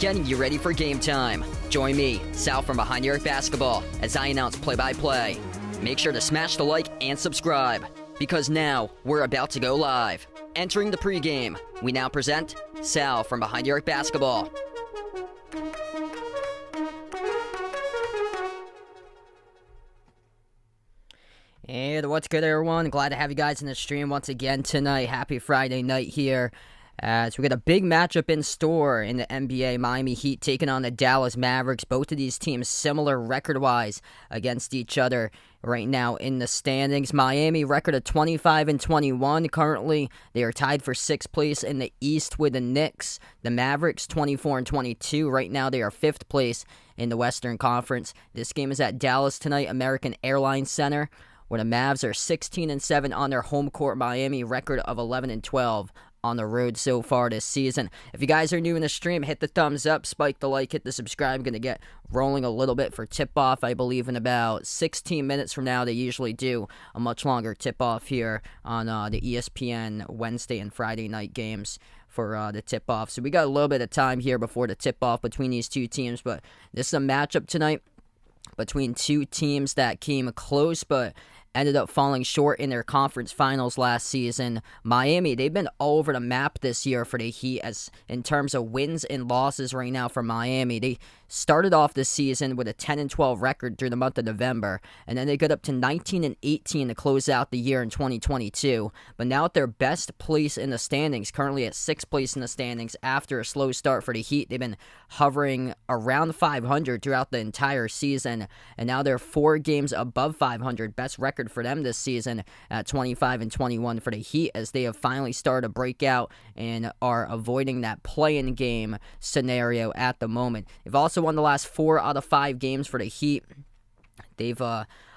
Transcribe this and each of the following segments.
getting you ready for game time. Join me, Sal from Behind New York Basketball, as I announce play-by-play. Make sure to smash the like and subscribe, because now we're about to go live. Entering the pregame, we now present Sal from Behind New York Basketball. And what's good, everyone? Glad to have you guys in the stream once again tonight. Happy Friday night here. As we got a big matchup in store in the NBA. Miami Heat taking on the Dallas Mavericks. Both of these teams similar record-wise against each other right now in the standings. Miami record of 25-21. Currently, they are tied for 6th place in the East with the Knicks. The Mavericks 24-22. Right now, they are 5th place in the Western Conference. This game is at Dallas tonight, American Airlines Center, where the Mavs are 16-7 on their home court. Miami record of 11-12 on the road so far this season. If you guys are new in the stream, hit the thumbs up, spike the like, hit the subscribe. I'm going to get rolling a little bit for tip-off. I believe in about 16 minutes from now, they usually do a much longer tip-off here on the ESPN Wednesday and Friday night games for the tip-off. So we got a little bit of time here before the tip-off between these two teams, but this is a matchup tonight between two teams that came close, but ended up falling short in their conference finals last season. Miami, they've been all over the map this year for the Heat as in terms of wins and losses right now for Miami. They started off the season with a 10-12 record through the month of November, and then they got up to 19-18 to close out the year in 2022. But now at their best place in the standings, currently at 6th place in the standings after a slow start for the Heat. They've been hovering around 500 throughout the entire season, and now they're 4 games above 500, best record for them this season at 25-21 for the Heat, as they have finally started to break out and are avoiding that play-in game scenario at the moment. They've also won the last 4 out of 5 games for the Heat. They've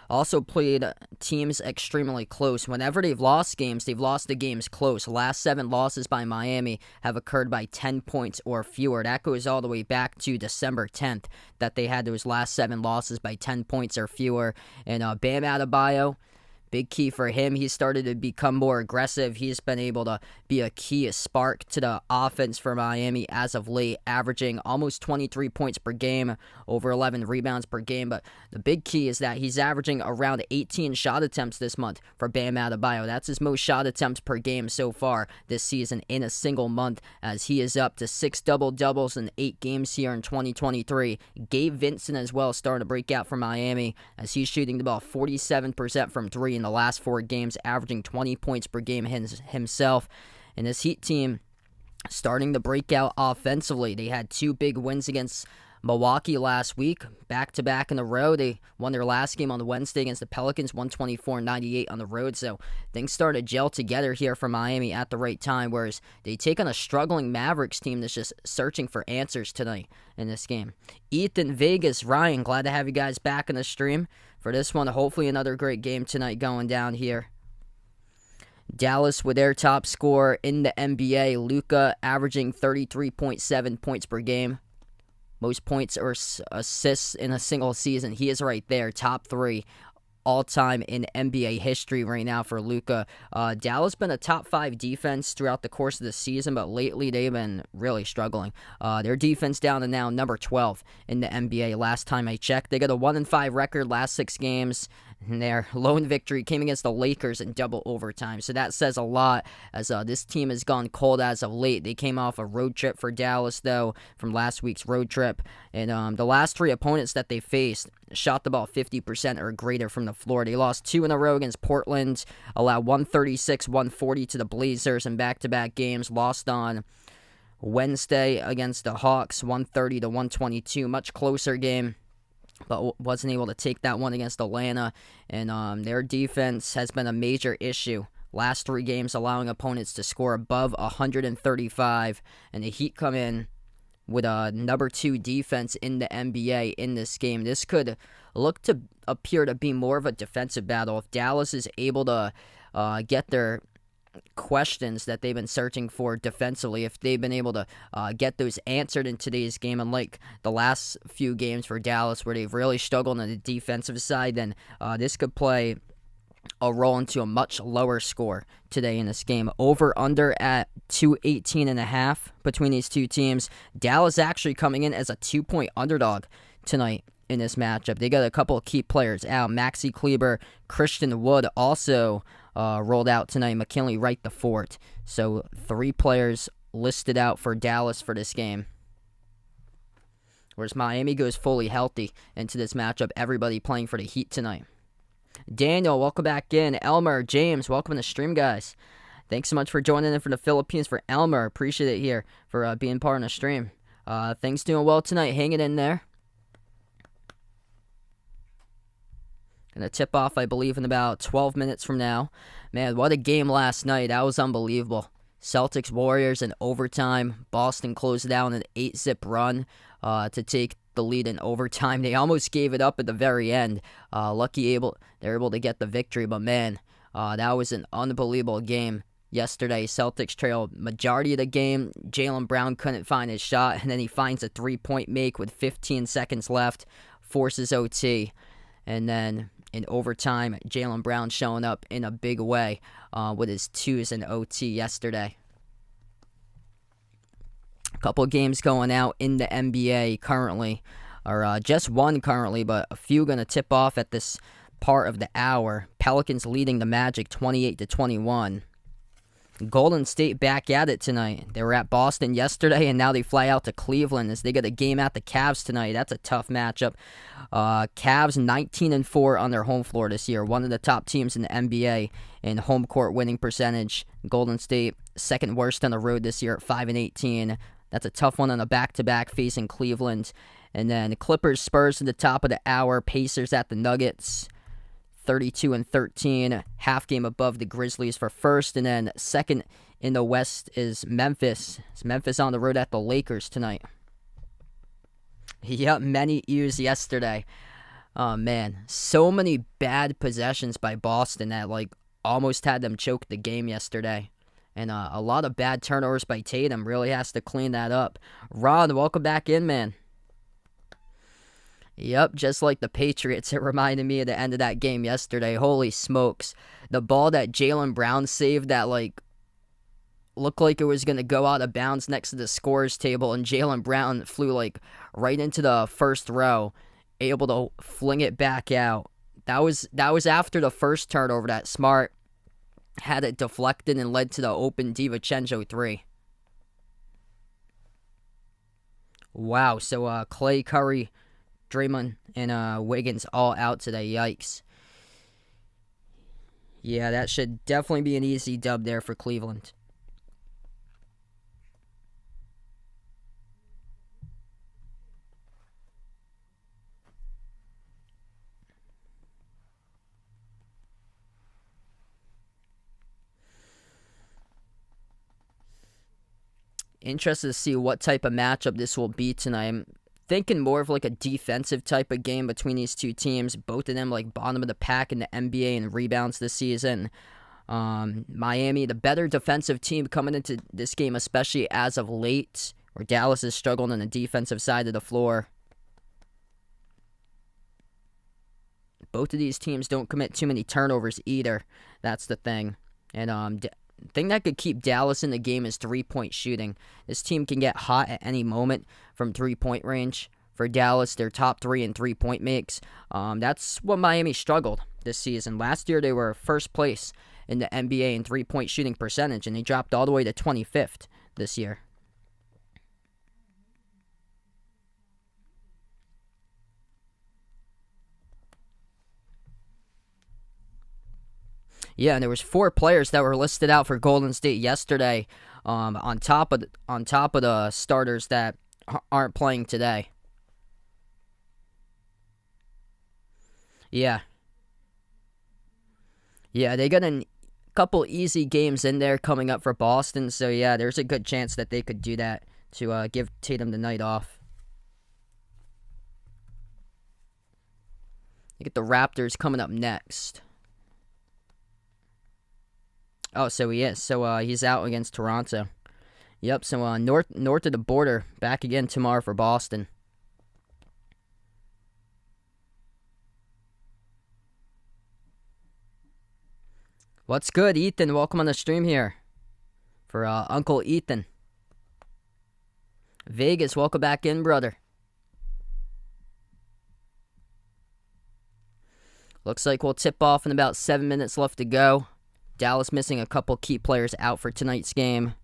also played teams extremely close. Whenever they've lost games, they've lost the games close. Last 7 losses by Miami have occurred by 10 points or fewer. That goes all the way back to December 10th that they had those last 7 losses by 10 points or fewer. And Bam Adebayo, big key for him. He started to become more aggressive. He's been able to be a key spark to the offense for Miami as of late, averaging almost 23 points per game, over 11 rebounds per game. But the big key is that he's averaging around 18 shot attempts this month for Bam Adebayo. That's his most shot attempts per game so far this season in a single month, as he is up to 6 double-doubles in 8 games here in 2023. Gabe Vincent as well starting to break out for Miami, as he's shooting the ball 47% from 3 in the last 4 games, averaging 20 points per game himself. And this Heat team starting to break out offensively. They had 2 big wins against Milwaukee last week, back-to-back in a row. They won their last game on the Wednesday against the Pelicans, 124-98 on the road. So things started to gel together here for Miami at the right time, whereas they take on a struggling Mavericks team that's just searching for answers tonight in this game. Ethan, Vegas, Ryan, glad to have you guys back in the stream for this one. Hopefully another great game tonight going down here. Dallas with their top scorer in the NBA, Luka, averaging 33.7 points per game. Most points or assists in a single season. He is right there, top 3 all-time in NBA history right now for Luka. Dallas been a top 5 defense throughout the course of the season, but lately they've been really struggling. Their defense down to now number 12 in the NBA last time I checked. They got a 1-5 record last 6 games. And their lone victory came against the Lakers in double overtime. So that says a lot, as this team has gone cold as of late. They came off a road trip for Dallas, though, from last week's road trip. And the last 3 opponents that they faced shot the ball 50% or greater from the floor. They lost 2 in a row against Portland, allowed 136-140 to the Blazers in back-to-back games. Lost on Wednesday against the Hawks, 130-122. Much closer game, but wasn't able to take that one against Atlanta. And their defense has been a major issue. Last 3 games allowing opponents to score above 135, and the Heat come in with a number 2 defense in the NBA in this game. This could look to appear to be more of a defensive battle if Dallas is able to get their questions that they've been searching for defensively, if they've been able to get those answered in today's game. Unlike the last few games for Dallas where they've really struggled on the defensive side, then this could play I'll roll into a much lower score today in this game. Over under at 218.5 between these two teams. Dallas actually coming in as a 2-point underdog tonight in this matchup. They got a couple of key players out. Maxi Kleber, Christian Wood also rolled out tonight. McKinley Wright the fourth. So 3 players listed out for Dallas for this game. Whereas Miami goes fully healthy into this matchup. Everybody playing for the Heat tonight. Daniel, welcome back in. Elmer, James, welcome to the stream, guys. Thanks so much for joining in from the Philippines for Elmer. Appreciate it here for being part of the stream. Things doing well tonight. Hanging in there. Gonna tip off, I believe, in about 12 minutes from now. Man, what a game last night. That was unbelievable. Celtics, Warriors in overtime. Boston closed it out in an 8-zip run to take the lead in overtime. They almost gave it up at the very end. They're able to get the victory, but man, that was an unbelievable game yesterday. Celtics trailed majority of the game. Jaylen Brown couldn't find his shot, and then he finds a 3-point make with 15 seconds left, forces OT, and then in overtime, Jaylen Brown showing up in a big way with his 2s in OT yesterday. A couple of games going out in the NBA currently, or just one currently, but a few going to tip off at this part of the hour. Pelicans leading the Magic 28-21. Golden State back at it tonight. They were at Boston yesterday, and now they fly out to Cleveland as they get a game at the Cavs tonight. That's a tough matchup. Cavs 19-4 on their home floor this year. One of the top teams in the NBA in home court winning percentage. Golden State second worst on the road this year at 5-18. That's a tough one on a back-to-back facing Cleveland. And then the Clippers, Spurs at the top of the hour. Pacers at the Nuggets. 32-13, half game above the Grizzlies for first, and then second in the West is Memphis. It's Memphis on the road at the Lakers tonight. Yep, many U's yesterday. Oh man, so many bad possessions by Boston that almost had them choke the game yesterday. And a lot of bad turnovers by Tatum. Really has to clean that up. Rod, welcome back in, man. Yep, just like the Patriots, it reminded me of the end of that game yesterday. Holy smokes. The ball that Jaylen Brown saved that, looked like it was going to go out of bounds next to the scorer's table, and Jaylen Brown flew, right into the first row, able to fling it back out. That was after the first turnover that Smart had it deflected and led to the open DiVincenzo 3. Wow, so Clay, Curry, Draymond, and Wiggins all out today. Yikes. Yeah, that should definitely be an easy dub there for Cleveland. Interested to see what type of matchup this will be tonight. I'm thinking more of a defensive type of game between these two teams. Both of them bottom of the pack in the NBA in rebounds this season. Miami, the better defensive team coming into this game, especially as of late, where Dallas is struggling on the defensive side of the floor. Both of these teams don't commit too many turnovers either. That's the thing. And thing that could keep Dallas in the game is 3-point shooting. This team can get hot at any moment from 3-point range. For Dallas, they're top 3 in 3-point makes. That's what Miami struggled this season. Last year, they were first place in the NBA in 3-point shooting percentage, and they dropped all the way to 25th this year. Yeah, and there was 4 players that were listed out for Golden State yesterday, on top of the starters that aren't playing today. Yeah, they got a couple easy games in there coming up for Boston, so yeah, there's a good chance that they could do that to give Tatum the night off. You get the Raptors coming up next. Oh, so he is. So he's out against Toronto. Yep, so north of the border, back again tomorrow for Boston. What's good, Ethan? Welcome on the stream here for Uncle Ethan. Vegas, welcome back in, brother. Looks like we'll tip off in about 7 minutes left to go. Dallas missing a couple key players out for tonight's game.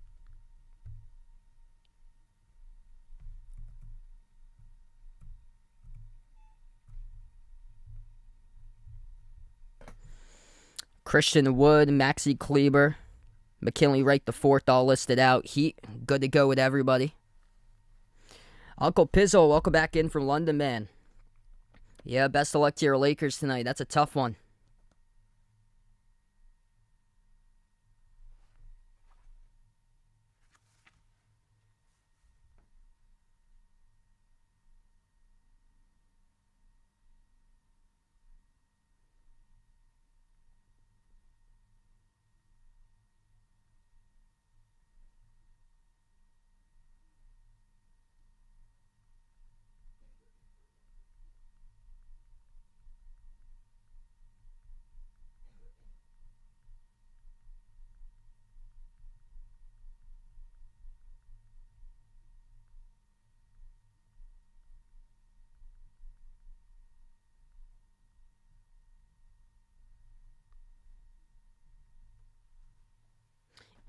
Christian Wood, Maxi Kleber, McKinley Wright the fourth all listed out. Heat, good to go with everybody. Uncle Pizzle, welcome back in from London, man. Yeah, best of luck to your Lakers tonight. That's a tough one.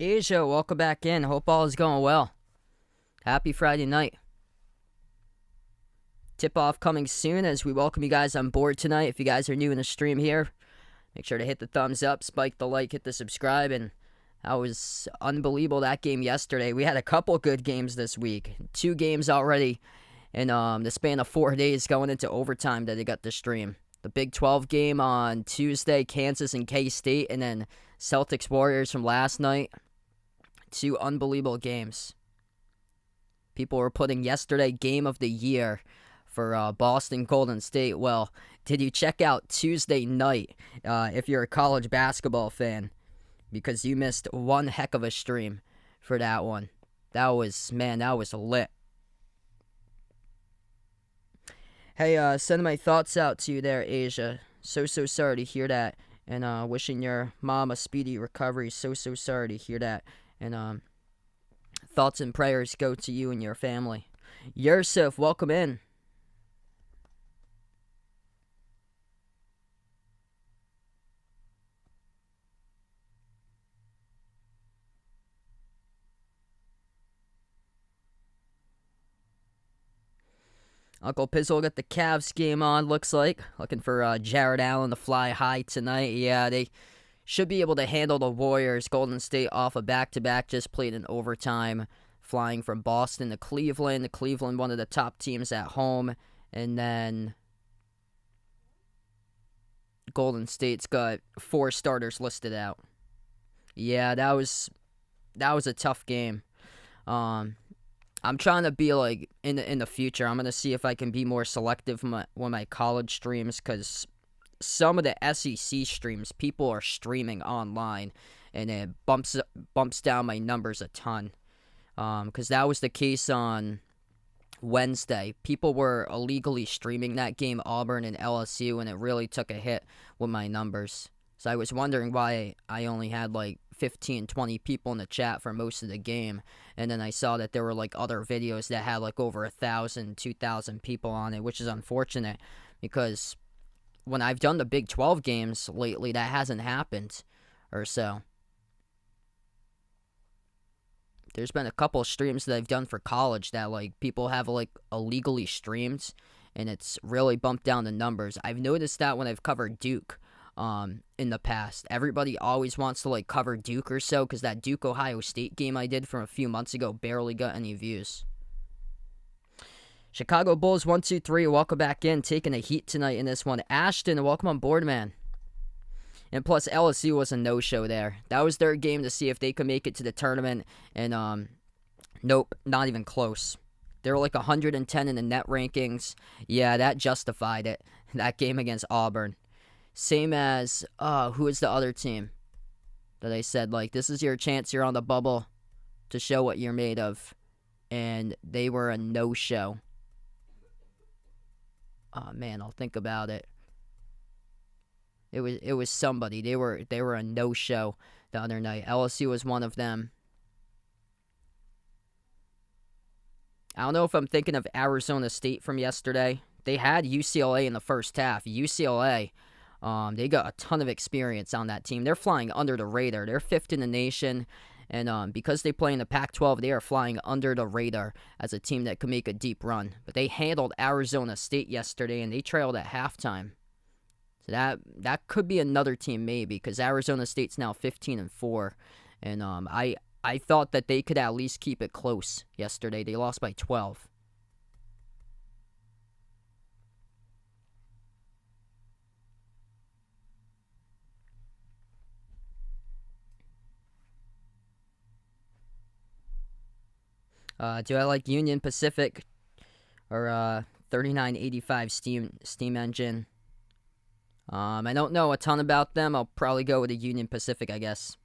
Asia, welcome back in. Hope all is going well. Happy Friday night. Tip-off coming soon as we welcome you guys on board tonight. If you guys are new in the stream here, make sure to hit the thumbs up, spike the like, hit the subscribe. And that was unbelievable, that game yesterday. We had a couple good games this week. 2 games already in the span of 4 days going into overtime that they got to stream. The Big 12 game on Tuesday, Kansas and K-State, and then Celtics Warriors from last night. 2 unbelievable games. People were putting yesterday game of the year for Boston Golden State. Well, did you check out Tuesday night if you're a college basketball fan? Because you missed one heck of a stream for that one. That was lit. Hey, sending my thoughts out to you there, Asia. So sorry to hear that. And wishing your mom a speedy recovery. So sorry to hear that. And thoughts and prayers go to you and your family. Yusuf, welcome in. Uncle Pizzle got the Cavs game on, looks like. Looking for Jared Allen to fly high tonight. Yeah, they should be able to handle the Warriors. Golden State off a back-to-back, just played in overtime, flying from Boston to Cleveland. Cleveland, one of the top teams at home. And then Golden State's got 4 starters listed out. Yeah, that was a tough game. I'm trying to be like in the future. I'm gonna see if I can be more selective with my college streams, because some of the SEC streams, people are streaming online, and it bumps down my numbers a ton. Because that was the case on Wednesday. People were illegally streaming that game, Auburn and LSU, and it really took a hit with my numbers. So I was wondering why I only had like 15, 20 people in the chat for most of the game. And then I saw that there were like other videos that had like over 1,000, 2,000 people on it, which is unfortunate, because when I've done the Big 12 games lately, that hasn't happened or so. There's been a couple of streams that I've done for college that like people have like illegally streamed, and it's really bumped down the numbers. I've noticed that when I've covered Duke in the past. Everybody always wants to like cover Duke or so, because that Duke Ohio State game I did from a few months ago barely got any views. Chicago Bulls 1-2-3, welcome back in, taking a heat tonight in this one. Ashton, welcome on board, man. And plus LSU was a no-show there. That was their game to see if they could make it to the tournament, and nope, not even close. They were like 110 in the net rankings. Yeah, that justified it. That game against Auburn. Same as, who is the other team that I said, like, this is your chance, you're on the bubble to show what you're made of. And they were a no-show. Oh, man, I'll think about it. It was somebody. They were a no-show the other night. LSU was one of them. I don't know if I'm thinking of Arizona State from yesterday. They had UCLA in the first half. UCLA, they got a ton of experience on that team. They're flying under the radar. They're fifth in the nation. And because they play in the Pac-12, they are flying under the radar as a team that could make a deep run. But they handled Arizona State yesterday, and they trailed at halftime. So that could be another team maybe, because Arizona State's now 15-4. And I thought that they could at least keep it close yesterday. They lost by 12. Do I like Union Pacific or 3985 steam engine? I don't know a ton about them. I'll probably go with the Union Pacific, I guess.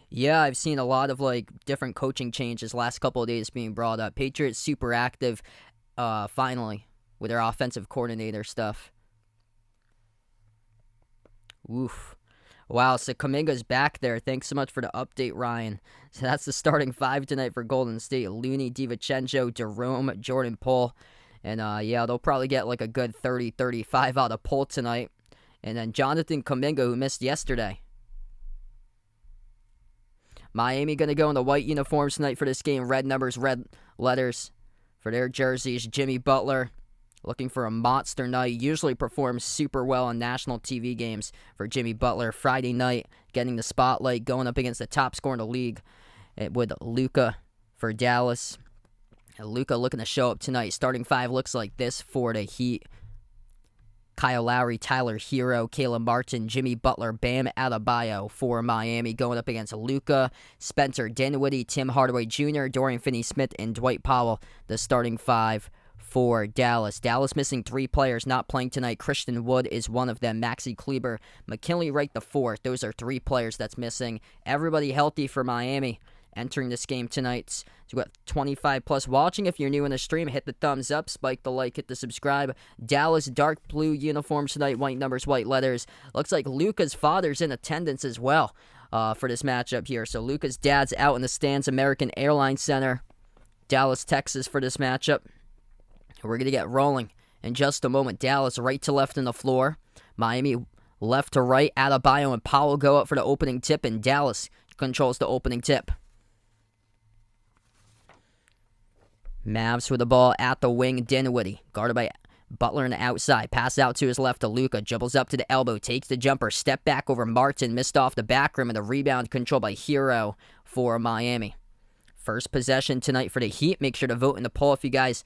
Yeah, I've seen a lot of different coaching changes last couple of days being brought up. Patriots super active, finally, with their offensive coordinator stuff. Oof. Wow, so Kuminga's back there. Thanks so much for the update, Ryan. So that's the starting five tonight for Golden State. Looney, DiVincenzo, Jerome, Jordan Poole. And, yeah, they'll probably get a good 30-35 out of Poole tonight. And then Jonathan Kuminga, who missed yesterday. Miami going to go in the white uniforms tonight for this game. Red numbers, red letters for their jerseys. Jimmy Butler looking for a monster night. Usually performs super well on national TV games for Jimmy Butler. Friday night, getting the spotlight, going up against the top scorer in the league with Luka for Dallas. Luka looking to show up tonight. Starting five looks like this for the Heat. Kyle Lowry, Tyler Hero, Caleb Martin, Jimmy Butler, Bam Adebayo for Miami, going up against Luka, Spencer Dinwiddie, Tim Hardaway Jr., Dorian Finney-Smith, and Dwight Powell, the starting five for Dallas. Dallas missing three players not playing tonight. Christian Wood is one of them. Maxi Kleber, McKinley Wright the fourth. Those are three players that's missing. Everybody healthy for Miami entering this game tonight. So we got 25 plus watching. If you're new in the stream, hit the thumbs up, spike the like, hit the subscribe. Dallas dark blue uniforms tonight, white numbers, white letters. Looks like Luka's father's in attendance as well for this matchup here. So Luka's dad's out in the stands, American Airlines Center, Dallas, Texas for this matchup. We're going to get rolling in just a moment. Dallas right to left on the floor. Miami left to right. Adebayo and Powell go up for the opening tip, and Dallas controls the opening tip. Mavs with the ball at the wing. Dinwiddie guarded by Butler on the outside. Pass out to his left to Luka. Dribbles up to the elbow. Takes the jumper. Step back over Martin. Missed off the back rim, and the rebound controlled by Hero for Miami. First possession tonight for the Heat. Make sure to vote in the poll if you guys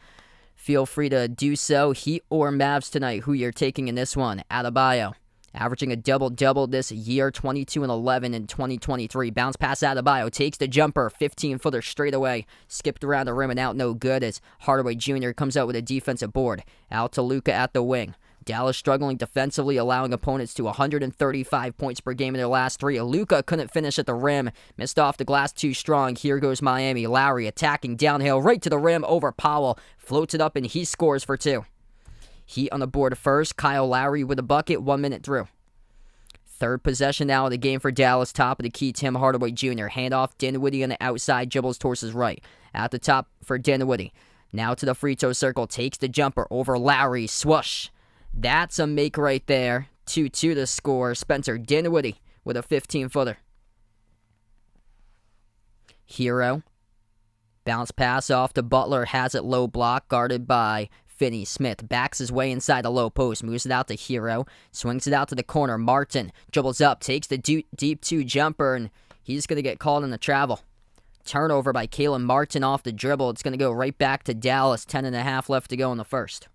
feel free to do so. Heat or Mavs tonight, who you're taking in this one. Adebayo averaging a double-double this year, 22 and 11 in 2023. Bounce pass Adebayo, takes the jumper, 15-footer straight away. Skipped around the rim and out no good as Hardaway Jr. comes out with a defensive board. Out to Luka at the wing. Dallas struggling defensively, allowing opponents to 135 points per game in their last three. Luka couldn't finish at the rim. Missed off the glass too strong. Here goes Miami. Lowry attacking downhill right to the rim over Powell. Floats it up and he scores for two. Heat on the board first. Kyle Lowry with a bucket, 1 minute through. Third possession now of the game for Dallas. Top of the key, Tim Hardaway Jr. Handoff, Dinwiddie on the outside, dribbles towards his right. At the top for Dinwiddie. Now to the free throw circle. Takes the jumper over Lowry. Swoosh. That's a make right there. 2-2 to score. Spencer Dinwiddie with a 15-footer. Hero. Bounce pass off to Butler. Has it low block. Guarded by Finney-Smith. Backs his way inside the low post. Moves it out to Hero. Swings it out to the corner. Martin dribbles up. Takes the deep two jumper. And he's going to get called in the travel. Turnover by Caleb Martin off the dribble. It's going to go right back to Dallas. 10.5 left to go in the first.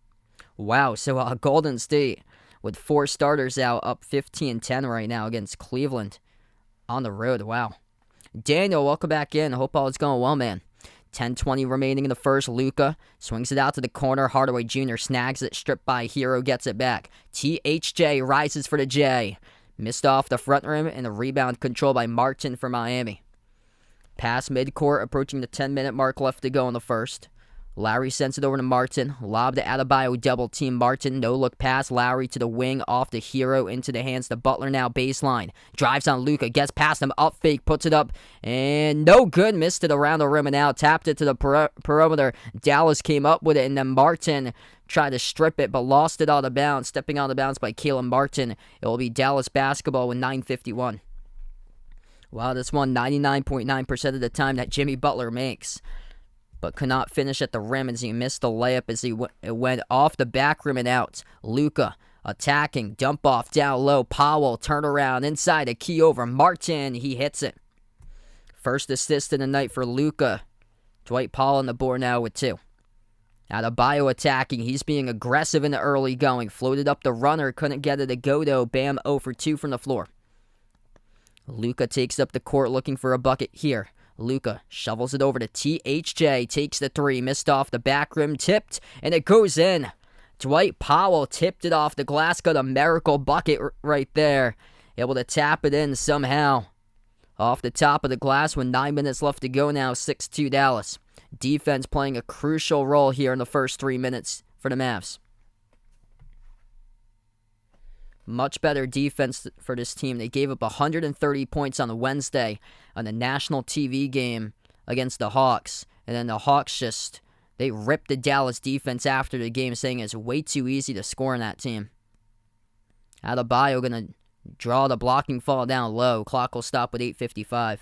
Wow, so Golden State with four starters out, up 15-10 right now against Cleveland on the road. Wow. Daniel, welcome back in. Hope all is going well, man. 10:20 remaining in the first. Luka swings it out to the corner. Hardaway Jr. snags it, stripped by Hero, gets it back. THJ rises for the J. Missed off the front rim, and the rebound controlled by Martin for Miami. Pass midcourt, approaching the 10-minute mark left to go in the first. Lowry sends it over to Martin. Lob to Adebayo, double team Martin. No look pass. Lowry to the wing, off the Hero, into the hands to Butler now. Baseline. Drives on Luka. Gets past him. Up fake. Puts it up. And no good. Missed it around the rim and out. Tapped it to the perimeter. Dallas came up with it. And then Martin tried to strip it, but lost it out of bounds. Stepping out of bounds by Caleb Martin. It will be Dallas basketball with 9:51. Wow, this one 99.9% of the time that Jimmy Butler makes, but could not finish at the rim as he missed the layup as it went off the back rim and out. Luka attacking, dump off down low. Powell, turn around inside, a key over Martin. He hits it. First assist in the night for Luka. Dwight Powell on the board now with 2. Adebayo attacking. He's being aggressive in the early going. Floated up the runner, couldn't get it to go though. Bam, 0 for 2 from the floor. Luka takes up the court looking for a bucket here. Luka shovels it over to THJ, takes the 3, missed off the back rim, tipped, and it goes in. Dwight Powell tipped it off the glass, got a miracle bucket right there. Able to tap it in somehow. Off the top of the glass with 9 minutes left to go now, 6-2 Dallas. Defense playing a crucial role here in the first 3 minutes for the Mavs. Much better defense for this team. They gave up 130 points on a Wednesday on the national TV game against the Hawks. And then the Hawks they ripped the Dallas defense after the game, saying it's way too easy to score in that team. Adebayo going to draw the blocking fall down low. Clock will stop with 8:55.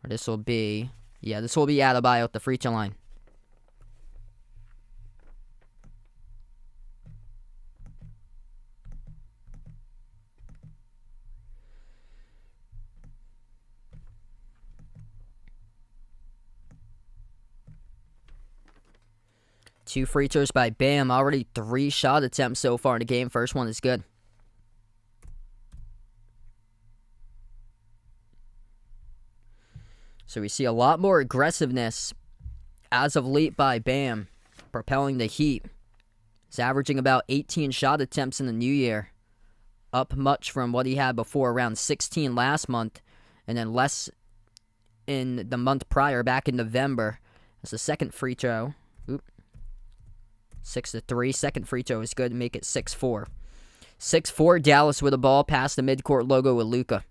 This will be Adebayo at the free throw line. Two free throws by Bam. Already 3 shot attempts so far in the game. First one is good. So we see a lot more aggressiveness as of late by Bam, propelling the Heat. He's averaging about 18 shot attempts in the new year. Up much from what he had before, around 16 last month, and then less in the month prior, back in November. That's the second free throw. 6-3. Second free throw is good to make it 6-4. 6-4, Dallas with the ball past the midcourt logo with Luka.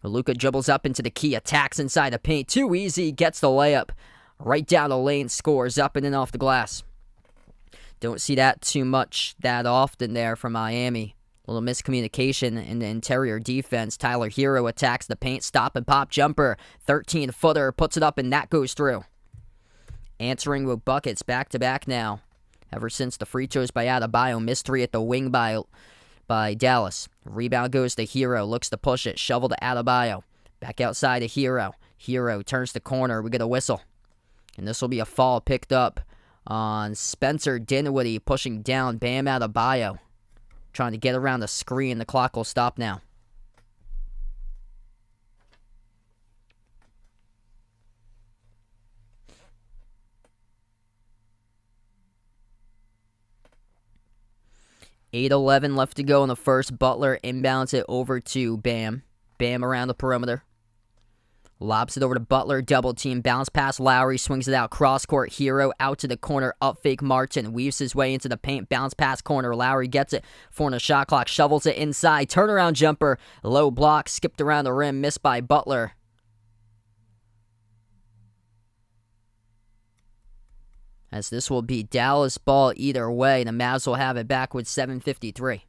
Luka dribbles up into the key, attacks inside the paint. Too easy, gets the layup. Right down the lane, scores up and in off the glass. Don't see that too much that often there from Miami. A little miscommunication in the interior defense. Tyler Hero attacks the paint, stop and pop jumper. 13-footer, puts it up and that goes through. Answering with buckets back-to-back now. Ever since the free throws by Adebayo, missed 3 at the wing by Dallas. Rebound goes to Hero, looks to push it, shovel to Adebayo. Back outside to Hero. Hero turns the corner, we get a whistle. And this will be a foul picked up on Spencer Dinwiddie, pushing down Bam Adebayo. Trying to get around the screen, the clock will stop now. $8:11 left to go in the first. Butler inbounds it over to Bam. Bam around the perimeter. Lobs it over to Butler. Double team. Bounce pass Lowry. Swings it out. Cross court. Hero out to the corner. Up fake Martin. Weaves his way into the paint. Bounce pass corner. Lowry gets it. 4 on the shot clock. Shovels it inside. Turnaround jumper. Low block. Skipped around the rim. Missed by Butler. As this will be Dallas ball either way. The Mavs will have it back with 7:53.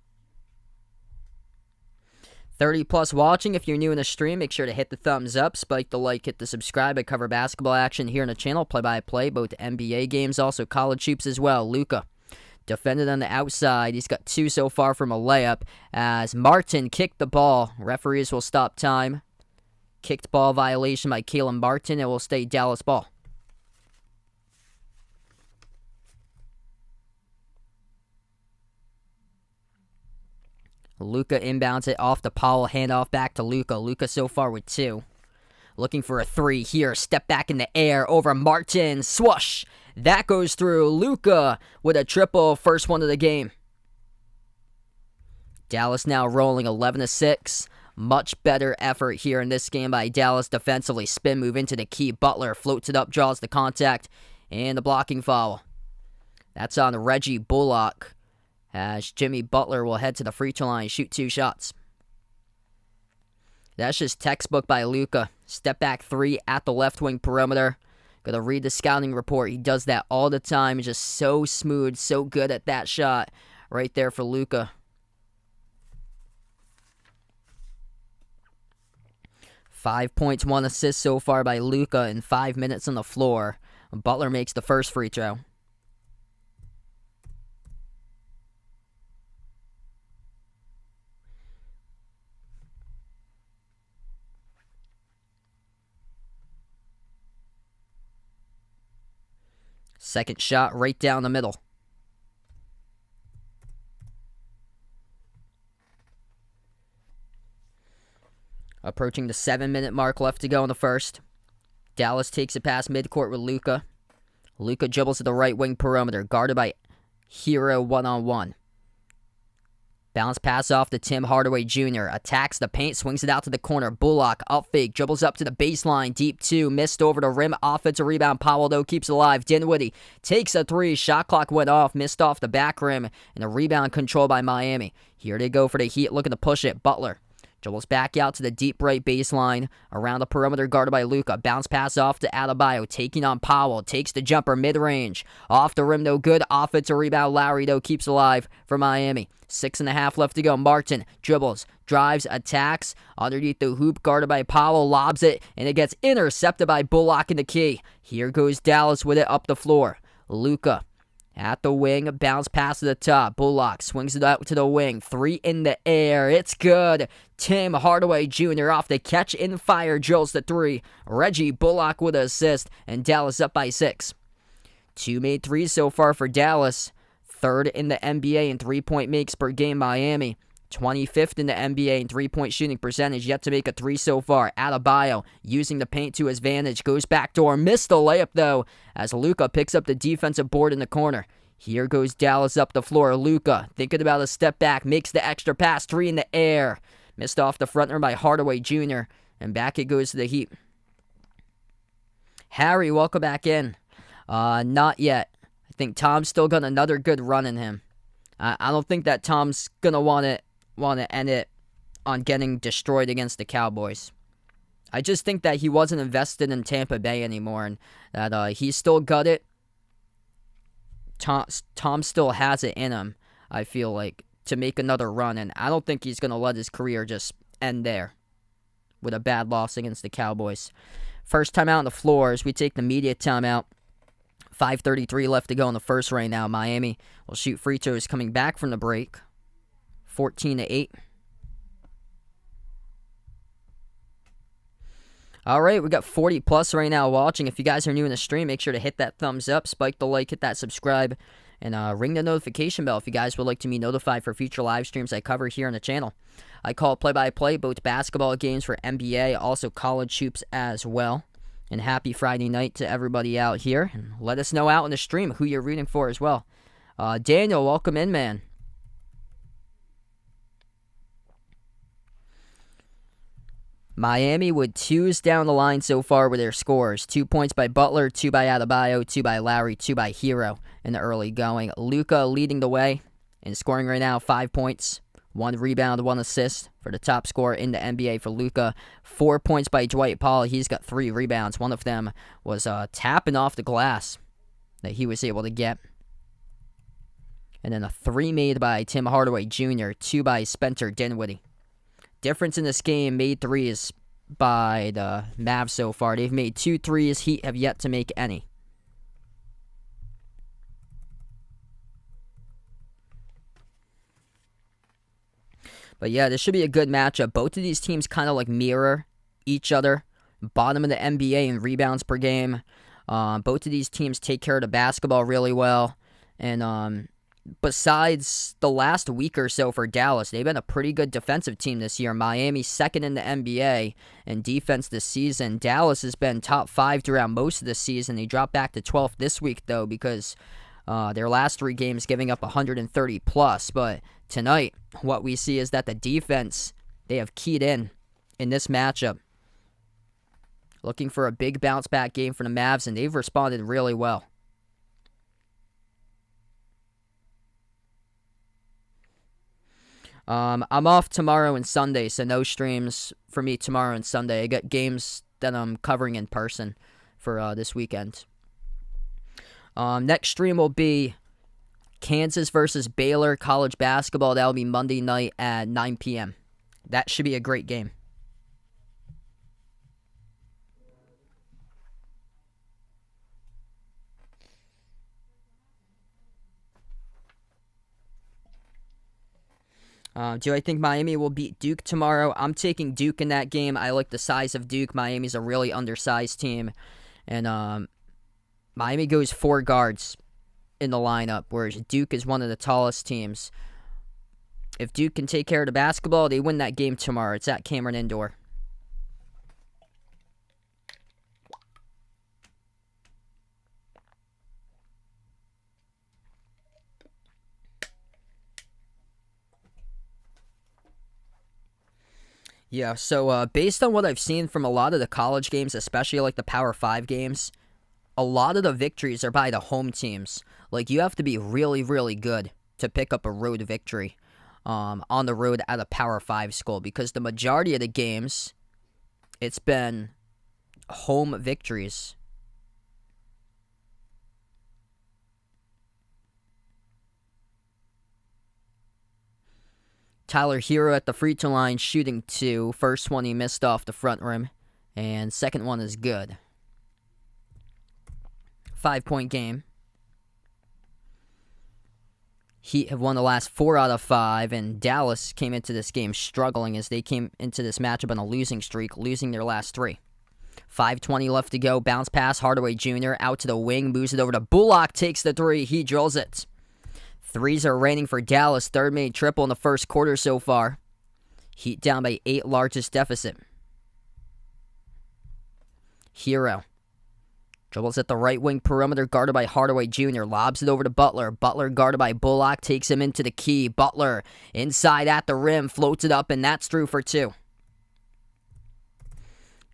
30+ watching. If you're new in the stream, make sure to hit the thumbs up, spike the like, hit the subscribe. I cover basketball action here on the channel, play-by-play, both NBA games, also college hoops as well. Luka defended on the outside. He's got 2 so far from a layup as Martin kicked the ball. Referees will stop time. Kicked ball violation by Caleb Martin. It will stay Dallas ball. Luka inbounds it off the Powell, handoff back to Luka. Luka so far with 2. Looking for a 3 here. Step back in the air over Martin. Swoosh. That goes through. Luka with a triple. First one of the game. Dallas now rolling 11-6 Much better effort here in this game by Dallas defensively. Spin move into the key. Butler floats it up, draws the contact, and the blocking foul. That's on Reggie Bullock, as Jimmy Butler will head to the free throw line and shoot 2 shots. That's just textbook by Luka. Step back 3 at the left wing perimeter. Gotta read the scouting report. He does that all the time. He's just so smooth, so good at that shot. Right there for Luka. 5 points, 1 assist so far by Luka in 5 minutes on the floor. Butler makes the first free throw. Second shot right down the middle. Approaching the 7-minute mark left to go in the first. Dallas takes it past midcourt with Luka. Luka dribbles to the right wing perimeter, guarded by Hero one-on-one. Bounce pass off to Tim Hardaway Jr. Attacks the paint, swings it out to the corner. Bullock up fake, dribbles up to the baseline. Deep 2, missed over the rim. Offensive rebound. Powell, though, keeps it alive. Dinwiddie takes a 3. Shot clock went off, missed off the back rim. And a rebound controlled by Miami. Here they go for the Heat, looking to push it. Butler dribbles back out to the deep right baseline. Around the perimeter, guarded by Luka. Bounce pass off to Adebayo, taking on Powell. Takes the jumper mid-range. Off the rim, no good. Offensive rebound. Lowry, though, keeps alive for Miami. 6.5 left to go. Martin dribbles, drives, attacks. Underneath the hoop, guarded by Powell. Lobs it, and it gets intercepted by Bullock in the key. Here goes Dallas with it up the floor. Luka at the wing, bounce pass to the top. Bullock swings it out to the wing. 3 in the air. It's good. Tim Hardaway Jr. off the catch and fire, drills the 3. Reggie Bullock with an assist, and Dallas up by 6. 2 made threes so far for Dallas. 3rd in the NBA in 3-point makes per game. Miami 25th in the NBA in 3-point shooting percentage. Yet to make a 3 so far. Adebayo using the paint to his advantage. Goes backdoor. Missed the layup though, as Luka picks up the defensive board in the corner. Here goes Dallas up the floor. Luka thinking about a step back. Makes the extra pass. 3 in the air. Missed off the front rim by Hardaway Jr. And back it goes to the Heat. Harry, welcome back in. Not yet. I think Tom's still got another good run in him. I don't think that Tom's gonna want to end it on getting destroyed against the Cowboys. I just think that he wasn't invested in Tampa Bay anymore, and that he's still got it. Tom still has it in him, I feel like, to make another run, and I don't think he's gonna let his career just end there with a bad loss against the Cowboys. First time out on the floor as we take the media timeout. 5:33 left to go in the first right now. Miami will shoot free throws coming back from the break. 14-8. All right, we got 40 plus right now watching. If you guys are new in the stream, make sure to hit that thumbs up, spike the like, hit that subscribe, and ring the notification bell if you guys would like to be notified for future live streams I cover here on the channel. I call play-by-play both basketball games for NBA, also college hoops as well. And happy Friday night to everybody out here. And let us know out in the stream who you're rooting for as well. Daniel, welcome in, man. Miami with 2s down the line so far with their scores. 2 points by Butler, 2 by Adebayo, 2 by Lowry, 2 by Hero in the early going. Luka leading the way and scoring right now 5 points. 1 rebound, 1 assist for the top scorer in the NBA for Luka. 4 points by Dwight Powell. He's got 3 rebounds. One of them was tapping off the glass that he was able to get. And then a 3 made by Tim Hardaway Jr., 2 by Spencer Dinwiddie. Difference in this game, made 3s by the Mavs so far. They've made 2 threes. Heat have yet to make any. But yeah, this should be a good matchup. Both of these teams kind of like mirror each other. Bottom of the NBA in rebounds per game. Both of these teams take care of the basketball really well. And besides the last week or so for Dallas, they've been a pretty good defensive team this year. Miami second in the NBA in defense this season. Dallas has been top 5 throughout most of the season. They dropped back to 12th this week, though, because their last 3 games giving up 130 plus. But tonight, what we see is that the defense they have keyed in this matchup. Looking for a big bounce-back game for the Mavs, and they've responded really well. I'm off tomorrow and Sunday, so no streams for me tomorrow and Sunday. I got games that I'm covering in person for this weekend. Next stream will be Kansas versus Baylor college basketball. That will be Monday night at 9 p.m. That should be a great game. Do I think Miami will beat Duke tomorrow? I'm taking Duke in that game. I like the size of Duke. Miami's a really undersized team. And Miami goes 4 guards in the lineup, whereas Duke is one of the tallest teams. If Duke can take care of the basketball, they win that game tomorrow. It's at Cameron Indoor. Yeah, so based on what I've seen from a lot of the college games, especially like the Power 5 games, a lot of the victories are by the home teams. Like, you have to be really, really good to pick up a road victory on the road at a Power 5 school, because the majority of the games, it's been home victories. Tyler Hero at the free throw line, shooting 2. First one he missed off the front rim, and second one is good. 5-point game. Heat have won the last 4 out of 5, and Dallas came into this game struggling as they came into this matchup on a losing streak, losing their last 3. 5:20 left to go. Bounce pass, Hardaway Jr. out to the wing, moves it over to Bullock, takes the 3. He drills it. Threes are raining for Dallas. Third made triple in the first quarter so far. Heat down by 8, largest deficit. Hero dribbles at the right wing perimeter, guarded by Hardaway Jr. Lobs it over to Butler. Butler guarded by Bullock, takes him into the key. Butler inside at the rim, floats it up, and that's through for 2.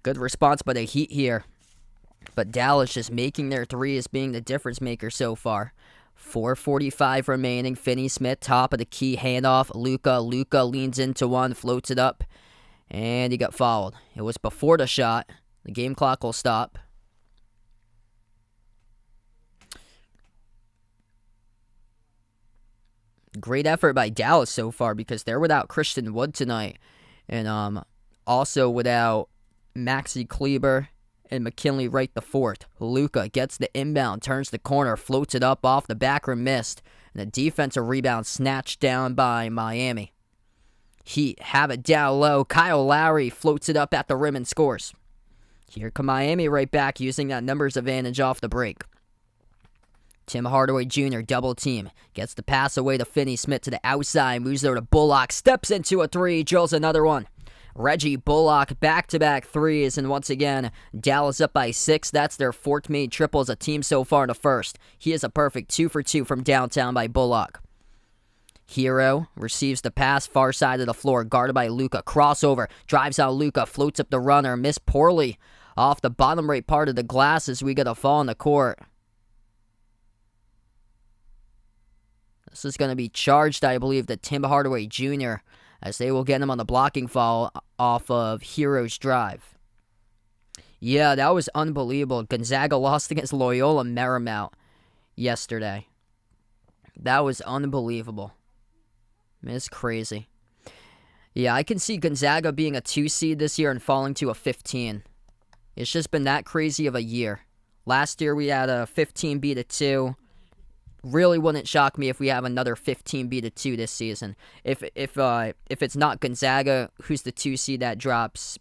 Good response by the Heat here. But Dallas just making their 3 as being the difference maker so far. 4:45 remaining. Finney-Smith, top of the key, handoff. Luka leans into one, floats it up, and he got fouled. It was before the shot. The game clock will stop. Great effort by Dallas so far, because they're without Christian Wood tonight, and also without Maxi Kleber and McKinley Wright IV. Luka gets the inbound, turns the corner, floats it up off the back rim, missed, and a defensive rebound snatched down by Miami. Heat have it down low. Kyle Lowry floats it up at the rim and scores. Here come Miami right back, using that numbers advantage off the break. Tim Hardaway Jr. double team. Gets the pass away to Finney-Smith to the outside. Moves over to Bullock. Steps into a 3. Drills another one. Reggie Bullock, back-to-back 3s, and once again, Dallas up by 6. That's their 4th made triple as a team so far in the first. He is a perfect 2 for 2 from downtown by Bullock. Hero receives the pass, far side of the floor, guarded by Luka. Crossover, drives out Luka, floats up the runner, missed poorly off the bottom right part of the glass as we get a fall in the court. This is going to be charged, I believe, to Tim Hardaway Jr., as they will get him on the blocking foul off of Hero's drive. Yeah, that was unbelievable. Gonzaga lost against Loyola Marymount yesterday. That was unbelievable. It's crazy. Yeah, I can see Gonzaga being a 2 seed this year and falling to a 15. It's just been that crazy of a year. Last year we had a 15 beat a 2. Really wouldn't shock me if we have another 15 beat a 2 this season. If it's not Gonzaga, who's the 2 seed that drops,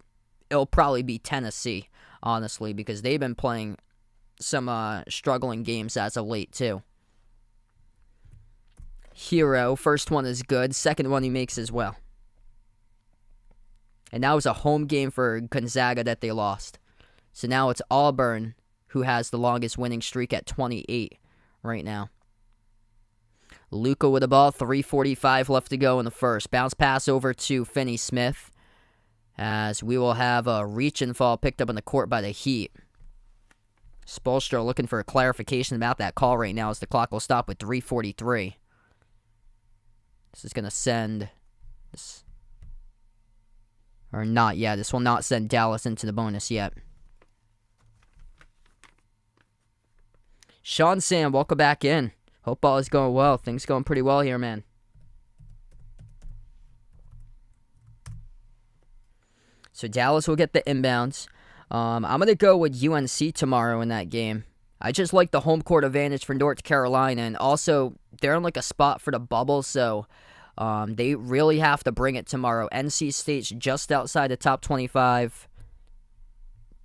it'll probably be Tennessee, honestly, because they've been playing some struggling games as of late too. Hero, first one is good, second one he makes as well. And that was a home game for Gonzaga that they lost. So now it's Auburn who has the longest winning streak at 28 right now. Luka with the ball, 3:45 left to go in the first. Bounce pass over to Finney-Smith. as we will have a reach and fall picked up on the court by the Heat. Spoelstra looking for a clarification about that call right now as the clock will stop with 3:43. This is going to send this, or not yet. This will not send Dallas into the bonus yet. Sean Sam, welcome back in. Hope all is going well. Things going pretty well here, man. So Dallas will get the inbounds. I'm going to go with UNC tomorrow in that game. I just like the home court advantage for North Carolina, and also they're in like a spot for the bubble, so they really have to bring it tomorrow. NC State's just outside the top 25.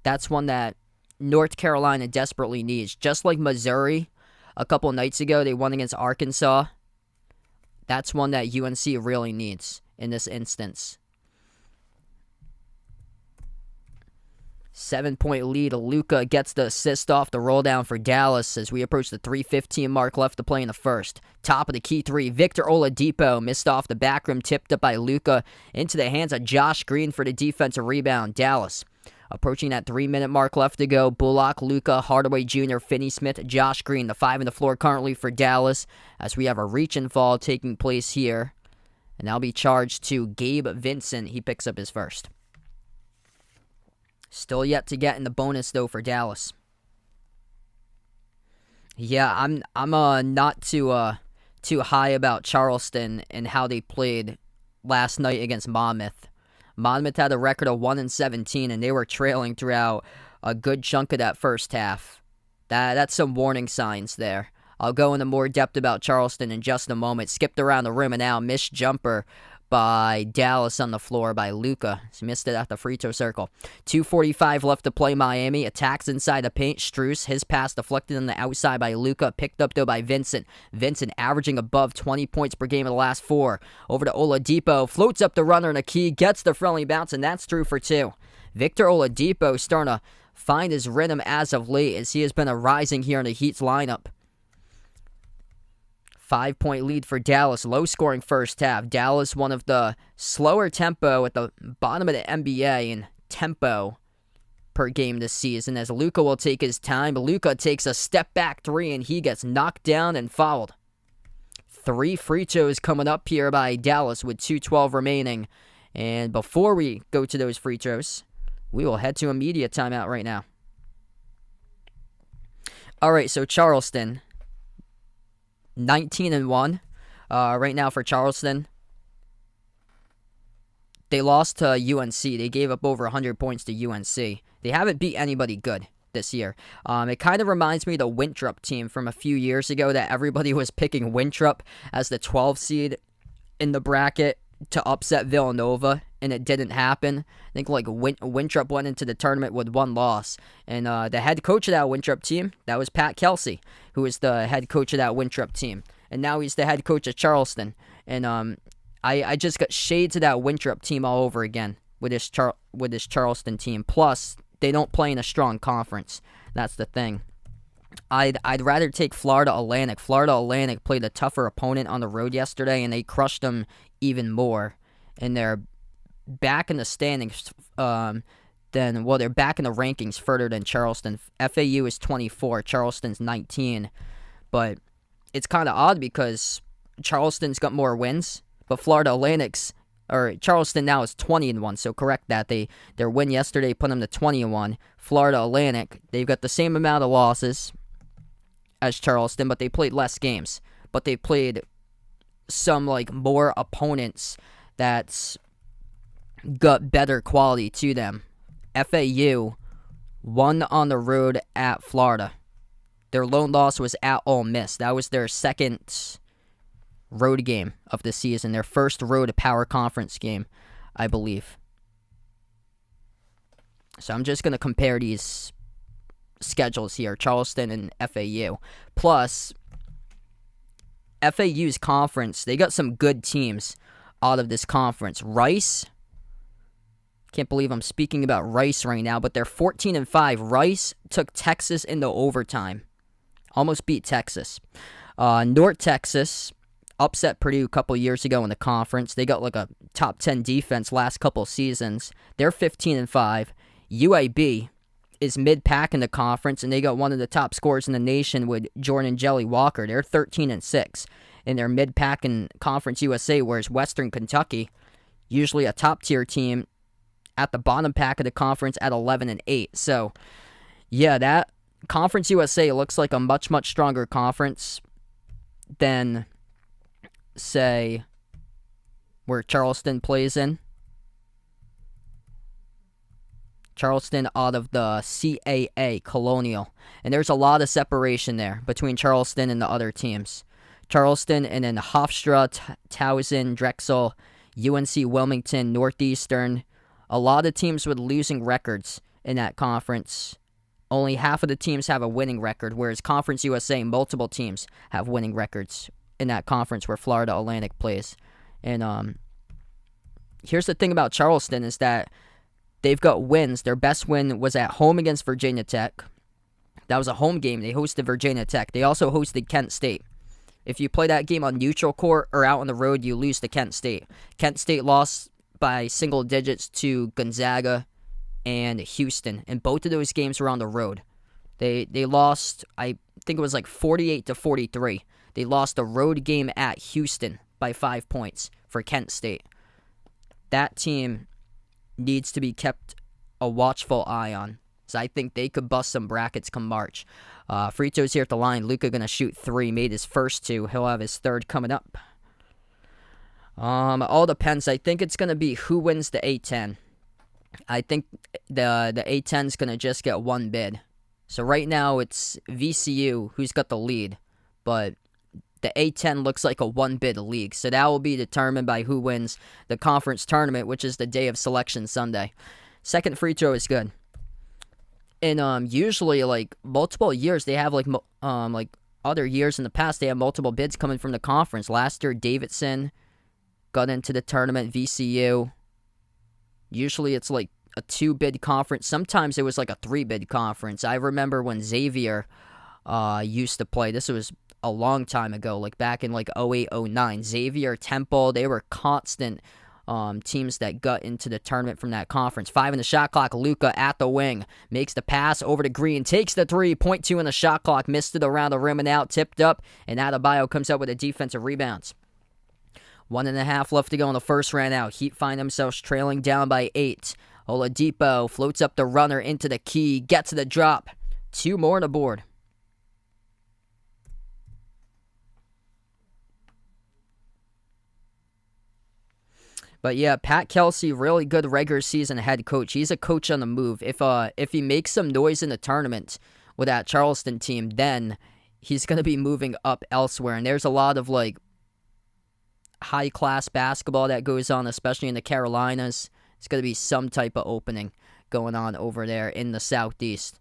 That's one that North Carolina desperately needs. Just like Missouri a couple nights ago, they won against Arkansas. That's one that UNC really needs in this instance. 7-point lead. Luka gets the assist off the roll down for Dallas as we approach the 3:15 mark left to play in the first. Top of the key three. Victor Oladipo missed off the back rim, tipped up by Luka into the hands of Josh Green for the defensive rebound. Dallas approaching that 3-minute mark left to go. Bullock, Luka, Hardaway Jr., Finney Smith, Josh Green. The 5 on the floor currently for Dallas as we have a reach and fall taking place here. And that'll be charged to Gabe Vincent. He picks up his first. Still yet to get in the bonus, though, for Dallas. Yeah, I'm not too high about Charleston and how they played last night against Monmouth. Monmouth had a record of 1-17, and they were trailing throughout a good chunk of that first half. That's some warning signs there. I'll go into more depth about Charleston in just a moment. Skipped around the rim and now missed jumper by Dallas on the floor by Luka. He missed it at the free throw circle. 2:45 left to play. Miami attacks inside the paint. Strus, his pass deflected on the outside by Luka. Picked up, though, by Vincent. Vincent averaging above 20 points per game in the last 4. Over to Oladipo. Floats up the runner and a key. Gets the friendly bounce, and that's through for 2. Victor Oladipo starting to find his rhythm as of late as he has been a rising here in the Heat's lineup. 5-point lead for Dallas. Low-scoring first half. Dallas, one of the slower tempo at the bottom of the NBA in tempo per game this season, as Luka will take his time. Luka takes a step-back 3, and he gets knocked down and fouled. 3 free throws coming up here by Dallas with 2:12 remaining. And before we go to those free throws, we will head to a media timeout right now. All right, so Charleston, 19-1 right now for Charleston. They lost to UNC. They gave up over 100 points to UNC. They haven't beat anybody good this year. It kind of reminds me of the Winthrop team from a few years ago that everybody was picking Winthrop as the 12 seed in the bracket to upset Villanova, and it didn't happen. I think like Winthrop went into the tournament with 1 loss, and the head coach of that Winthrop team, that was Pat Kelsey, who was the head coach of that Winthrop team, and now he's the head coach of Charleston. And I just got shades of that Winthrop team all over again with this Charleston team. Plus, they don't play in a strong conference. That's the thing. I'd rather take Florida Atlantic. Florida Atlantic played a tougher opponent on the road yesterday, and they crushed them even more. And they're back in the standings. They're back in the rankings further than Charleston. FAU is 24, Charleston's 19. But it's kind of odd because Charleston's got more wins, but Charleston now is 20-1. So correct that. Their win yesterday put them to 20-1. Florida Atlantic, they've got the same amount of losses as Charleston, but they played less games. But they played some more opponents that's got better quality to them. FAU won on the road at Florida. Their lone loss was at Ole Miss. That was their second road game of the season. Their first road power conference game, I believe. So I'm just going to compare these schedules here, Charleston and FAU. Plus, FAU's conference, they got some good teams out of this conference. Rice, can't believe I'm speaking about Rice right now, but they're 14-5. Rice took Texas into overtime. Almost beat Texas. North Texas, upset Purdue a couple years ago in the conference. They got like a top 10 defense last couple seasons. They're 15-5. UAB is mid-pack in the conference, and they got one of the top scorers in the nation with Jordan Jelly Walker. They're 13-6 in their mid-pack in Conference USA, whereas Western Kentucky, usually a top-tier team, at the bottom pack of the conference at 11-8. So, yeah, that Conference USA looks like a much, much stronger conference than, say, where Charleston plays in. Charleston out of the CAA, Colonial. And there's a lot of separation there between Charleston and the other teams. Charleston and then Hofstra, Towson, Drexel, UNC Wilmington, Northeastern. A lot of teams with losing records in that conference. Only half of the teams have a winning record, whereas Conference USA, multiple teams have winning records in that conference where Florida Atlantic plays. And here's the thing about Charleston is that they've got wins. Their best win was at home against Virginia Tech. That was a home game. They hosted Virginia Tech. They also hosted Kent State. If you play that game on neutral court or out on the road, you lose to Kent State. Kent State lost by single digits to Gonzaga and Houston, and both of those games were on the road. They lost, I think it was like 48-43. They lost a road game at Houston by 5 points for Kent State. That team needs to be kept a watchful eye on. So I think they could bust some brackets come March. Free throws here at the line. Luka going to shoot 3. Made his first 2. He'll have his third coming up. All depends. I think it's going to be who wins the A10. I think the A10 is going to just get one bid. So right now it's VCU who's got the lead. But the A10 looks like a one-bid league. So that will be determined by who wins the conference tournament, which is the day of selection Sunday. Second free throw is good. And usually, like, multiple years, they have, like other years in the past, they have multiple bids coming from the conference. Last year, Davidson got into the tournament, VCU. Usually, it's, like, a 2-bid conference. Sometimes it was, like, a 3-bid conference. I remember when Xavier used to play. This was a long time ago, like, back in, like, 08, 09. Xavier, Temple, they were constant teams that got into the tournament from that conference. 5 in the shot clock. Luka at the wing. Makes the pass over to Green. Takes the 3. 0.2 in the shot clock. Missed it around the rim and out. Tipped up. And Adebayo comes up with a defensive rebounds. 1.5 left to go in the first round out. Heat find themselves trailing down by 8. Oladipo floats up the runner into the key. Gets the drop. 2 more on the board. But yeah, Pat Kelsey, really good regular season head coach. He's a coach on the move. If he makes some noise in the tournament with that Charleston team, then he's going to be moving up elsewhere. And there's a lot of like high-class basketball that goes on, especially in the Carolinas. It's going to be some type of opening going on over there in the Southeast.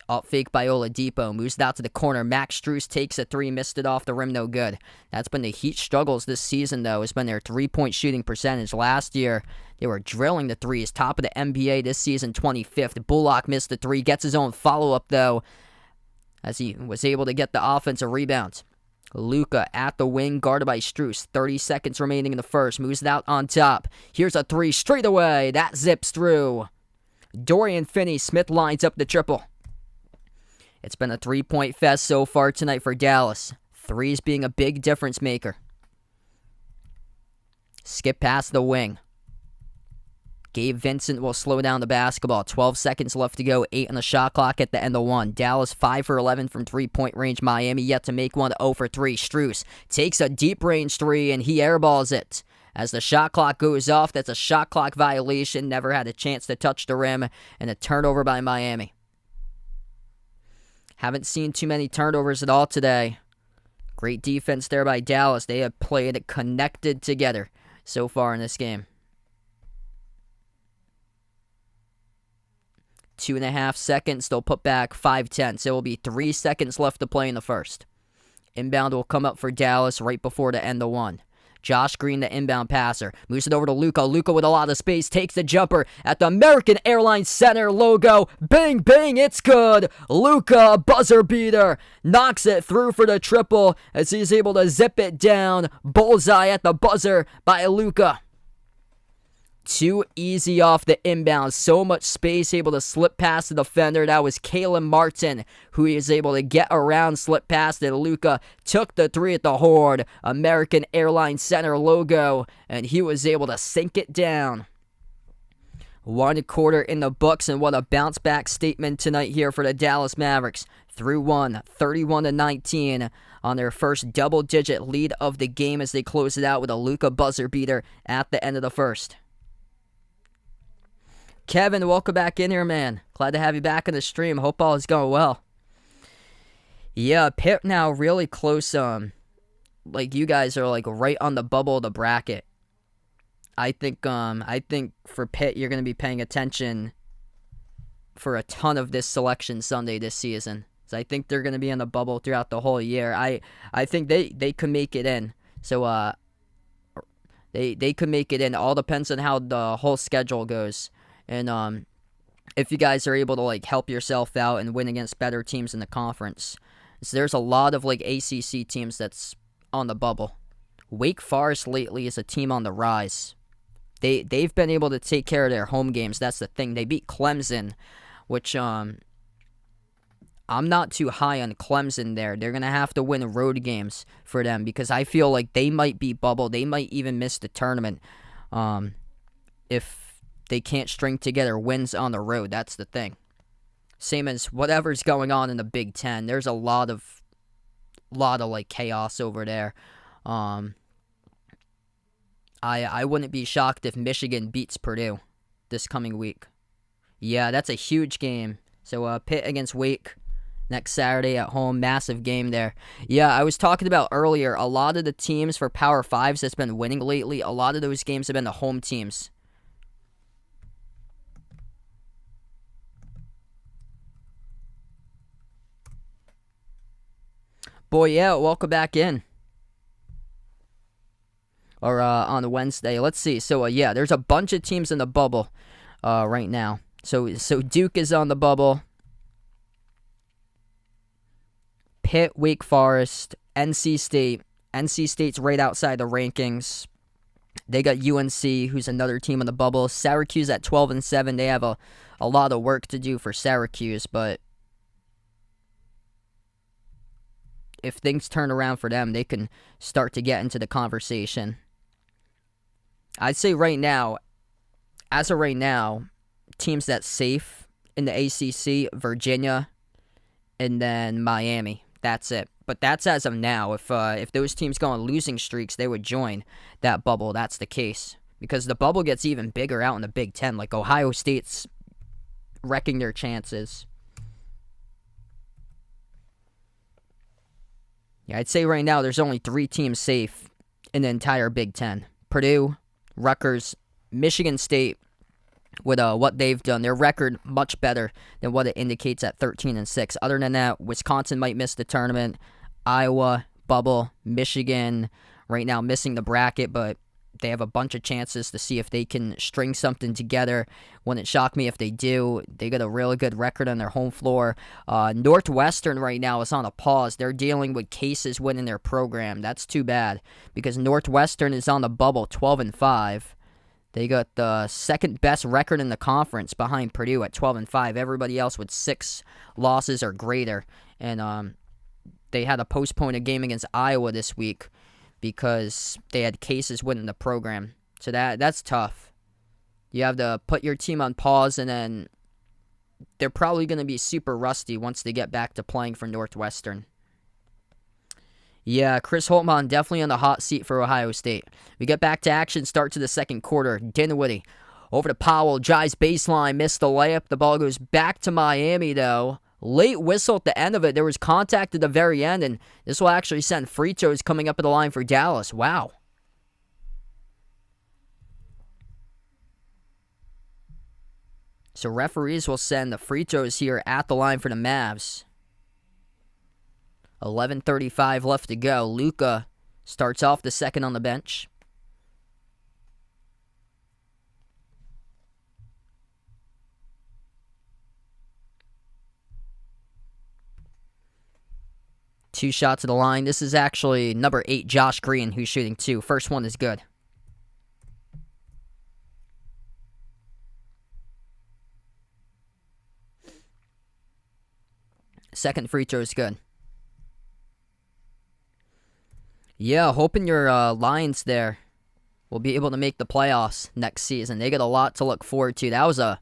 Up fake by Oladipo. Moves it out to the corner. Max Strus takes a 3. Missed it off the rim. No good. That's been the Heat struggles this season, though. It's been their 3-point shooting percentage. Last year, they were drilling the threes. Top of the NBA this season, 25th. Bullock missed the 3. Gets his own follow-up, though, as he was able to get the offensive rebounds. Luka at the wing, guarded by Strus. 30 seconds remaining in the first. Moves it out on top. Here's a 3 straight away. That zips through. Dorian Finney-Smith lines up the triple. It's been a 3-point fest so far tonight for Dallas. 3s being a big difference maker. Skip past the wing. Gabe Vincent will slow down the basketball. 12 seconds left to go. 8 on the shot clock at the end of 1. Dallas 5 for 11 from 3-point range. Miami yet to make one. 0 for 3. Strus takes a deep range 3 and he airballs it. As the shot clock goes off, that's a shot clock violation. Never had a chance to touch the rim. And a turnover by Miami. Haven't seen too many turnovers at all today. Great defense there by Dallas. They have played connected together so far in this game. 2.5 seconds. They'll put back 5/10. So it will be 3 seconds left to play in the first. Inbound will come up for Dallas right before the end of 1. Josh Green, the inbound passer, moves it over to Luka. Luka with a lot of space, takes the jumper at the American Airlines Center logo. Bang, bang, it's good. Luka, buzzer beater, knocks it through for the triple as he's able to zip it down. Bullseye at the buzzer by Luka. Too easy off the inbound. So much space, able to slip past the defender. That was Kalen Martin, who he was able to get around, slip past it. Luka took the three at the horn. American Airlines Center logo, and he was able to sink it down. 1 quarter in the books, and what a bounce back statement tonight here for the Dallas Mavericks. Through one, 31-19 on their first double-digit lead of the game as they close it out with a Luka buzzer beater at the end of the first. Kevin, welcome back in here, man. Glad to have you back in the stream. Hope all is going well. Yeah, Pitt now really close. Like you guys are like right on the bubble of the bracket. I think for Pitt, you're gonna be paying attention for a ton of this selection Sunday this season. So I think they're gonna be on the bubble throughout the whole year. I think they could make it in. So they could make it in. All depends on how the whole schedule goes. And if you guys are able to like help yourself out and win against better teams in the conference. So there's a lot of like ACC teams that's on the bubble. Wake Forest lately is a team on the rise. They've been able to take care of their home games. That's the thing. They beat Clemson, which I'm not too high on Clemson there. They're going to have to win road games for them because I feel like they might be bubble. They might even miss the tournament if they can't string together wins on the road. That's the thing. Same as whatever's going on in the Big Ten. There's a lot of like chaos over there. I wouldn't be shocked if Michigan beats Purdue this coming week. Yeah, that's a huge game. So Pitt against Wake next Saturday at home. Massive game there. Yeah, I was talking about earlier, a lot of the teams for Power 5s that's been winning lately, a lot of those games have been the home teams. Boy, yeah, welcome back in. Or on Wednesday. Let's see. So, yeah, there's a bunch of teams in the bubble right now. So Duke is on the bubble. Pitt, Wake Forest, NC State. NC State's right outside the rankings. They got UNC, who's another team in the bubble. Syracuse at 12-7. They have a lot of work to do for Syracuse, but if things turn around for them, they can start to get into the conversation. I'd say right now, as of right now, teams that's safe in the ACC, Virginia, and then Miami. That's it. But that's as of now. If those teams go on losing streaks, they would join that bubble. That's the case. Because the bubble gets even bigger out in the Big Ten. Like Ohio State's wrecking their chances. Yeah, I'd say right now there's only 3 teams safe in the entire Big Ten. Purdue, Rutgers, Michigan State, with what they've done. Their record much better than what it indicates at 13-6. Other than that, Wisconsin might miss the tournament. Iowa, bubble. Michigan, right now missing the bracket, but they have a bunch of chances to see if they can string something together. Wouldn't shock me if they do. They got a really good record on their home floor. Northwestern right now is on a pause. They're dealing with cases winning their program. That's too bad because Northwestern is on the bubble, 12-5. They got the second best record in the conference behind Purdue at 12-5. Everybody else with 6 losses or greater. And they had to postpone a game against Iowa this week because they had cases winning the program. So that's tough. You have to put your team on pause, and then they're probably going to be super rusty once they get back to playing for Northwestern. Yeah, Chris Holtmann definitely on the hot seat for Ohio State. We get back to action, start to the second quarter. Dinwiddie over to Powell, drives baseline, missed the layup. The ball goes back to Miami, though. Late whistle at the end of it. There was contact at the very end, and this will actually send free throws coming up at the line for Dallas. Wow. So referees will send the free throws here at the line for the Mavs. 11:35 left to go. Luka starts off the second on the bench. 2 shots at the line. This is actually number 8, Josh Green, who's shooting 2. First one is good. Second free throw is good. Yeah, hoping your Lions there will be able to make the playoffs next season. They got a lot to look forward to. That was a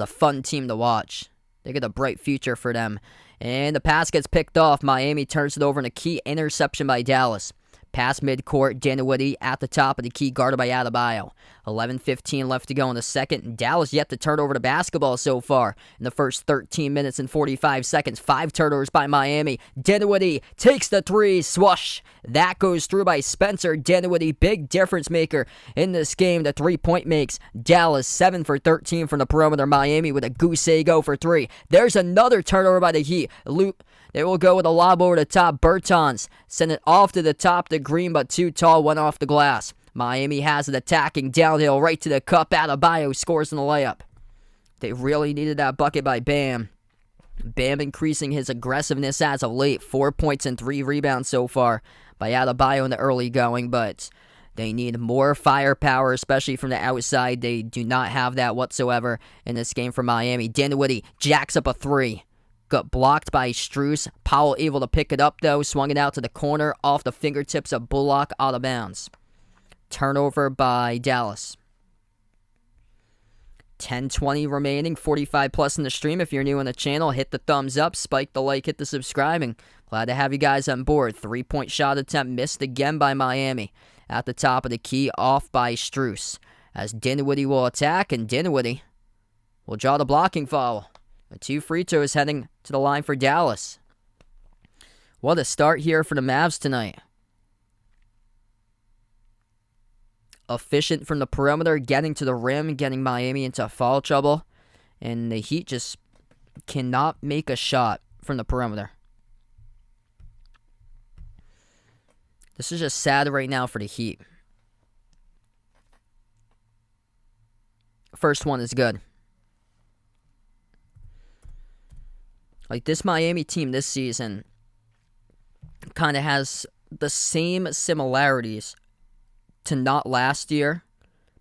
fun team to watch. They got a bright future for them. And the pass gets picked off. Miami turns it over in a key interception by Dallas. Pass midcourt, Dinwiddie at the top of the key, guarded by Adebayo. 11:15 left to go in the second, and Dallas yet to turn over the basketball so far. In the first 13 minutes and 45 seconds, 5 turnovers by Miami. Dinwiddie takes the 3, swoosh. That goes through by Spencer Dinwiddie, big difference maker in this game. The 3-point makes Dallas 7 for 13 from the perimeter. Miami with a goose go for 3. There's another turnover by the Heat. They will go with a lob over the top. Bertans send it off to the top to Green, but too tall, went off the glass. Miami has it attacking downhill right to the cup. Adebayo scores in the layup. They really needed that bucket by Bam. Bam increasing his aggressiveness as of late. 4 points and 3 rebounds so far by Adebayo in the early going, but they need more firepower, especially from the outside. They do not have that whatsoever in this game for Miami. Dinwiddie jacks up a 3. Got blocked by Strus. Powell able to pick it up, though. Swung it out to the corner off the fingertips of Bullock, out of bounds. Turnover by Dallas. 10:20 remaining. 45 plus in the stream. If you're new on the channel, hit the thumbs up, spike the like, hit the subscribing. Glad to have you guys on board. 3-point shot attempt missed again by Miami. At the top of the key, off by Strus. As Dinwiddie will attack, and Dinwiddie will draw the blocking foul. 2 free throws heading to the line for Dallas. What a start here for the Mavs tonight. Efficient from the perimeter, getting to the rim, getting Miami into foul trouble. And the Heat just cannot make a shot from the perimeter. This is just sad right now for the Heat. First one is good. Like, this Miami team this season kind of has the same similarities to not last year,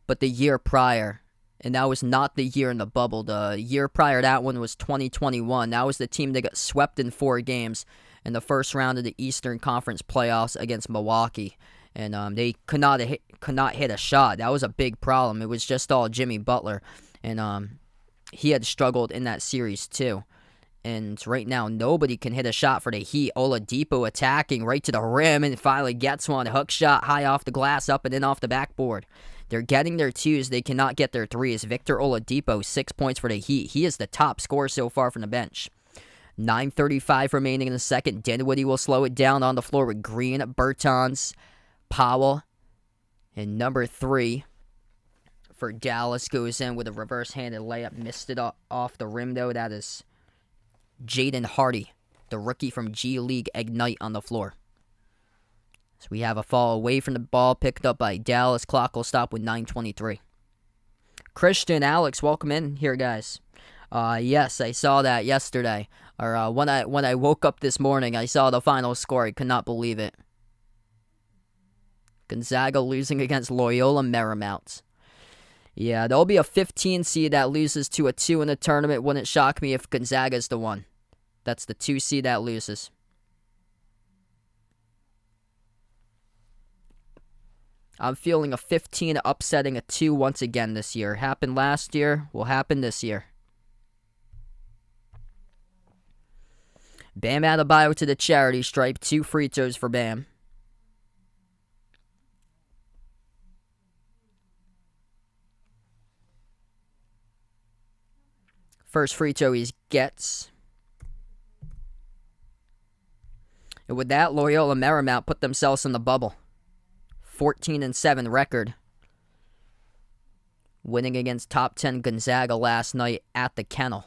but the year prior. And that was not the year in the bubble. The year prior to that one was 2021. That was the team that got swept in 4 games in the first round of the Eastern Conference playoffs against Milwaukee. And they could not hit a shot. That was a big problem. It was just all Jimmy Butler. And he had struggled in that series too. And right now, nobody can hit a shot for the Heat. Oladipo attacking right to the rim and finally gets one. Hook shot high off the glass, up and in off the backboard. They're getting their 2s. They cannot get their 3s. Victor Oladipo, 6 points for the Heat. He is the top scorer so far from the bench. 9:35 remaining in the second. Dinwiddie will slow it down on the floor with Green, Bertans, Powell, and number 3 for Dallas goes in with a reverse-handed layup. Missed it off the rim, though. That is Jaden Hardy, the rookie from G League Ignite, on the floor. So we have a fall away from the ball picked up by Dallas. Clock will stop with 9:23. Christian, Alex, welcome in here, guys. Yes, I saw that yesterday. Or when I woke up this morning, I saw the final score. I could not believe it. Gonzaga losing against Loyola Marymount. Yeah, there'll be a 15 seed that loses to a 2 in the tournament. Wouldn't shock me if Gonzaga's the one. That's the 2 seed that loses. I'm feeling a 15 upsetting a 2 once again this year. Happened last year, will happen this year. Bam Adebayo to the charity stripe. 2 free throws for Bam. First free throw he gets. And with that, Loyola Marymount put themselves in the bubble. 14-7 record. Winning against top 10 Gonzaga last night at the Kennel.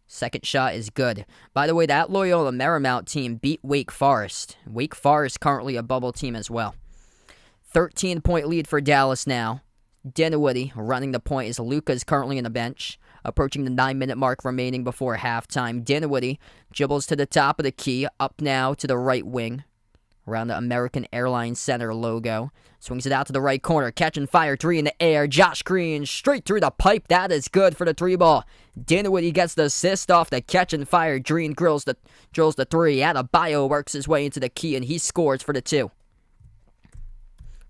Second shot is good. By the way, that Loyola Marymount team beat Wake Forest. Wake Forest currently a bubble team as well. 13-point lead for Dallas now. Dinwiddie running the point as Luka's currently in the bench. approaching the 9-minute mark remaining before halftime. Dinwiddie dribbles to the top of the key, up now to the right wing, around the American Airlines Center logo. Swings it out to the right corner. Catch and fire. 3 in the air. Josh Green straight through the pipe. That is good for the 3 ball. Dinwiddie gets the assist off the catch and fire. Green drills the 3. Adebayo works his way into the key, and he scores for the 2.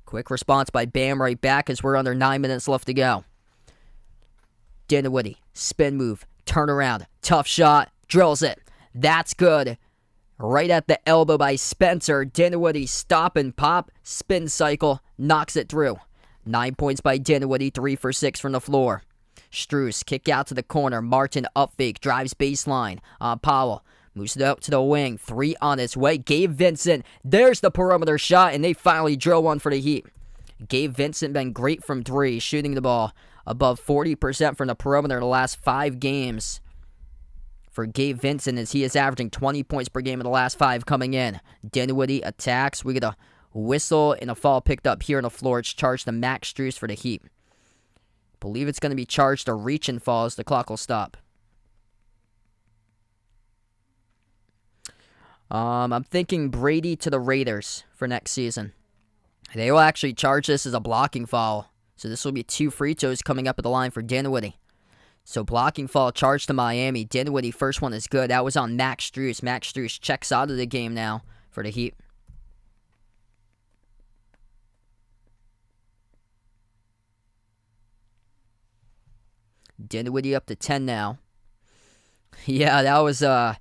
Quick response by Bam right back as we're under 9 minutes left to go. Dinwiddie, spin move, turn around, tough shot, drills it. That's good. Right at the elbow by Spencer. Dinwiddie, stop and pop, spin cycle, knocks it through. 9 points by Dinwiddie, 3 for 6 from the floor. Strus, kick out to the corner. Martin up fake, drives baseline. Powell moves it up to the wing. 3 on its way. Gabe Vincent, there's the perimeter shot, and they finally drill one for the Heat. Gabe Vincent been great from 3, shooting the ball above 40% from the perimeter the last 5 games. For Gabe Vincent, as he is averaging 20 points per game in the last 5 coming in. Dinwiddie attacks. We get a whistle and a foul picked up here on the floor. It's charged to Max Strus for the Heat. Believe it's going to be charged to reach and fall as the clock will stop. I'm thinking Brady to the Raiders for next season. They will actually charge this as a blocking foul. So this will be 2 free throws coming up at the line for Dinwiddie. So blocking foul charged to Miami. Dinwiddie, first one is good. That was on Max Strus. Max Strus checks out of the game now for the Heat. Dinwiddie up to 10 now. Yeah, that was a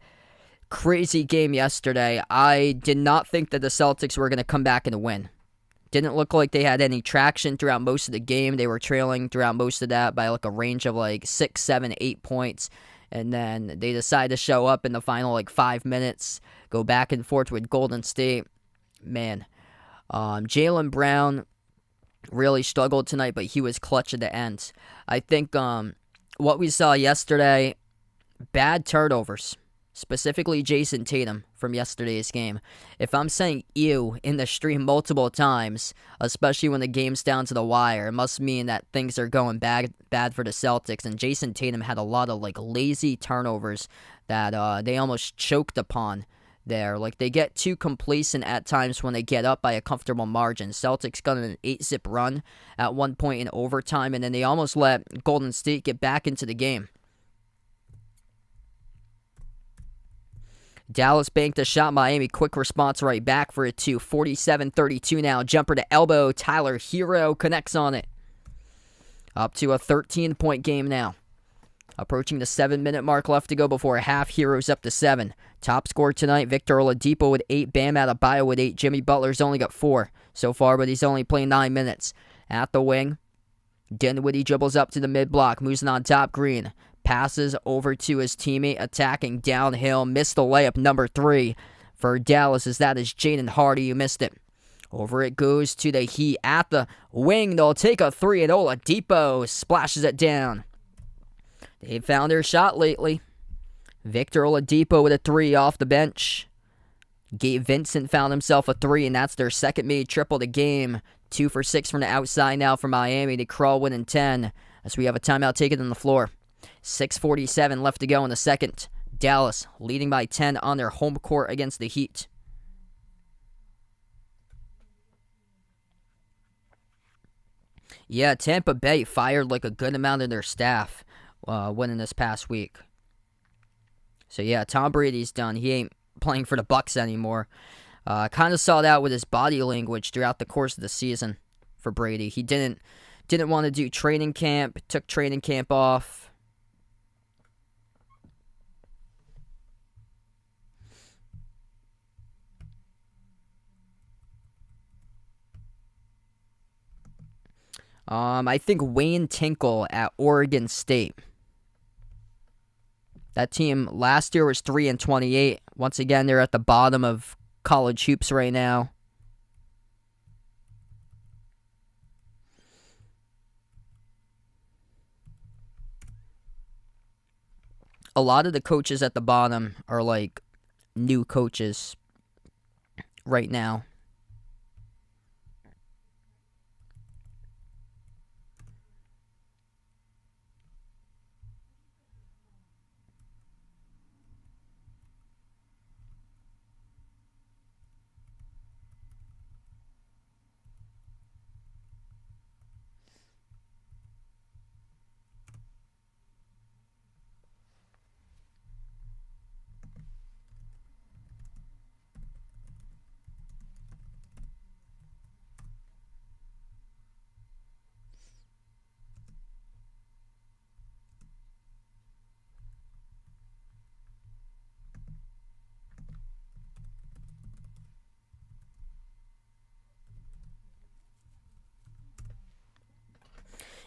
crazy game yesterday. I did not think that the Celtics were going to come back and win. Didn't look like they had any traction throughout most of the game. They were trailing throughout most of that by like a range of like 6, 7, 8 points. And then they decide to show up in the final like 5 minutes, go back and forth with Golden State. Man, Jaylen Brown really struggled tonight, but he was clutch at the end. I think what we saw yesterday, bad turnovers. Specifically Jason Tatum from yesterday's game. If I'm saying ew in the stream multiple times, especially when the game's down to the wire, it must mean that things are going bad for the Celtics. And Jason Tatum had a lot of like lazy turnovers that they almost choked upon there. Like they get too complacent at times when they get up by a comfortable margin. Celtics got an 8-zip run at one point in overtime, and then they almost let Golden State get back into the game. Dallas banked a shot. Miami quick response right back for it too. 47-32 now. Jumper to elbow. Tyler Hero connects on it. Up to a 13-point game now. Approaching the 7-minute mark left to go before half. Heroes up to 7. Top scorer tonight, Victor Oladipo with 8. Bam Adebayo with 8. Jimmy Butler's only got 4 so far, but he's only playing 9 minutes. At the wing, Dinwiddie dribbles up to the mid-block. Moves it on top. Green passes over to his teammate, attacking downhill. Missed the layup, number 3 for Dallas, as that is Jaden Hardy. You missed it. Over it goes to the Heat. At the wing, they'll take a 3, and Oladipo splashes it down. They've found their shot lately. Victor Oladipo with a 3 off the bench. Gabe Vincent found himself a 3, and that's their second made triple the game. 2 for 6 from the outside now for Miami. They crawl winning 10 as we have a timeout taken on the floor. 6:47 left to go in the second. Dallas leading by 10 on their home court against the Heat. Yeah, Tampa Bay fired like a good amount of their staff winning this past week. So yeah, Tom Brady's done. He ain't playing for the Bucks anymore. Kind of saw that with his body language throughout the course of the season for Brady. He didn't want to do training camp, took training camp off. I think Wayne Tinkle at Oregon State. That team last year was 3-28. Once again, they're at the bottom of college hoops right now. A lot of the coaches at the bottom are like new coaches right now.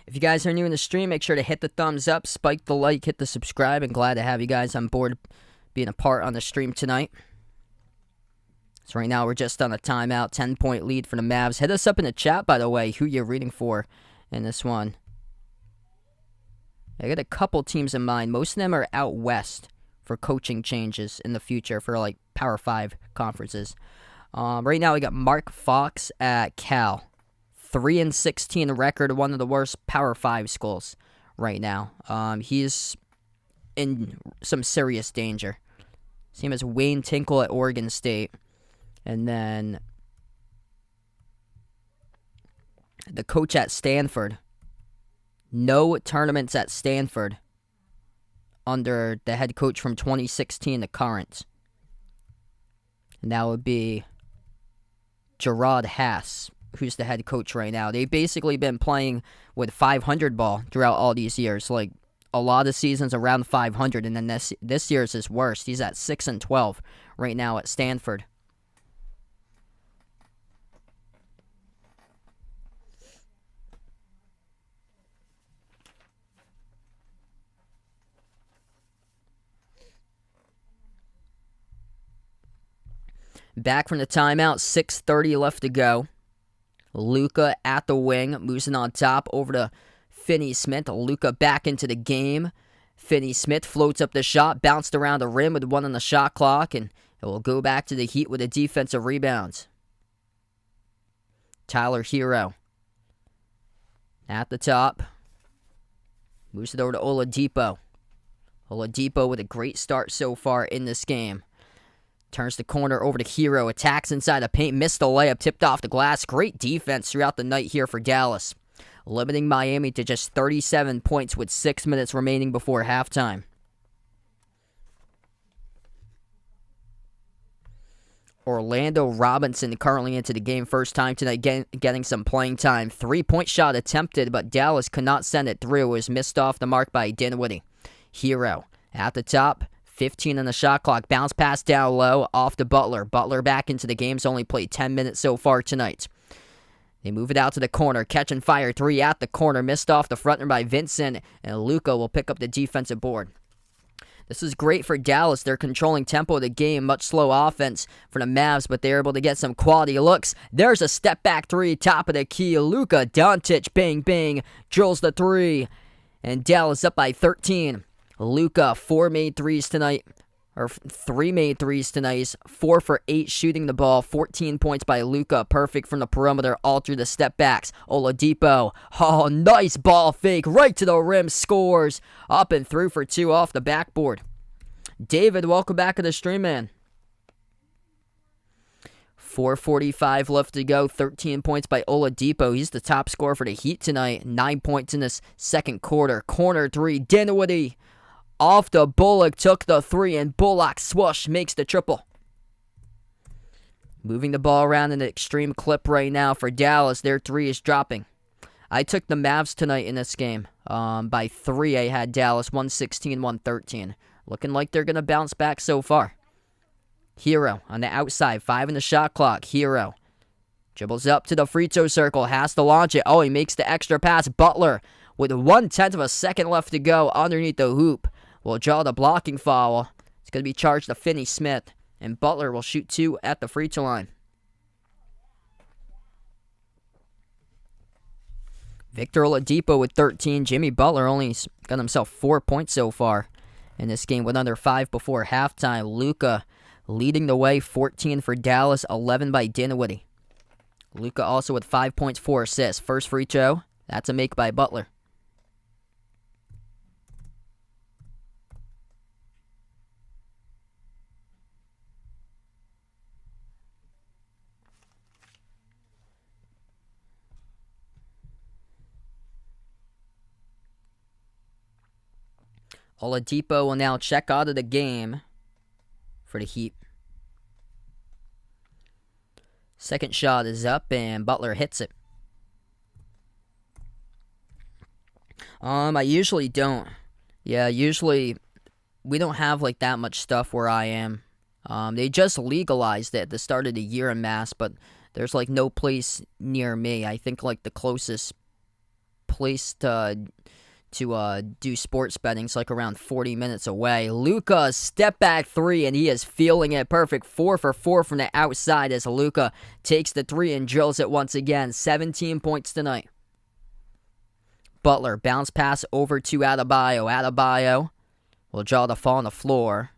If you guys are new in the stream, make sure to hit the thumbs up, spike the like, hit the subscribe, and glad to have you guys on board being a part on the stream tonight. So right now we're just on a timeout, 10-point lead for the Mavs. Hit us up in the chat, by the way, who you're rooting for in this one. I got a couple teams in mind. Most of them are out west for coaching changes in the future for like Power 5 conferences. Right now we got Mark Fox at Cal. 3-16 record, one of the worst Power 5 schools right now. He's in some serious danger. Same as Wayne Tinkle at Oregon State. And then the coach at Stanford. No tournaments at Stanford under the head coach from 2016 to current. And that would be Gerard Haas, who's the head coach right now. They've basically been playing with 500 ball throughout all these years. Like, a lot of seasons around 500, and then this year's his worst. He's at 6-12 right now at Stanford. Back from the timeout, 6:30 left to go. Luka at the wing, moves on top over to Finney-Smith. Luka back into the game. Finney-Smith floats up the shot, bounced around the rim with one on the shot clock, and it will go back to the Heat with a defensive rebound. Tyler Hero at the top. Moves it over to Oladipo. Oladipo with a great start so far in this game. Turns the corner over to Hero. Attacks inside the paint. Missed the layup. Tipped off the glass. Great defense throughout the night here for Dallas. Limiting Miami to just 37 points with 6 minutes remaining before halftime. Orlando Robinson currently into the game. First time tonight getting some playing time. 3-point shot attempted, but Dallas could not send it through. It was missed off the mark by Dinwiddie. Hero at the top. 15 on the shot clock. Bounce pass down low off to Butler. Butler back into the game. He's only played 10 minutes so far tonight. They move it out to the corner. Catch and fire. 3 at the corner. Missed off the fronter by Vincent. And Luka will pick up the defensive board. This is great for Dallas. They're controlling tempo of the game. Much slow offense for the Mavs, but they're able to get some quality looks. There's a step back 3. Top of the key. Luka Doncic. Bang, bang. Drills the 3. And Dallas up by 13. Luka, 3 made threes tonight. He's 4 for 8 shooting the ball. 14 points by Luka. Perfect from the perimeter, all through the step backs. Oladipo. Oh, nice ball fake. Right to the rim. Scores. Up and through for 2 off the backboard. David, welcome back to the stream, man. 4:45 left to go. 13 points by Oladipo. He's the top scorer for the Heat tonight. 9 points in this second quarter. Corner 3. Dinwiddie. Off to Bullock, took the 3, and Bullock swoosh makes the triple. Moving the ball around in an extreme clip right now for Dallas. Their 3 is dropping. I took the Mavs tonight in this game. By 3, I had Dallas 116-113. Looking like they're going to bounce back so far. Hero on the outside, 5 in the shot clock. Hero dribbles up to the free throw circle, has to launch it. Oh, he makes the extra pass. Butler with 1/10 of a second left to go underneath the hoop. Will draw the blocking foul. It's going to be charged to Finney-Smith. And Butler will shoot 2 at the free throw line. Victor Oladipo with 13. Jimmy Butler only got himself 4 points so far in this game with under 5 before halftime. Luka leading the way, 14 for Dallas, 11 by Dinwiddie. Luka also with 5 points, 4 assists. First free throw, that's a make by Butler. Oladipo will now check out of the game for the Heat. Second shot is up, and Butler hits it. I usually don't. Yeah, usually we don't have like that much stuff where I am. They just legalized it at the start of the year in Mass, but there's like no place near me. I think like the closest place to do sports betting. It's like around 40 minutes away. Luka, step back three, and he is feeling it. Perfect 4 for 4 from the outside as Luka takes the three and drills it once again. 17 points tonight. Butler, bounce pass over to Adebayo. Adebayo will draw the fall on the floor.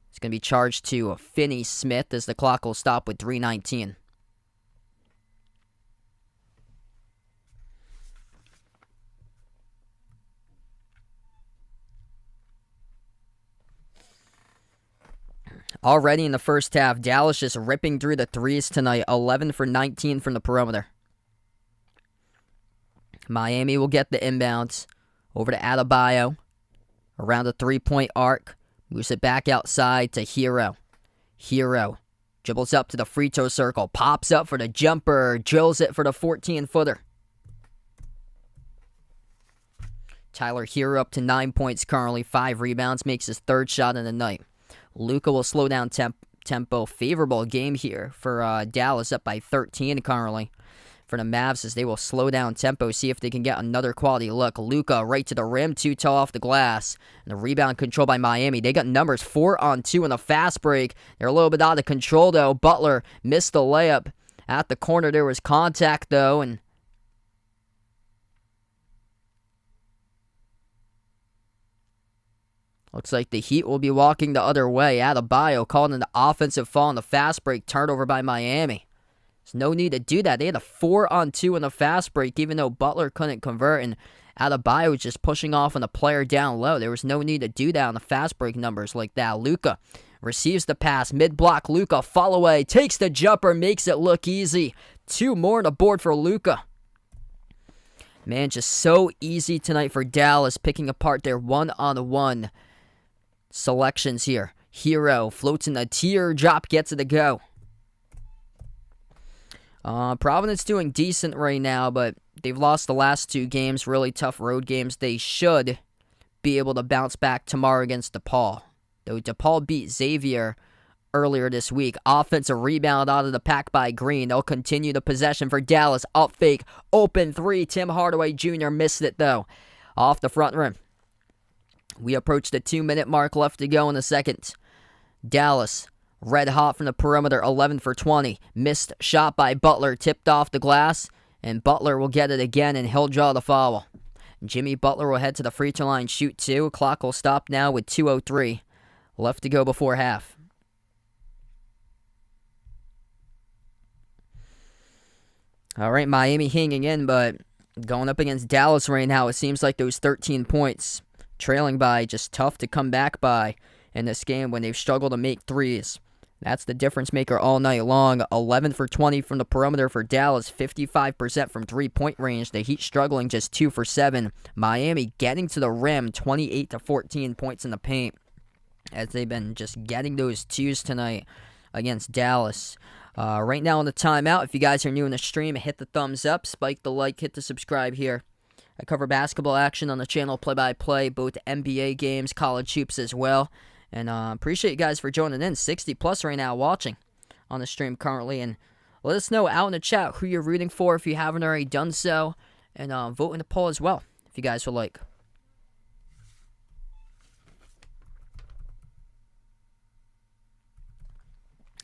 It's going to be charged to Finney-Smith as the clock will stop with 3:19. Already in the first half, Dallas just ripping through the threes tonight. 11 for 19 from the perimeter. Miami will get the inbounds over to Adebayo. Around the three-point arc. Moves it back outside to Hero. Hero dribbles up to the free throw circle. Pops up for the jumper. Drills it for the 14-footer. Tyler Hero up to 9 points currently. 5 rebounds. Makes his third shot of the night. Luka will slow down tempo. Favorable game here for Dallas, up by 13 currently. For the Mavs, as they will slow down tempo, see if they can get another quality look. Luka right to the rim, too tall off the glass. And the rebound control by Miami. They got numbers 4-on-2 in the fast break. They're a little bit out of control, though. Butler missed the layup at the corner. There was contact, though, and looks like the Heat will be walking the other way. Adebayo called an offensive foul on the fast break. Turnover by Miami. There's no need to do that. They had a 4-on-2 in the fast break, even though Butler couldn't convert, and Adebayo was just pushing off on a player down low. There was no need to do that on the fast break numbers like that. Luka receives the pass. Mid-block, Luka, fall away. Takes the jumper, makes it look easy. 2 more on the board for Luka. Man, just so easy tonight for Dallas, picking apart their one-on-one selections here. Hero floats in the teardrop, gets it to go. Providence doing decent right now, but they've lost the last 2 games, really tough road games. They should be able to bounce back tomorrow against DePaul. Though DePaul beat Xavier earlier this week. Offensive rebound out of the pack by Green. They'll continue the possession for Dallas. Up fake, open 3. Tim Hardaway Jr. missed it, though. Off the front rim. We approach the 2-minute mark left to go in the second. Dallas red hot from the perimeter, 11 for 20. Missed shot by Butler, tipped off the glass, and Butler will get it again, and he'll draw the foul. Jimmy Butler will head to the free throw line, shoot 2. Clock will stop now with 2:03 left to go before half. All right, Miami hanging in, but going up against Dallas right now, it seems like those 13 points trailing by just tough to come back by in this game when they've struggled to make threes. That's the difference maker all night long. 11 for 20 from the perimeter for Dallas, 55% from three-point range. The Heat struggling, just 2 for 7. Miami getting to the rim, 28 to 14 points in the paint, as they've been just getting those twos tonight against Dallas. Right now on the timeout, if you guys are new in the stream, hit the thumbs up, spike the like, hit the subscribe here. I cover basketball action on the channel, play-by-play, both NBA games, college hoops as well. And appreciate you guys for joining in. 60 plus right now watching on the stream currently. And let us know out in the chat who you're rooting for if you haven't already done so. And vote in the poll as well if you guys would like.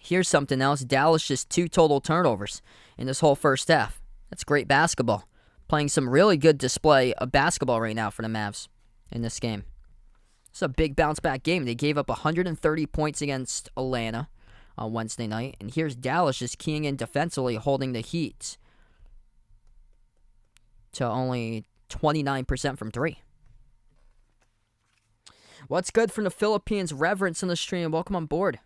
Here's something else. Dallas just 2 total turnovers in this whole first half. That's great basketball. Playing some really good display of basketball right now for the Mavs in this game. It's a big bounce-back game. They gave up 130 points against Atlanta on Wednesday night. And here's Dallas just keying in defensively, holding the Heat to only 29% from 3. What's good from the Philippines? Reverence on the stream. Welcome on board.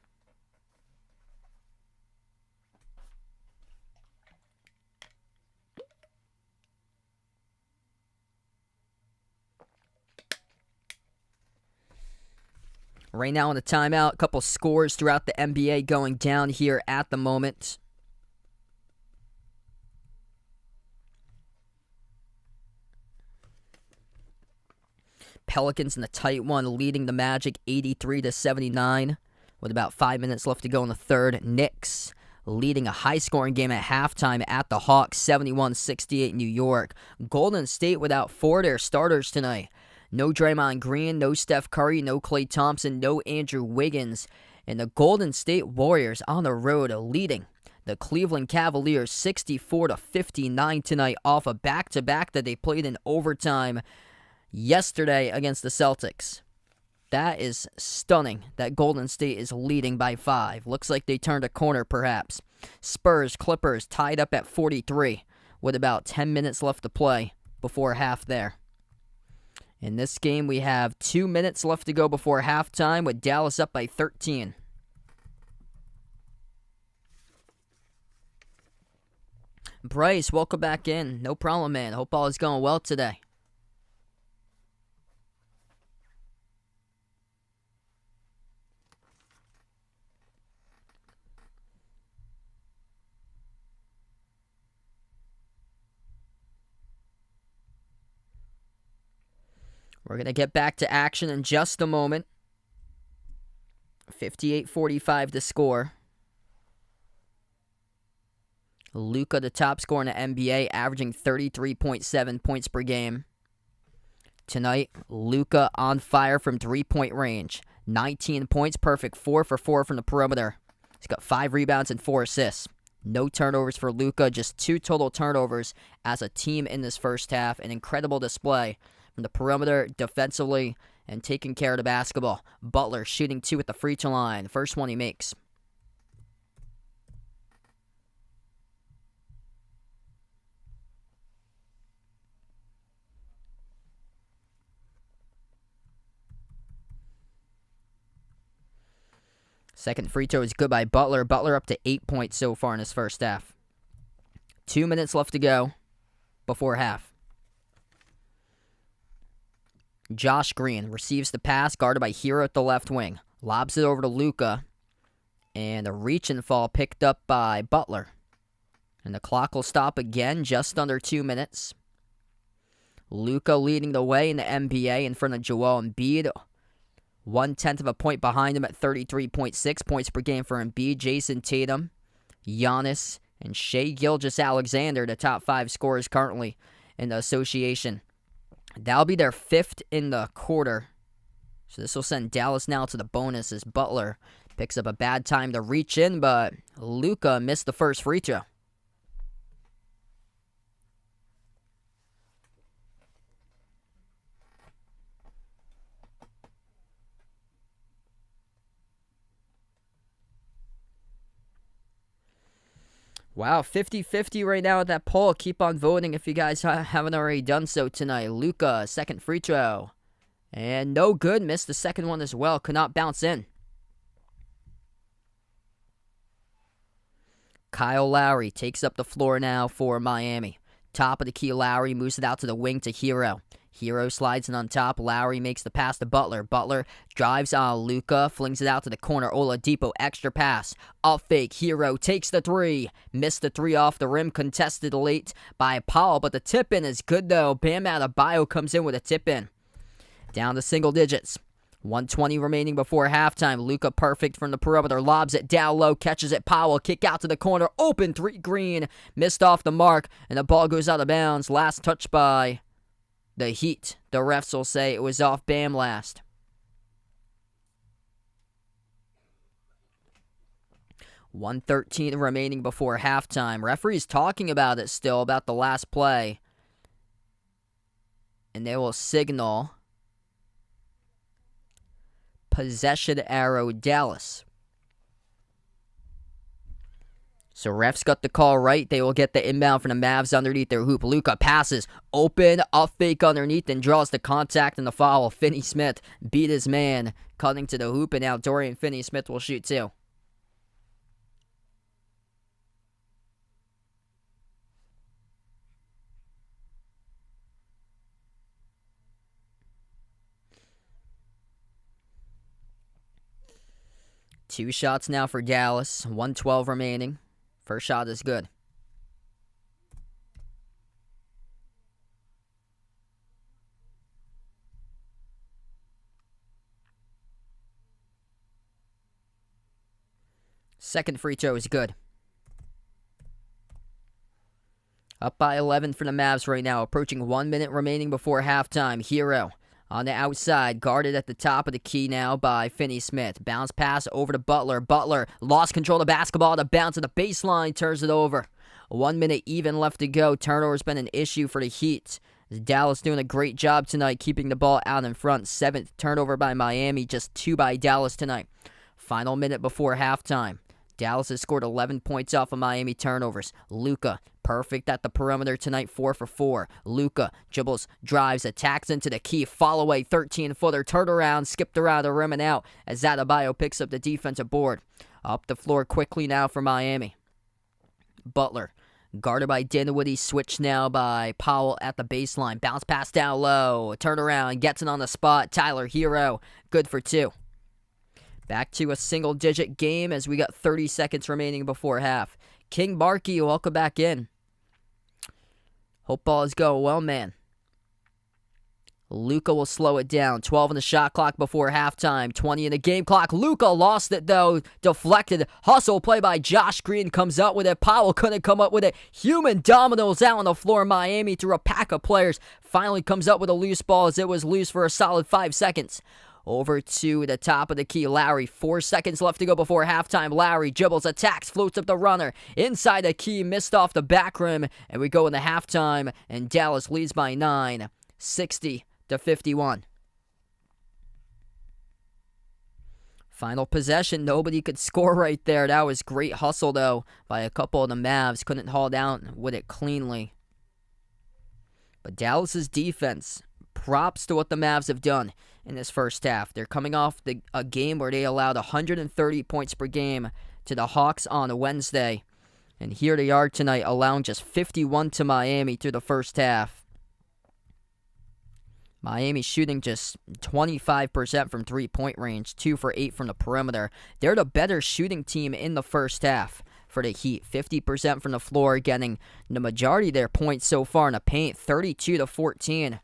Right now on the timeout, a couple scores throughout the NBA going down here at the moment. Pelicans in the tight one, leading the Magic 83 to 79, with about 5 minutes left to go in the third. Knicks leading a high-scoring game at halftime at the Hawks, 71-68 New York. Golden State without 4 of their starters tonight. No Draymond Green, no Steph Curry, no Klay Thompson, no Andrew Wiggins. And the Golden State Warriors on the road leading the Cleveland Cavaliers 64-59 tonight off a back-to-back that they played in overtime yesterday against the Celtics. That is stunning that Golden State is leading by 5. Looks like they turned a corner perhaps. Spurs, Clippers tied up at 43 with about 10 minutes left to play before half there. In this game, we have 2 minutes left to go before halftime with Dallas up by 13. Bryce, welcome back in. No problem, man. Hope all is going well today. We're going to get back to action in just a moment. 58-45 to score. Luka, the top scorer in the NBA, averaging 33.7 points per game. Tonight, Luka on fire from three-point range. 19 points, perfect 4 for 4 from the perimeter. He's got 5 rebounds and 4 assists. No turnovers for Luka, just 2 total turnovers as a team in this first half. An incredible display from the perimeter defensively and taking care of the basketball. Butler shooting 2 at the free throw line. First one he makes. Second free throw is good by Butler. Butler up to 8 points so far in his first half. 2 minutes left to go before half. Josh Green receives the pass, guarded by Hero at the left wing. Lobs it over to Luka. And a reach and fall picked up by Butler. And the clock will stop again, just under 2 minutes. Luka leading the way in the NBA in front of Joel Embiid. 1/10 of a point behind him at 33.6 points per game for Embiid. Jason Tatum, Giannis, and Shai Gilgeous-Alexander, the top 5 scorers currently in the association. That'll be their 5th in the quarter. So this will send Dallas now to the bonus as Butler picks up a bad time to reach in, but Luka missed the first free throw. Wow, 50-50 right now at that poll. Keep on voting if you guys haven't already done so tonight. Luka, second free throw. And no good. Missed the second one as well. Could not bounce in. Kyle Lowry takes up the floor now for Miami. Top of the key, Lowry moves it out to the wing to Hero. Hero slides in on top. Lowry makes the pass to Butler. Butler drives on Luka, flings it out to the corner. Oladipo, extra pass. Up fake. Hero takes the 3. Missed the 3 off the rim. Contested late by Powell, but the tip-in is good, though. Bam Adebayo comes in with a tip-in. Down to single digits. 1:20 remaining before halftime. Luka perfect from the perimeter. Lobs it down low. Catches it. Powell. Kick out to the corner. Open 3. Green. Missed off the mark, and the ball goes out of bounds. Last touch by the Heat. The refs will say it was off Bam last. $1:13 remaining before halftime. Referees talking about it still, about the last play. And they will signal possession arrow Dallas. So refs got the call right. They will get the inbound from the Mavs underneath their hoop. Luka passes. Open. Up fake underneath and draws the contact and the foul. Finney-Smith beat his man. Cutting to the hoop, and now Dorian Finney-Smith will shoot too. Two shots now for Dallas. 1:12 remaining. First shot is good. Second free throw is good. Up by 11 for the Mavs right now, approaching 1 minute remaining before halftime. Hero on the outside, guarded at the top of the key now by Finney-Smith. Bounce pass over to Butler. Butler lost control of the basketball to bounce at the baseline, turns it over. 1 minute even left to go. Turnover's been an issue for the Heat. Dallas doing a great job tonight keeping the ball out in front. 7th turnover by Miami, just 2 by Dallas tonight. Final minute before halftime. Dallas has scored 11 points off of Miami turnovers. Luka, perfect at the perimeter tonight, 4 for 4. Luka dribbles, drives, attacks into the key, fall away, 13-footer, turn around, skipped around the rim and out as Adebayo picks up the defensive board. Up the floor quickly now for Miami. Butler, guarded by Dinwiddie, switch now by Powell at the baseline. Bounce pass down low, turn around, gets it on the spot. Tyler Hero, good for 2. Back to a single-digit game as we got 30 seconds remaining before half. King Markey, welcome back in. Hope all is going well, man. Luka will slow it down. 12 on the shot clock before halftime. 20 in the game clock. Luka lost it, though. Deflected. Hustle play by Josh Green comes up with it. Powell couldn't come up with it. Human dominoes out on the floor. Miami through a pack of players. Finally comes up with a loose ball as it was loose for a solid 5 seconds. Over to the top of the key, Lowry. 4 seconds left to go before halftime. Lowry dribbles, attacks, floats up the runner. Inside the key, missed off the back rim. And we go into halftime, and Dallas leads by 9, 60-51. Final possession, nobody could score right there. That was great hustle, though, by a couple of the Mavs. Couldn't haul down with it cleanly. But Dallas's defense, props to what the Mavs have done in this first half. They're coming off a game where they allowed 130 points per game to the Hawks on a Wednesday. And here they are tonight, allowing just 51 to Miami through the first half. Miami shooting just 25% from three-point range, 2 for 8 from the perimeter. They're the better shooting team in the first half for the Heat. 50% from the floor, getting the majority of their points so far in the paint, 32-14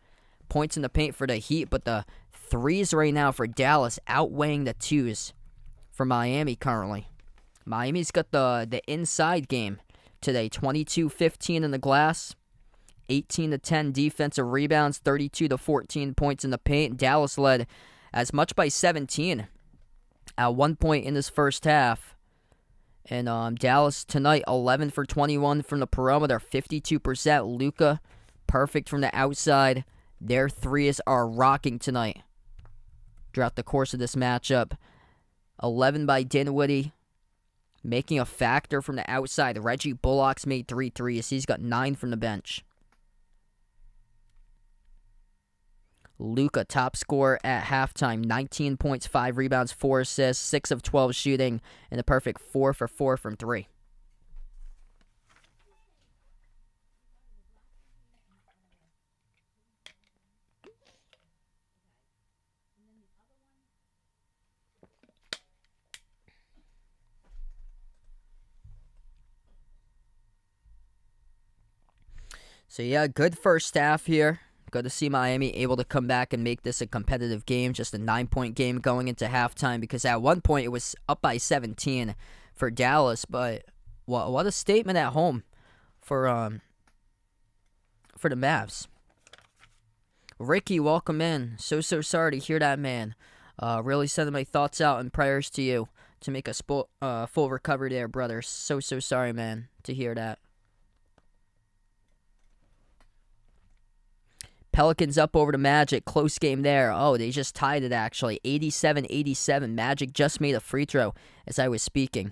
points in the paint for the Heat, but the threes right now for Dallas outweighing the twos for Miami currently. Miami's got the inside game today, 22-15 in the glass, 18-10 defensive rebounds, 32-14 points in the paint. Dallas led as much by 17 at one point in this first half. And Dallas tonight, 11 for 21 from the perimeter, 52%. Luka, perfect from the outside. Their threes are rocking tonight throughout the course of this matchup. 11 by Dinwiddie, making a factor from the outside. Reggie Bullock's made 3 threes. He's got 9 from the bench. Luka, top scorer at halftime, 19 points, 5 rebounds, 4 assists, 6 of 12 shooting, and a perfect 4 for 4 from 3. So yeah, good first half here. Good to see Miami able to come back and make this a competitive game, just a 9-point game going into halftime, because at one point it was up by 17 for Dallas, but what a statement at home for the Mavs. Ricky, welcome in. So sorry to hear that, man. Really sending my thoughts out and prayers to you to make a full recovery there, brother. So sorry, man, to hear that. Pelicans up over the Magic. Close game there. Oh, they just tied it, actually. 87-87. Magic just made a free throw as I was speaking.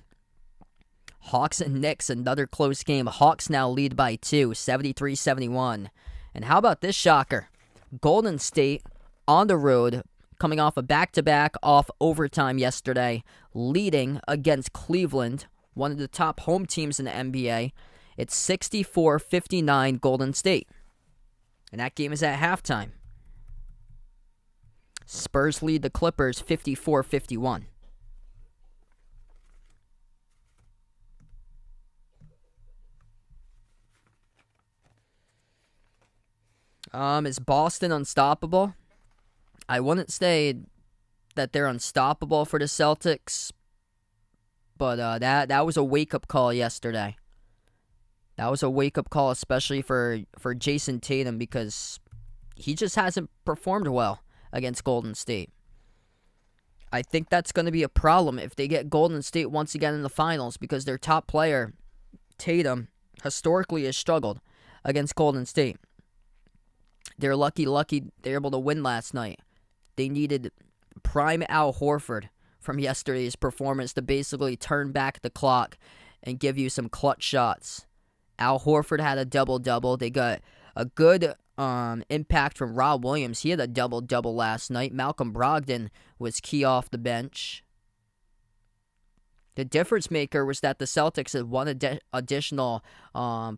Hawks and Knicks, another close game. Hawks now lead by 2, 73-71. And how about this shocker? Golden State on the road, coming off a back-to-back off overtime yesterday, leading against Cleveland, one of the top home teams in the NBA. It's 64-59 Golden State. And that game is at halftime. Spurs lead the Clippers 54-51. Is Boston unstoppable? I wouldn't say that they're unstoppable for the Celtics, but that was a wake-up call yesterday. That was a wake-up call, especially for Jason Tatum, because he just hasn't performed well against Golden State. I think that's going to be a problem if they get Golden State once again in the finals, because their top player, Tatum, historically has struggled against Golden State. They're lucky they're able to win last night. They needed prime Al Horford from yesterday's performance to basically turn back the clock and give you some clutch shots. Al Horford had a double-double. They got a good impact from Rob Williams. He had a double-double last night. Malcolm Brogdon was key off the bench. The difference maker was that the Celtics had one additional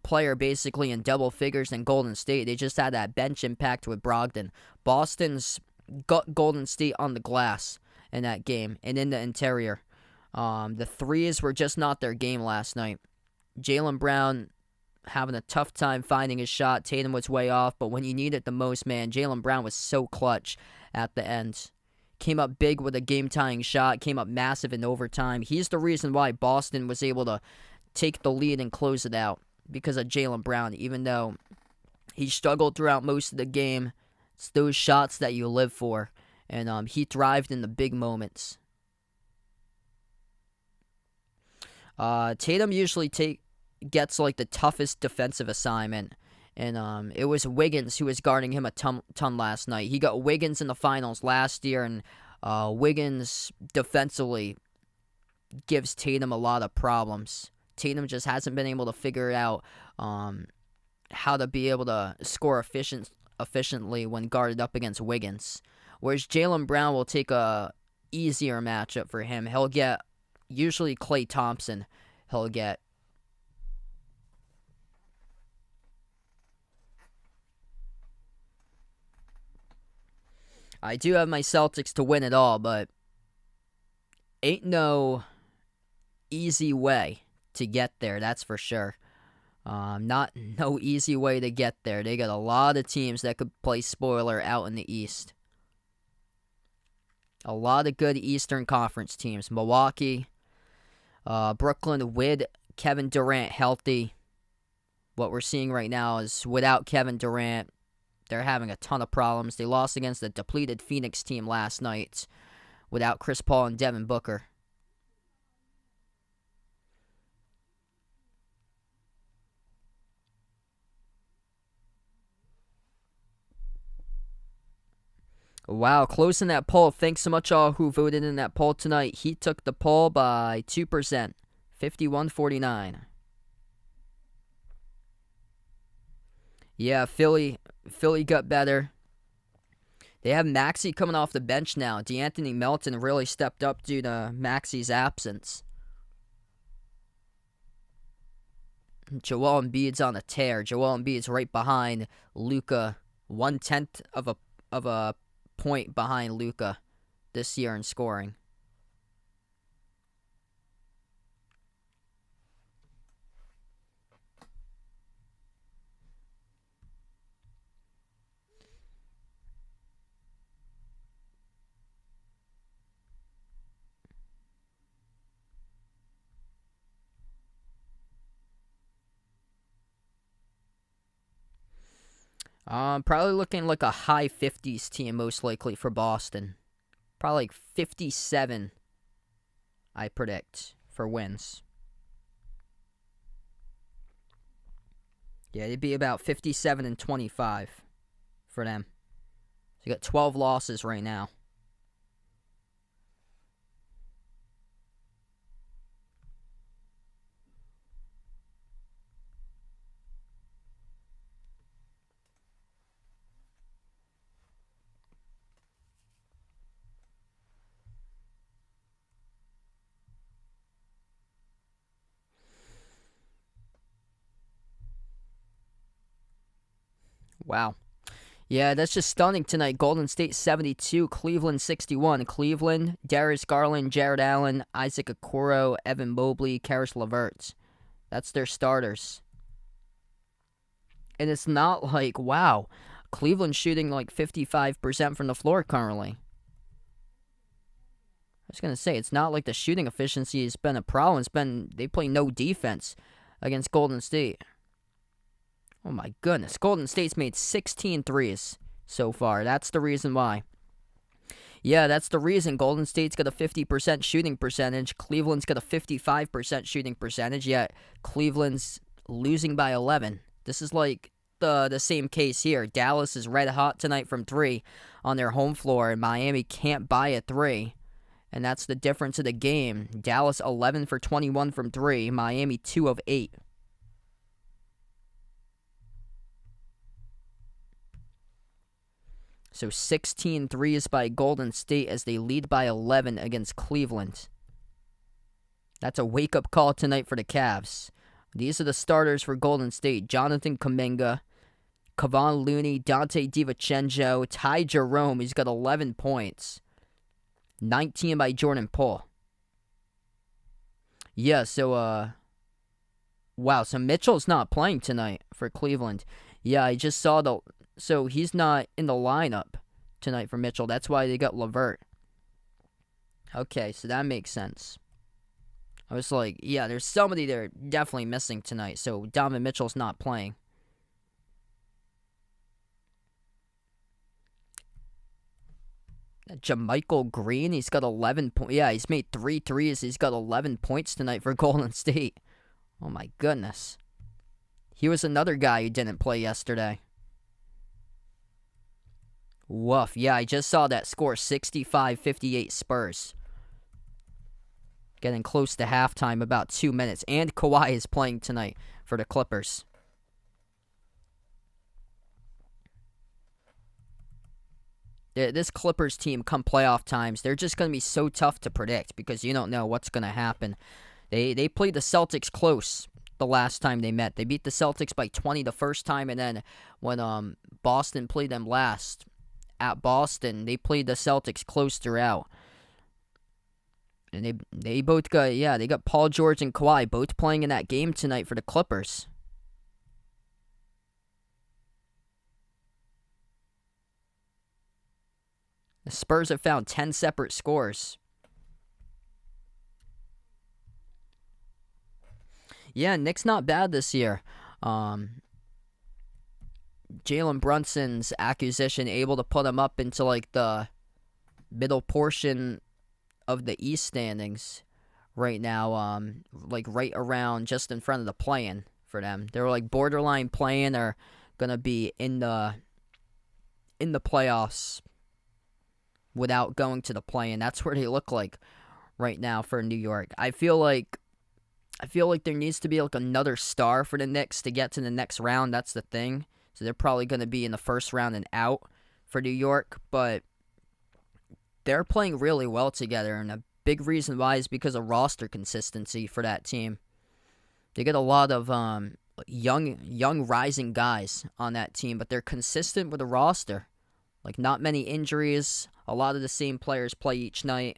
player basically in double figures than Golden State. They just had that bench impact with Brogdon. Boston's got Golden State on the glass in that game and in the interior. The threes were just not their game last night. Jaylen Brown having a tough time finding his shot. Tatum was way off, but when you need it the most, man, Jaylen Brown was so clutch at the end. Came up big with a game-tying shot, came up massive in overtime. He's the reason why Boston was able to take the lead and close it out, because of Jaylen Brown. Even though he struggled throughout most of the game, it's those shots that you live for, and he thrived in the big moments. Tatum usually gets like the toughest defensive assignment, and it was Wiggins who was guarding him a ton last night. He got Wiggins in the finals last year, and Wiggins defensively gives Tatum a lot of problems. Tatum just hasn't been able to figure out how to be able to score efficiently when guarded up against Wiggins. Whereas Jaylen Brown will take a easier matchup for him. He'll get usually Klay Thompson. He'll get. I do have my Celtics to win it all, but ain't no easy way to get there, that's for sure. Not no easy way to get there. They got a lot of teams that could play spoiler out in the East. A lot of good Eastern Conference teams. Milwaukee, Brooklyn with Kevin Durant healthy. What we're seeing right now is without Kevin Durant, they're having a ton of problems. They lost against the depleted Phoenix team last night without Chris Paul and Devin Booker. Wow, close in that poll. Thanks so much all who voted in that poll tonight. Heat took the poll by 2%, 51-49. Yeah, Philly got better. They have Maxey coming off the bench now. DeAnthony Melton really stepped up due to Maxey's absence. Joel Embiid's on a tear. Joel Embiid's right behind Luka, 1/10 of a point behind Luka this year in scoring. Probably looking like a high 50s team, most likely, for Boston. Probably like 57, I predict, for wins. Yeah, it'd be about 57-25 for them. So you got 12 losses right now. Wow. Yeah, that's just stunning tonight. Golden State 72, Cleveland 61. Cleveland, Darius Garland, Jared Allen, Isaac Okoro, Evan Mobley, Karis LeVert. That's their starters. And it's not like, wow, Cleveland's shooting like 55% from the floor currently. I was going to say, it's not like the shooting efficiency has been a problem. They play no defense against Golden State. Oh my goodness. Golden State's made 16 threes so far. That's the reason why. Yeah, that's the reason. Golden State's got a 50% shooting percentage. Cleveland's got a 55% shooting percentage, yet Cleveland's losing by 11. This is like the same case here. Dallas is red hot tonight from 3 on their home floor, and Miami can't buy a 3. And that's the difference of the game. Dallas 11 for 21 from 3. Miami 2 of 8. So 16 threes by Golden State as they lead by 11 against Cleveland. That's a wake-up call tonight for the Cavs. These are the starters for Golden State. Jonathan Kuminga, Kevon Looney, Dante DiVincenzo, Ty Jerome. He's got 11 points. 19 by Jordan Poole. Yeah, so, wow, so Mitchell's not playing tonight for Cleveland. Yeah, I just saw so he's not in the lineup tonight for Mitchell. That's why they got LeVert. Okay, so that makes sense. I was like, yeah, there's somebody they're definitely missing tonight, so Donovan Mitchell's not playing. JaMychal Green, he's got 11 points. Yeah, he's made 3 threes. He's got 11 points tonight for Golden State. Oh my goodness. He was another guy who didn't play yesterday. Woof. Yeah, I just saw that score, 65-58 Spurs. Getting close to halftime, about 2 minutes. And Kawhi is playing tonight for the Clippers. This Clippers team, come playoff times, they're just going to be so tough to predict because you don't know what's going to happen. They played the Celtics close the last time they met. They beat the Celtics by 20 the first time, and then when Boston played them last at Boston, they played the Celtics close throughout. And they both got, they got Paul George and Kawhi both playing in that game tonight for the Clippers. The Spurs have found 10 separate scores. Yeah, Nick's not bad this year. Jalen Brunson's acquisition able to put him up into like the middle portion of the East standings right now, like right around just in front of the play-in for them. They're like borderline play-in or gonna be in the playoffs without going to the play-in. That's where they look like right now for New York. I feel like there needs to be like another star for the Knicks to get to the next round. That's the thing. So they're probably going to be in the first round and out for New York, but they're playing really well together, and a big reason why is because of roster consistency for that team. They get a lot of young rising guys on that team, but they're consistent with the roster. Like, not many injuries. A lot of the same players play each night.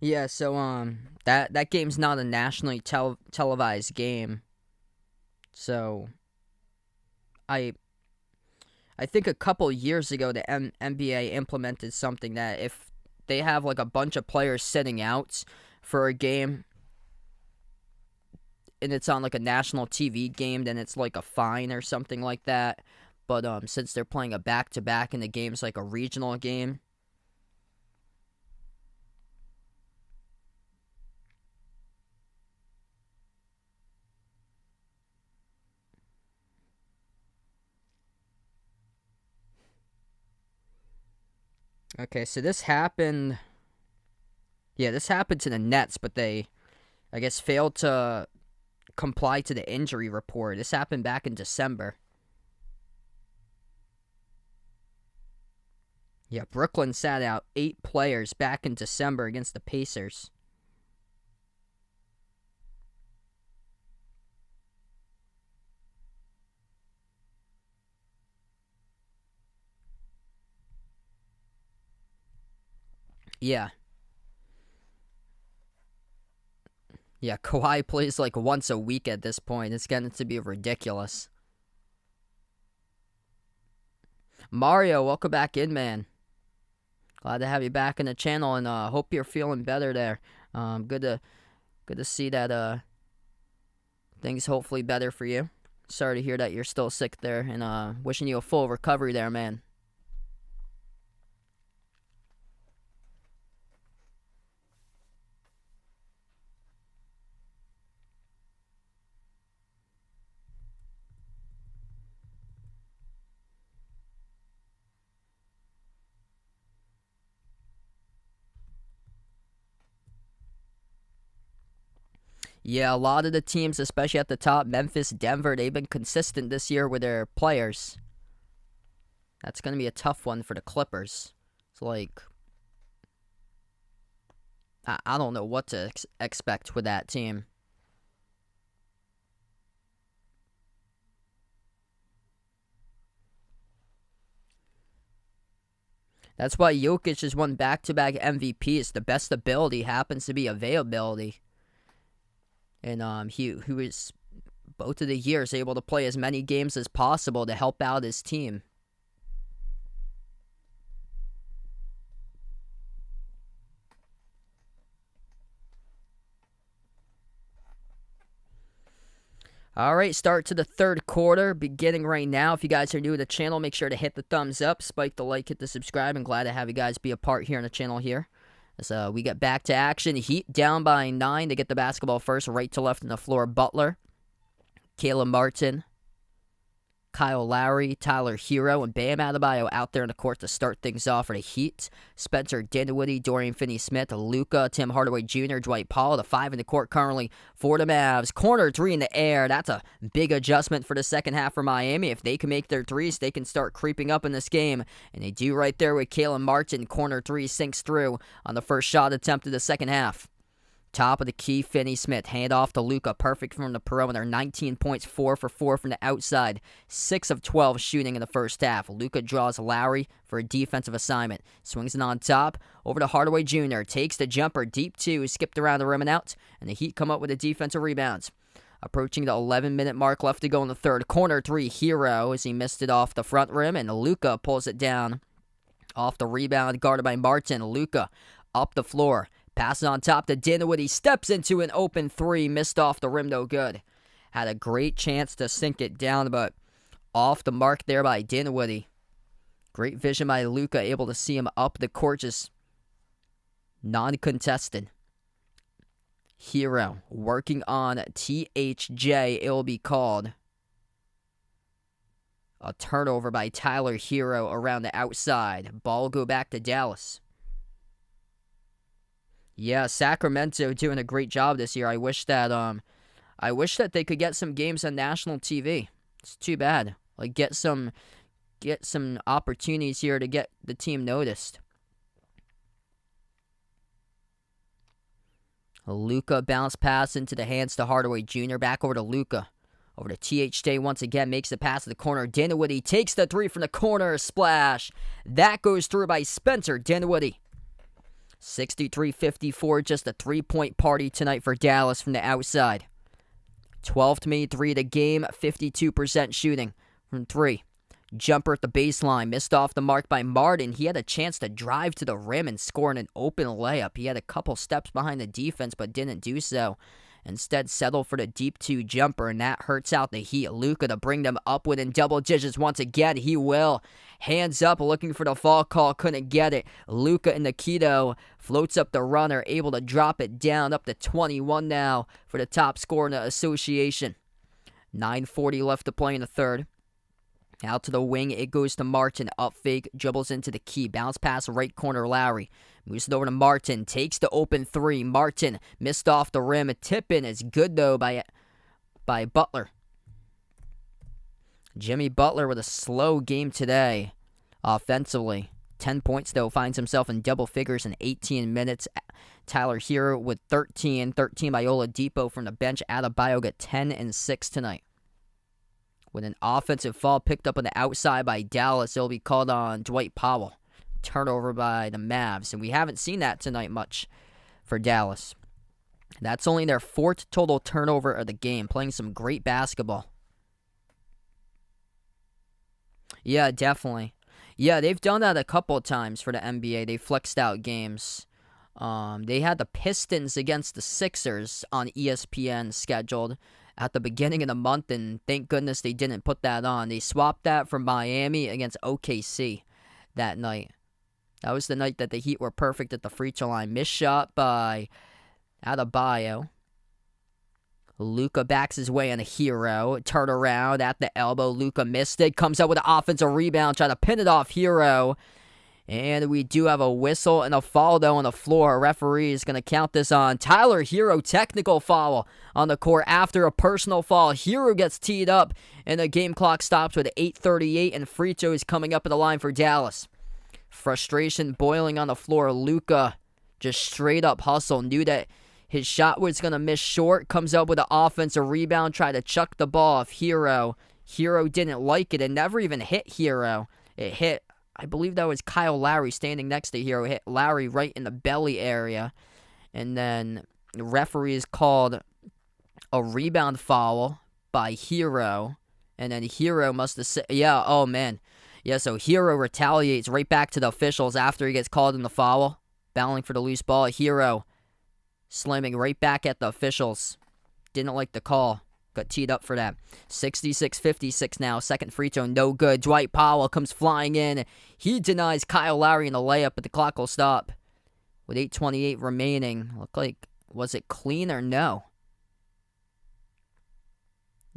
Yeah, so that game's not a nationally televised game. So I think a couple years ago the NBA implemented something that if they have like a bunch of players sitting out for a game and it's on like a national TV game, then it's like a fine or something like that. But since they're playing a back-to-back and the game's like a regional game, okay, so this happened Yeah, this happened to the Nets, but they, I guess, failed to comply to the injury report. This happened back in December. Yeah, Brooklyn sat out 8 players back in December against the Pacers. Yeah. Yeah, Kawhi plays like once a week at this point. It's getting to be ridiculous. Mario, welcome back in, man. Glad to have you back in the channel, and hope you're feeling better there. Good to see that things hopefully better for you. Sorry to hear that you're still sick there, and wishing you a full recovery there, man. Yeah, a lot of the teams, especially at the top, Memphis, Denver, they've been consistent this year with their players. That's going to be a tough one for the Clippers. It's like, I don't know what to expect with that team. That's why Jokic has won back-to-back MVPs. The best ability happens to be availability. And he was both of the years able to play as many games as possible to help out his team. All right, start to the third quarter, beginning right now. If you guys are new to the channel, make sure to hit the thumbs up, spike the like, hit the subscribe. I'm glad to have you guys be a part here on the channel here. So we get back to action. Heat down by 9. They get the basketball first, right to left on the floor. Butler, Caleb Martin, Kyle Lowry, Tyler Hero, and Bam Adebayo out there in the court to start things off for the Heat. Spencer Dinwiddie, Dorian Finney-Smith, Luka, Tim Hardaway Jr., Dwight Powell, the 5 in the court currently for the Mavs. Corner 3 in the air. That's a big adjustment for the second half for Miami. If they can make their threes, they can start creeping up in this game. And they do right there with Caleb Martin. Corner 3 sinks through on the first shot attempt of the second half. Top of the key, Finney-Smith. Hand off to Luka. Perfect from the perimeter. 19 points, 4 for 4 from the outside. 6 of 12 shooting in the first half. Luka draws Lowry for a defensive assignment. Swings it on top. Over to Hardaway Jr. Takes the jumper. Deep 2. Skipped around the rim and out. And the Heat come up with a defensive rebound. Approaching the 11-minute mark left to go in the third. Corner 3, Hero, as he missed it off the front rim. And Luka pulls it down. Off the rebound, guarded by Martin. Luka up the floor. Pass on top to Dinwiddie. Steps into an open 3. Missed off the rim, no good. Had a great chance to sink it down, but off the mark there by Dinwiddie. Great vision by Luka, able to see him up the court, just non-contested. Hero working on THJ. It will be called a turnover by Tyler Hero around the outside. Ball will go back to Dallas. Yeah, Sacramento doing a great job this year. I wish that they could get some games on national TV. It's too bad. Like get some opportunities here to get the team noticed. Luka bounce pass into the hands to Hardaway Jr. Back over to Luka. Over to THJ once again, makes the pass to the corner. Dinwiddie takes the 3 from the corner. Splash. That goes through by Spencer Dinwiddie. 63-54, just a 3-point party tonight for Dallas from the outside. 12th made 3 of the game, 52% shooting from 3. Jumper at the baseline, missed off the mark by Martin. He had a chance to drive to the rim and score in an open layup. He had a couple steps behind the defense, but didn't do so. Instead, settled for the deep 2 jumper, and that hurts out the Heat. Luka to bring them up within double digits once again. He will. Hands up, looking for the fall call, couldn't get it. Luka in the Keto floats up the runner, able to drop it down up to 21 now for the top scorer in the association. 9:40 left to play in the third. Out to the wing, it goes to Martin. Up fake, dribbles into the key. Bounce pass, right corner, Lowry. Moves it over to Martin. Takes the open three. Martin missed off the rim. A tip-in is good, though, by Butler. Jimmy Butler with a slow game today offensively. 10 points, though. Finds himself in double figures in 18 minutes. Tyler Hero with 13. 13 by Oladipo from the bench. Adebayo got 10 and 6 tonight. With an offensive foul picked up on the outside by Dallas, it'll be called on Dwight Powell. Turnover by the Mavs, and we haven't seen that tonight much for Dallas. That's only their 4th total turnover of the game, playing some great basketball. Yeah, definitely. Yeah, they've done that a couple of times for the NBA. They flexed out games. They had the Pistons against the Sixers on ESPN scheduled at the beginning of the month, and thank goodness they didn't put that on. They swapped that for Miami against OKC that night. That was the night that the Heat were perfect at the free throw line. Missed shot by Adebayo. Luka backs his way on a Hero. Turn around at the elbow. Luka missed it. Comes up with an offensive rebound. Trying to pin it off Hero. And we do have a whistle and a foul, though, on the floor. Referee is going to count this on Tyler Hero. Technical foul on the court after a personal foul. Hero gets teed up, and the game clock stops with 8:38, and free throws coming up at the line for Dallas. Frustration boiling on the floor. Luka just straight up hustle. Knew that his shot was going to miss short. Comes up with an offensive rebound. Tried to chuck the ball off Hero. Hero didn't like it. It never even hit Hero. It hit, I believe that was Kyle Lowry standing next to Hero. It hit Lowry right in the belly area. And then the referees called a rebound foul by Hero. And then Hero must have said, yeah, oh man. Yeah, so Hero retaliates right back to the officials after he gets called in the foul. Battling for the loose ball. Hero slamming right back at the officials. Didn't like the call. Got teed up for that. 66-56 now. Second free throw, no good. Dwight Powell comes flying in. He denies Kyle Lowry in the layup, but the clock will stop. With 8:28 remaining. Look like, was it clean or no?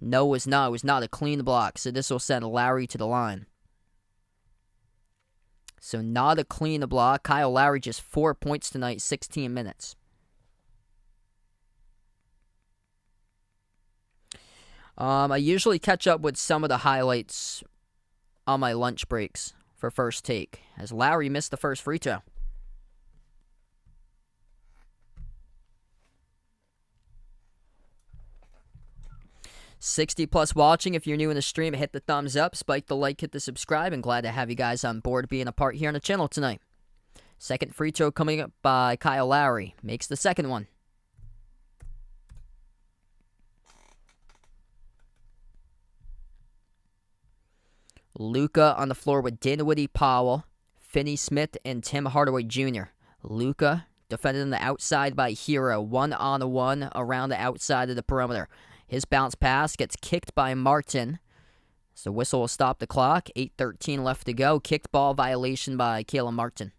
No, it was not. It was not a clean block, so this will send Lowry to the line. So not a clean block. Kyle Lowry just 4 points tonight, 16 minutes. I usually catch up with some of the highlights on my lunch breaks for first take, as Lowry missed the first free throw. +60 watching. If you're new in the stream, hit the thumbs up, spike the like, hit the subscribe, and glad to have you guys on board being a part here on the channel tonight. Second free throw coming up by Kyle Lowry. Makes the second one. Luka on the floor with Dinwiddie, Powell, Finney Smith, and Tim Hardaway Jr. Luka defended on the outside by Hero. 1-on-1 around the outside of the perimeter. His bounce pass gets kicked by Martin. So whistle will stop the clock. 8:13 left to go. Kicked ball violation by Caleb Martin.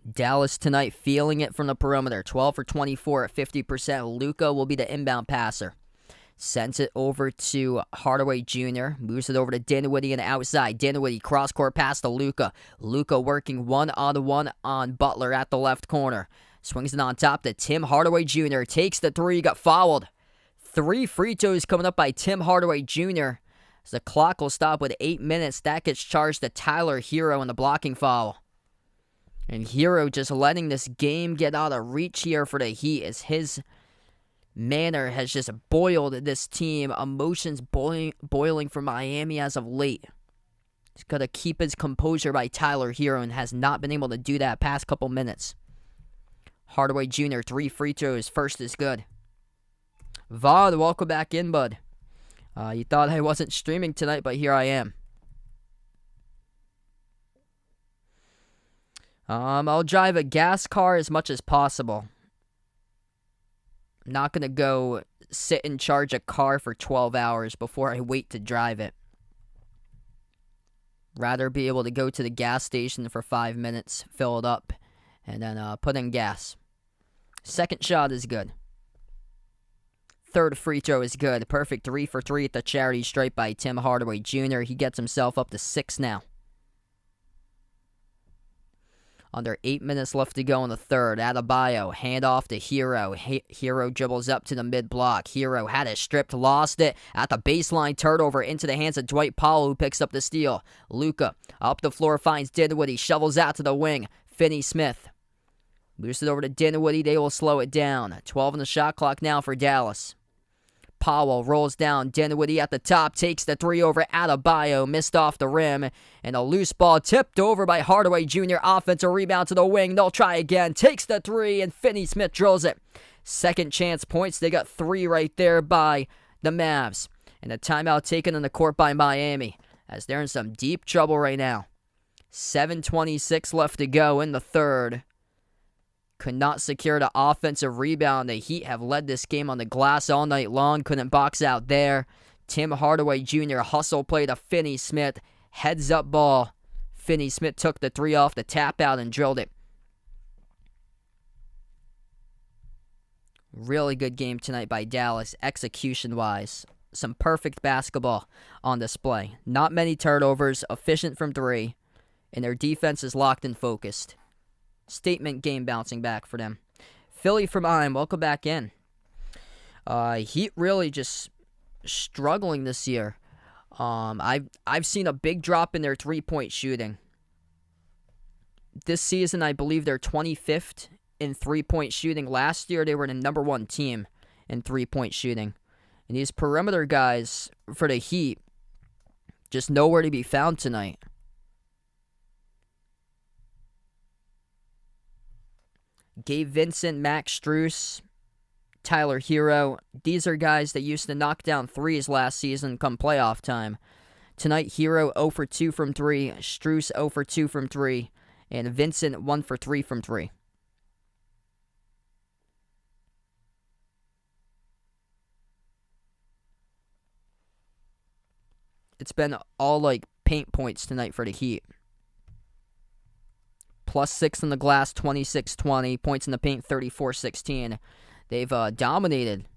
Dallas tonight feeling it from the perimeter. 12 for 24 at 50%. Luka will be the inbound passer. Sends it over to Hardaway Jr. Moves it over to Dinwiddie on the outside. Dinwiddie cross-court pass to Luka. Luka working 1-on-1 on Butler at the left corner. Swings it on top to Tim Hardaway Jr. Takes the three. Got fouled. 3 free throws coming up by Tim Hardaway Jr. As the clock will stop with 8 minutes. That gets charged to Tyler Hero in the blocking foul. And Hero just letting this game get out of reach here for the Heat as his manner has just boiled this team. Emotions boiling for Miami as of late. He's got to keep his composure by Tyler Hero and has not been able to do that past couple minutes. Hardaway Jr., 3 free throws. First is good. Vaughn, welcome back in, bud. You thought I wasn't streaming tonight, but here I am. I'll drive a gas car as much as possible. I'm not going to go sit and charge a car for 12 hours before I wait to drive it. Rather be able to go to the gas station for 5 minutes, fill it up, and then put in gas. Second shot is good. third free throw is good. Perfect 3 for 3 at the charity stripe by Tim Hardaway Jr. He gets himself up to 6 now. Under 8 minutes left to go in the third. Adebayo, handoff to Hero. Hero dribbles up to the mid-block. Hero had it stripped, lost it. At the baseline, turnover into the hands of Dwight Powell, who picks up the steal. Luka, up the floor, finds Dinwiddie. Shovels out to the wing. Finney-Smith moves it over to Dinwiddie. They will slow it down. 12 on the shot clock now for Dallas. Powell rolls down. Dinwiddie at the top takes the 3 over Adebayo. Missed off the rim. And a loose ball tipped over by Hardaway Jr. Offensive rebound to the wing. They'll try again. Takes the 3 and Finney-Smith drills it. Second chance points. They got 3 right there by the Mavs. And a timeout taken on the court by Miami, as they're in some deep trouble right now. 7:26 left to go in the third. Could not secure the offensive rebound. The Heat have led this game on the glass all night long. Couldn't box out there. Tim Hardaway Jr. hustle play to Finney-Smith. Heads up ball. Finney-Smith took the 3 off the tap out and drilled it. Really good game tonight by Dallas, execution-wise. Some perfect basketball on display. Not many turnovers, efficient from 3, and their defense is locked and focused. Statement game bouncing back for them. Philly from I'm, welcome back in. Heat really just struggling this year. I've seen a big drop in their 3-point shooting. This season, I believe they're 25th in 3-point shooting. Last year, they were the number 1 team in 3-point shooting. And these perimeter guys for the Heat, just nowhere to be found tonight. Gabe Vincent, Max Strus, Tyler Hero. These are guys that used to knock down 3s last season come playoff time. Tonight, Hero 0 for 2 from 3, Strus 0 for 2 from 3, and Vincent 1 for 3 from 3. It's been all like paint points tonight for the Heat. +6 in the glass, 26-20. Points in the paint, 34-16. They've dominated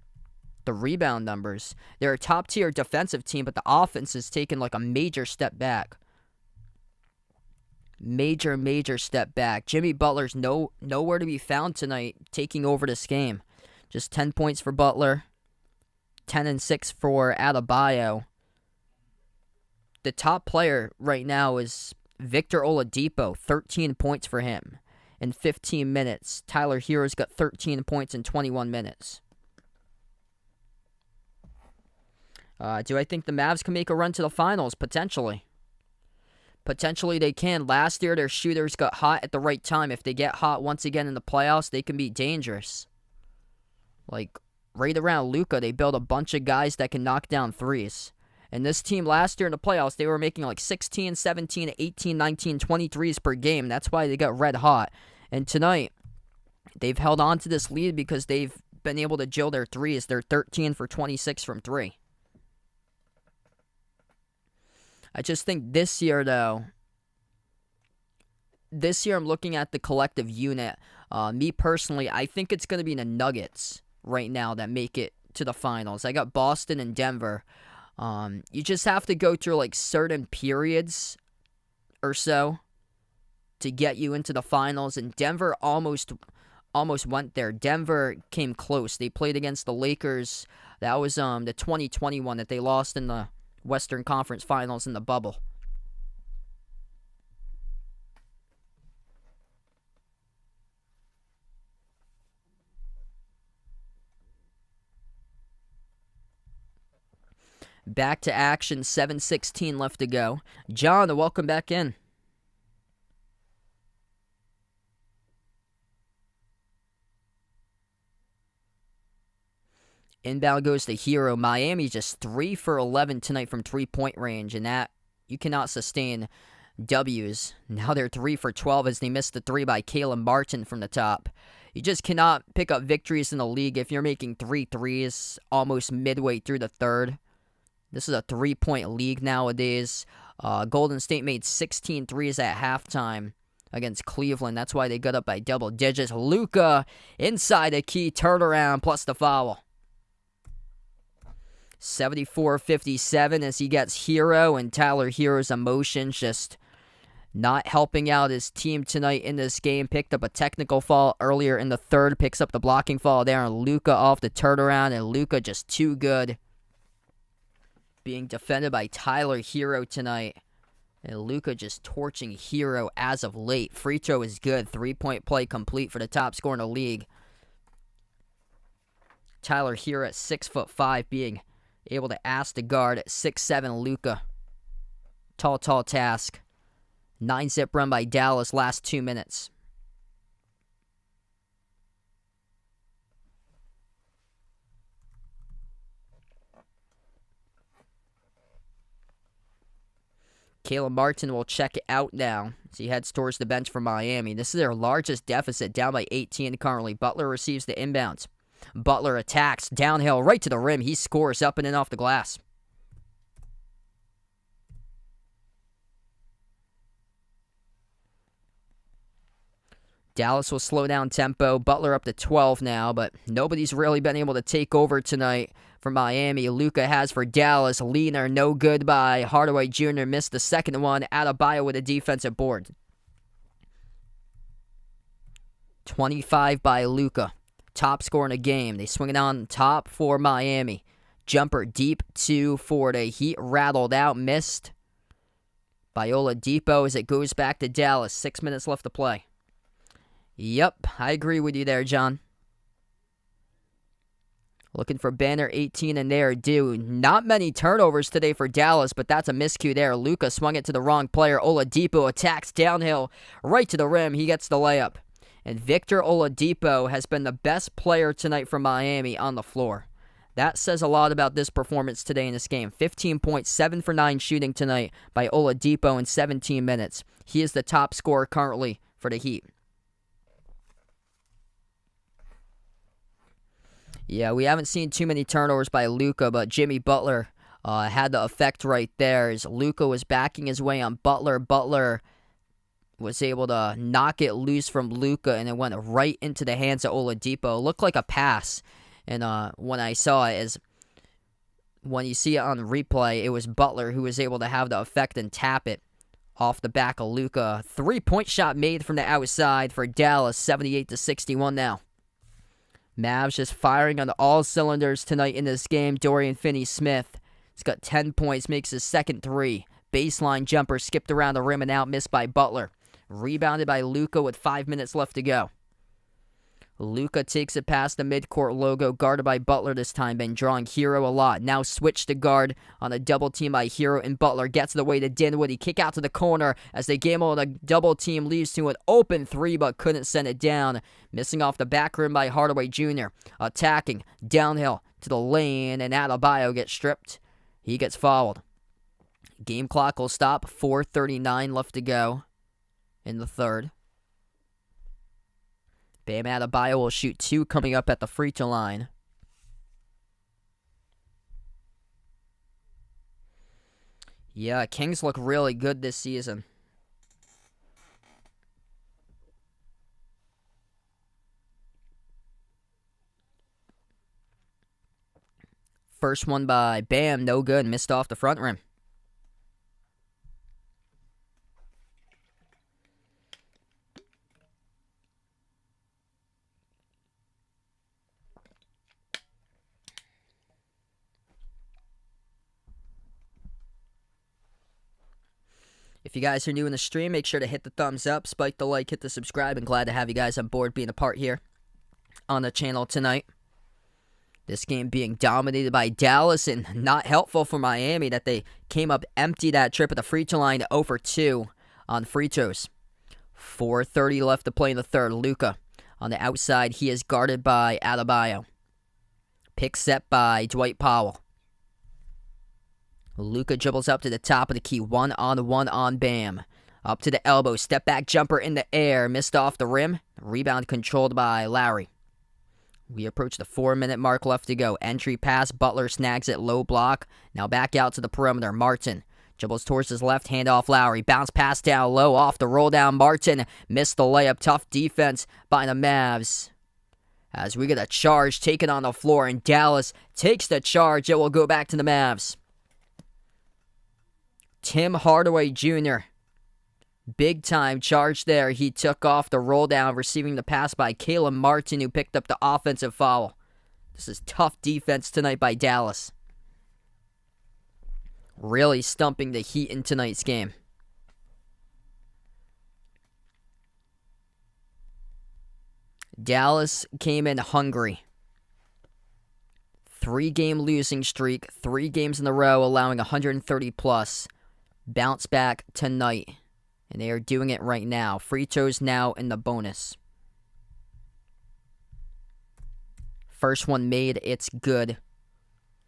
the rebound numbers. They're a top-tier defensive team, but the offense has taken like a major step back. Major step back. Jimmy Butler's nowhere to be found tonight taking over this game. Just 10 points for Butler. 10 and 6 for Adebayo. The top player right now is Victor Oladipo, 13 points for him in 15 minutes. Tyler Hero's got 13 points in 21 minutes. Do I think the Mavs can make a run to the finals? Potentially. Potentially they can. Last year, their shooters got hot at the right time. If they get hot once again in the playoffs, they can be dangerous. Like, right around Luka, they build a bunch of guys that can knock down 3s. And this team last year in the playoffs, they were making like 16, 17, 18, 19, 23s per game. That's why they got red hot. And tonight, they've held on to this lead because they've been able to drill their 3s. They're 13 for 26 from 3. I just think this year, though, I'm looking at the collective unit. Me personally, I think it's going to be the Nuggets right now that make it to the finals. I got Boston and Denver. You just have to go through like certain periods or so to get you into the finals, and Denver almost went there. Denver came close. They played against the Lakers. That was the 2021 that they lost in the Western Conference Finals in the bubble. Back to action, 7:16 left to go. John, welcome back in. Inbound goes to Hero. Miami just 3 for 11 tonight from 3-point range, and that you cannot sustain W's. Now they're 3 for 12 as they missed the 3 by Caleb Martin from the top. You just cannot pick up victories in the league if you're making 3 threes almost midway through the third. This is a 3-point league nowadays. Golden State made 16 threes at halftime against Cleveland. That's why they got up by double digits. Luka inside the key, turnaround plus the foul. 74-57 as he gets Hero, and Tyler Hero's emotions just not helping out his team tonight in this game. Picked up a technical foul earlier in the third. Picks up the blocking foul there on Luka off the turnaround, and Luka just too good. Being defended by Tyler Hero tonight. And Luka just torching Hero as of late. Free throw is good. 3-point play complete for the top scorer in the league. Tyler Hero at 6'5", being able to ask the guard at 6'7" Luka. Tall task. 9-zip run by Dallas last 2 minutes. Caleb Martin will check it out now as he heads towards the bench for Miami. This is their largest deficit, down by 18 currently. Butler receives the inbounds. Butler attacks downhill right to the rim. He scores up and in off the glass. Dallas will slow down tempo. Butler up to 12 now, but nobody's really been able to take over tonight for Miami. Luka has for Dallas. Leaner, no good by Hardaway Jr. Missed the second one. Adebayo with a defensive board. 25 by Luka. Top scorer in the game. They swing it on top for Miami. Jumper deep 2 for the Heat. Rattled out. Missed by Oladipo as it goes back to Dallas. 6 minutes left to play. Yep, I agree with you there, John. Looking for banner 18 in there, dude. Not many turnovers today for Dallas, but that's a miscue there. Luka swung it to the wrong player. Oladipo attacks downhill right to the rim. He gets the layup. And Victor Oladipo has been the best player tonight for Miami on the floor. That says a lot about this performance today in this game. 15 points, 7 for 9 shooting tonight by Oladipo in 17 minutes. He is the top scorer currently for the Heat. Yeah, we haven't seen too many turnovers by Luka, but Jimmy Butler had the effect right there as Luka was backing his way on Butler. Butler was able to knock it loose from Luka, and it went right into the hands of Oladipo. It looked like a pass, and when I saw it, when you see it on replay, it was Butler who was able to have the effect and tap it off the back of Luka. 3-point shot made from the outside for Dallas, 78-61 now. Mavs just firing on all cylinders tonight in this game. Dorian Finney-Smith, he's got 10 points, makes his second 3. Baseline jumper skipped around the rim and out, missed by Butler. Rebounded by Luka with 5 minutes left to go. Luka takes it past the midcourt logo, guarded by Butler this time. Been drawing Hero a lot. Now switch to guard on a double team by Hero, and Butler gets the way to Dinwiddie. Kick out to the corner as they game on a double team, leads to an open 3 but couldn't send it down. Missing off the back rim by Hardaway Jr. Attacking downhill to the lane, and Adebayo gets stripped. He gets fouled. Game clock will stop. 4:39 left to go in the third. Bam Adebayo will shoot 2 coming up at the free throw line. Yeah, Kings look really good this season. First one by Bam, no good, missed off the front rim. If you guys are new in the stream, make sure to hit the thumbs up, spike the like, hit the subscribe, and glad to have you guys on board being a part here on the channel tonight. This game being dominated by Dallas, and not helpful for Miami that they came up empty that trip at the free throw line, 0 for 2 on free throws. 4:30 left to play in the third. Luka on the outside. He is guarded by Adebayo. Pick set by Dwight Powell. Luka dribbles up to the top of the key. 1-on-1 on Bam. Up to the elbow. Step back jumper in the air. Missed off the rim. Rebound controlled by Lowry. We approach the 4-minute mark left to go. Entry pass. Butler snags it. Low block. Now back out to the perimeter. Martin dribbles towards his left. Hand off Lowry. Bounce pass down low. Off the roll down. Martin missed the layup. Tough defense by the Mavs. As we get a charge taken on the floor, and Dallas takes the charge. It will go back to the Mavs. Tim Hardaway Jr. Big time charge there. He took off the roll down, receiving the pass by Caleb Martin, who picked up the offensive foul. This is tough defense tonight by Dallas. Really stumping the Heat in tonight's game. Dallas came in hungry. 3-game losing streak, 3 games in a row, allowing 130 plus. Bounce back tonight. And they are doing it right now. Free throws now in the bonus. First one made, it's good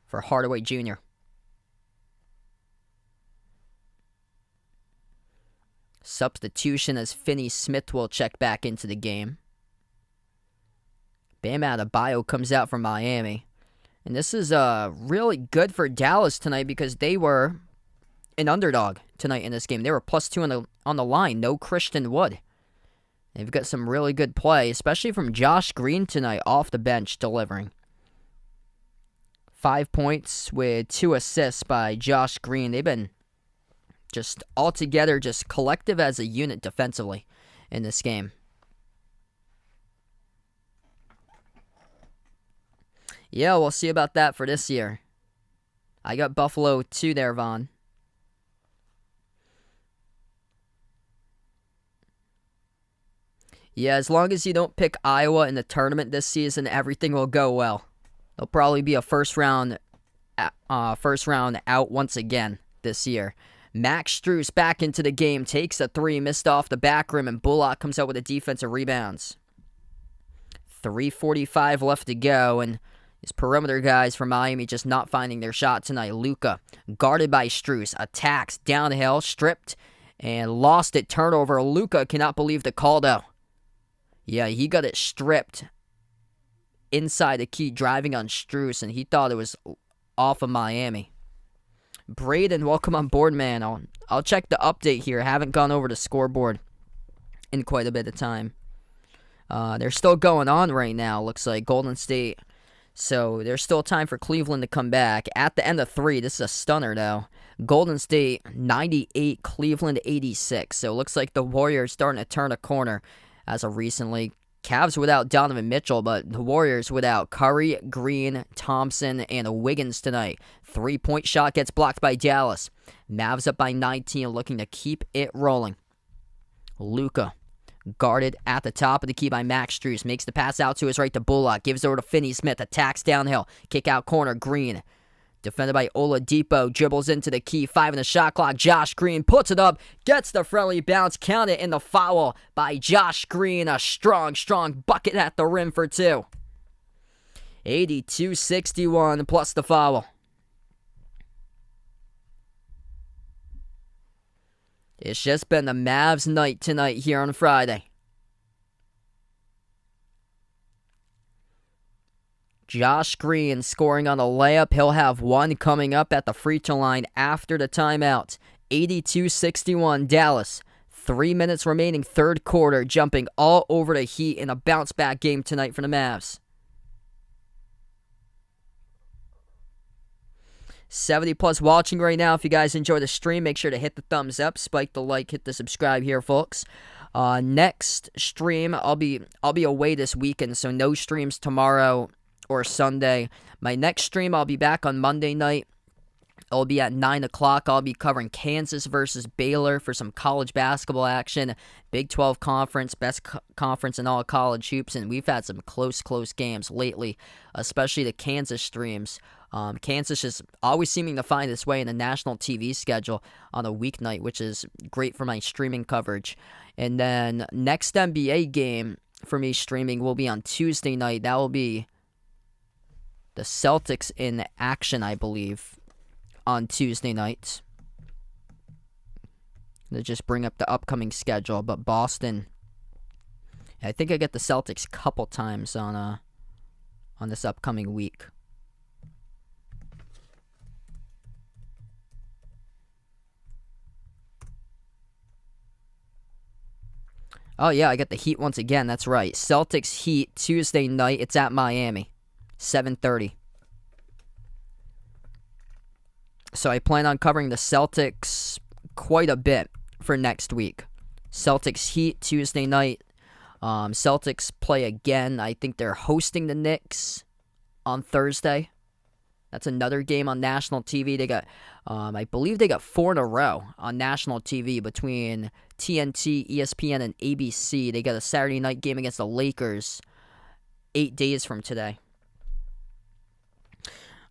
for Hardaway Jr. Substitution as Finney Smith will check back into the game. Bam Adebayo comes out from Miami. And this is really good for Dallas tonight because they were an underdog tonight in this game. They were +2 on the line. No Christian Wood. They've got some really good play, especially from Josh Green tonight off the bench delivering. 5 points with 2 assists by Josh Green. They've been just all together, just collective as a unit defensively in this game. Yeah, we'll see about that for this year. I got Buffalo 2 there, Vaughn. Yeah, as long as you don't pick Iowa in the tournament this season, everything will go well. They'll probably be a first round out once again this year. Max Strus back into the game, takes a 3, missed off the back rim, and Bullock comes out with the defensive rebounds. 3:45 left to go, and these perimeter guys from Miami just not finding their shot tonight. Luka, guarded by Strus, attacks downhill, stripped, and lost it. Turnover. Luka cannot believe the call, though. Yeah, he got it stripped inside the key, driving on Strus, and he thought it was off of Miami. Braden, welcome on board, man. I'll check the update here. Haven't gone over the scoreboard in quite a bit of time. They're still going on right now, looks like. Golden State. So there's still time for Cleveland to come back. At the end of 3, this is a stunner, though. Golden State 98, Cleveland 86. So it looks like the Warriors starting to turn a corner as of recently. Cavs without Donovan Mitchell, but the Warriors without Curry, Green, Thompson, and Wiggins tonight. 3-point shot gets blocked by Dallas. Mavs up by 19, looking to keep it rolling. Luka, guarded at the top of the key by Max Strus, makes the pass out to his right to Bullock, gives over to Finney Smith, attacks downhill, kick out corner, Green. Defended by Oladipo, dribbles into the key, 5 in the shot clock. Josh Green puts it up, gets the friendly bounce, counted in the foul by Josh Green. A strong bucket at the rim for 2. 82-61 plus the foul. It's just been the Mavs night tonight here on Friday. Josh Green scoring on a layup. He'll have 1 coming up at the free throw line after the timeout. 82-61 Dallas. 3 minutes remaining, third quarter, jumping all over the Heat in a bounce-back game tonight for the Mavs. 70 plus watching right now. If you guys enjoy the stream, make sure to hit the thumbs up, spike the like, hit the subscribe here, folks. Next stream, I'll be away this weekend, so no streams tomorrow or Sunday. My next stream, I'll be back on Monday night. It'll be at 9 o'clock. I'll be covering Kansas versus Baylor for some college basketball action. Big 12 conference, best conference in all college hoops, and we've had some close games lately, especially the Kansas streams. Kansas is always seeming to find its way in the national TV schedule on a weeknight, which is great for my streaming coverage. And then next NBA game for me streaming will be on Tuesday night. That will be the Celtics in action, I believe, on Tuesday night. They just bring up the upcoming schedule, but Boston, I think I get the Celtics a couple times on this upcoming week. Oh, yeah, I got the Heat once again. That's right. Celtics Heat Tuesday night. It's at Miami. 7:30. So I plan on covering the Celtics quite a bit for next week. Celtics Heat Tuesday night. Celtics play again. I think they're hosting the Knicks on Thursday. That's another game on national TV. They got, I believe they got 4 in a row on national TV between TNT, ESPN, and ABC. They got a Saturday night game against the Lakers 8 days from today.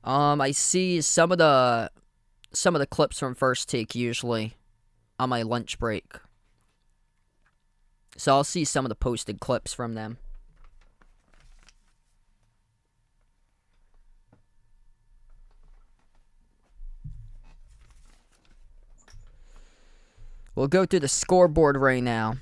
I see some of the clips from First Take usually on my lunch break. So I'll see some of the posted clips from them. We'll go through the scoreboard right now.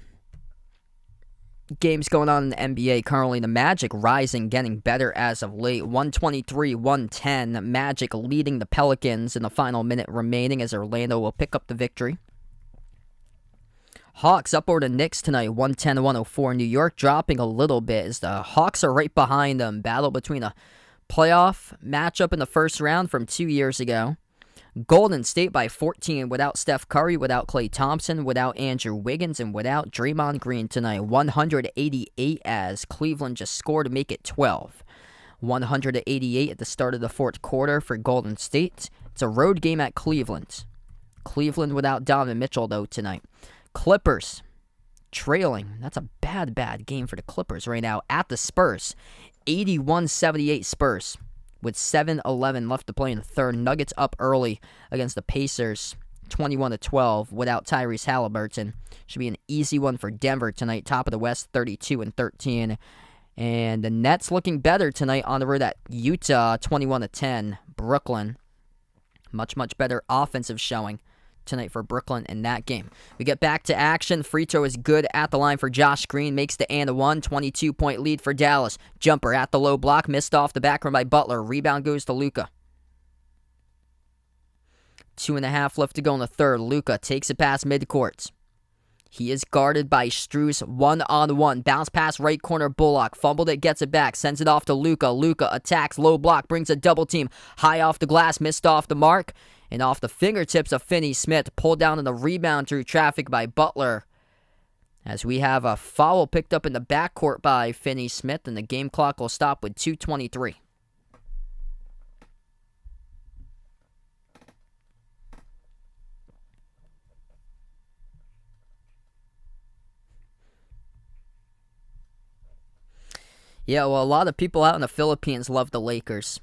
Games going on in the NBA currently. The Magic rising, getting better as of late. 123-110. Magic leading the Pelicans in the final minute remaining as Orlando will pick up the victory. Hawks up over the Knicks tonight, 110-104. New York dropping a little bit as the Hawks are right behind them. Battle between a playoff matchup in the first round from 2 years ago. Golden State by 14 without Steph Curry, without Klay Thompson, without Andrew Wiggins, and without Draymond Green tonight. 188 as Cleveland just scored to make it 12. 188 at the start of the fourth quarter for Golden State. It's a road game at Cleveland. Cleveland without Donovan Mitchell, though, tonight. Clippers trailing. That's a bad game for the Clippers right now at the Spurs. 81-78 Spurs. With 7:11 left to play in the third. Nuggets up early against the Pacers, 21-12 without Tyrese Halliburton. Should be an easy one for Denver tonight. Top of the West, 32-13. And the Nets looking better tonight on the road at Utah, 21-10. Brooklyn, much better offensive showing tonight for Brooklyn in that game. We get back to action. Free throw is good at the line for Josh Green. Makes the and one. 22-point lead for Dallas. Jumper at the low block. Missed off the back rim by Butler. Rebound goes to Luka. 2.5 left to go in the third. Luka takes it past midcourt. He is guarded by Strus. 1-on-1. Bounce pass right corner. Bullock. Fumbled it. Gets it back. Sends it off to Luka. Luka attacks. Low block. Brings a double team. High off the glass. Missed off the mark. And off the fingertips of Finney-Smith, pulled down in the rebound through traffic by Butler. As we have a foul picked up in the backcourt by Finney-Smith, and the game clock will stop with 2:23. Yeah, well, a lot of people out in the Philippines love the Lakers.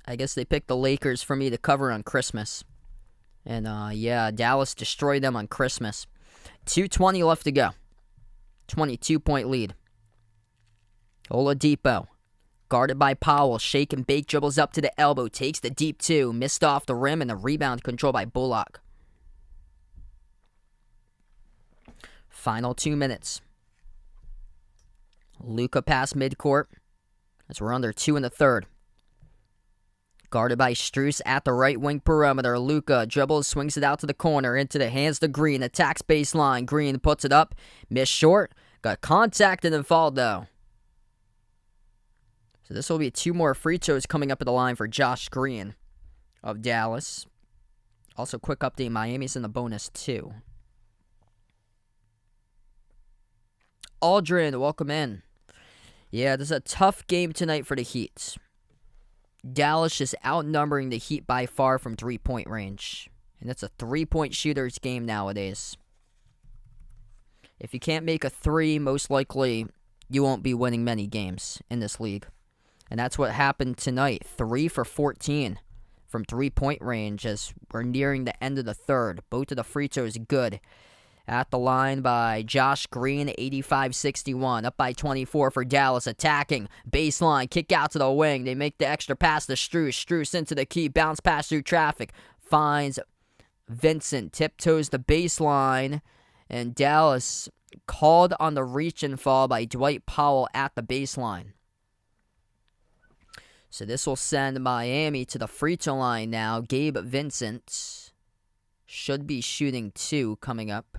I guess they picked the Lakers for me to cover on Christmas. And, yeah, Dallas destroyed them on Christmas. 2:20 left to go. 22-point lead. Oladipo, guarded by Powell. Shake and bake, dribbles up to the elbow. Takes the deep two. Missed off the rim, and the rebound controlled by Bullock. Final 2 minutes. Luka past midcourt as we're under 2 in the third. Guarded by Strus at the right wing perimeter. Luka dribbles, swings it out to the corner, into the hands to Green. Attacks baseline. Green puts it up. Missed short. Got contacted and fouled, though. So this will be 2 more free throws coming up at the line for Josh Green of Dallas. Also, quick update. Miami's in the bonus, too. Aldrin, welcome in. Yeah, this is a tough game tonight for the Heat. Dallas is outnumbering the Heat by far from 3-point range. And it's a 3-point shooter's game nowadays. If you can't make a 3, most likely you won't be winning many games in this league. And that's what happened tonight. 3 for 14 from 3-point range as we're nearing the end of the third. Both of the free throws good. At the line by Josh Green, 85-61. Up by 24 for Dallas. Attacking. Baseline. Kick out to the wing. They make the extra pass to Strus. Strus into the key. Bounce pass through traffic. Finds Vincent. Tiptoes the baseline. And Dallas called on the reach and fall by Dwight Powell at the baseline. So this will send Miami to the free throw line now. Gabe Vincent should be shooting 2 coming up.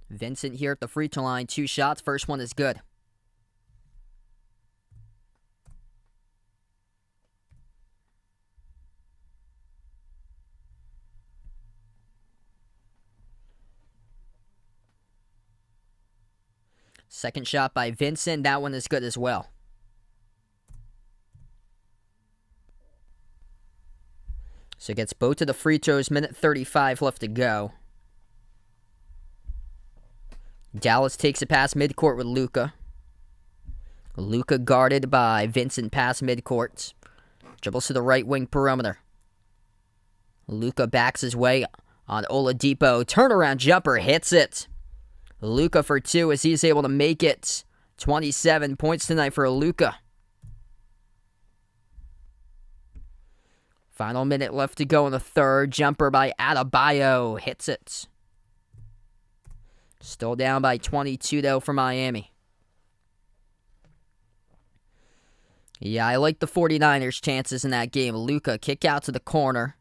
Vincent here at the free throw line. 2 shots. First one is good. Second shot by Vincent. That one is good as well. So gets both of the free throws. Minute 35 left to go. Dallas takes it past midcourt with Luka. Luka guarded by Vincent past midcourt. Dribbles to the right wing perimeter. Luka backs his way on Oladipo. Turnaround jumper, hits it. Luka for 2 as he's able to make it. 27 points tonight for Luka. Final minute left to go in the third. Jumper by Adebayo. Hits it. Still down by 22, though, for Miami. Yeah, I like the 49ers' chances in that game. Luka, kick out to the corner.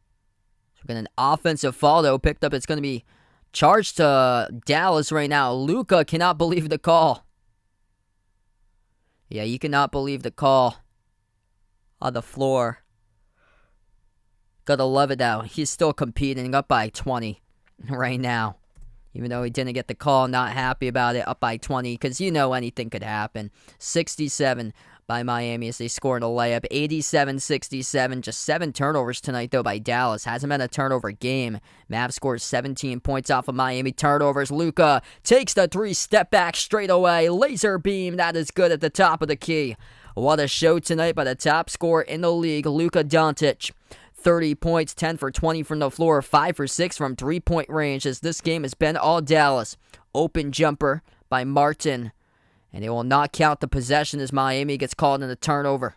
So we're getting an offensive foul, though, picked up. It's going to be charged to Dallas right now. Luka cannot believe the call. Yeah, you cannot believe the call on the floor. Gotta love it, though. He's still competing, up by 20 right now. Even though he didn't get the call, not happy about it, up by 20, because you know anything could happen. 67 by Miami as they scored a layup. 87-67, just 7 turnovers tonight, though, by Dallas. Hasn't been a turnover game. Mavs scores 17 points off of Miami turnovers. Luka takes the 3, step back straight away. Laser beam, that is good at the top of the key. What a show tonight by the top scorer in the league, Luka Doncic. 30 points, 10 for 20 from the floor, 5 for 6 from three-point range, as this game has been all Dallas. Open jumper by Martin, and they will not count the possession as Miami gets called in a turnover.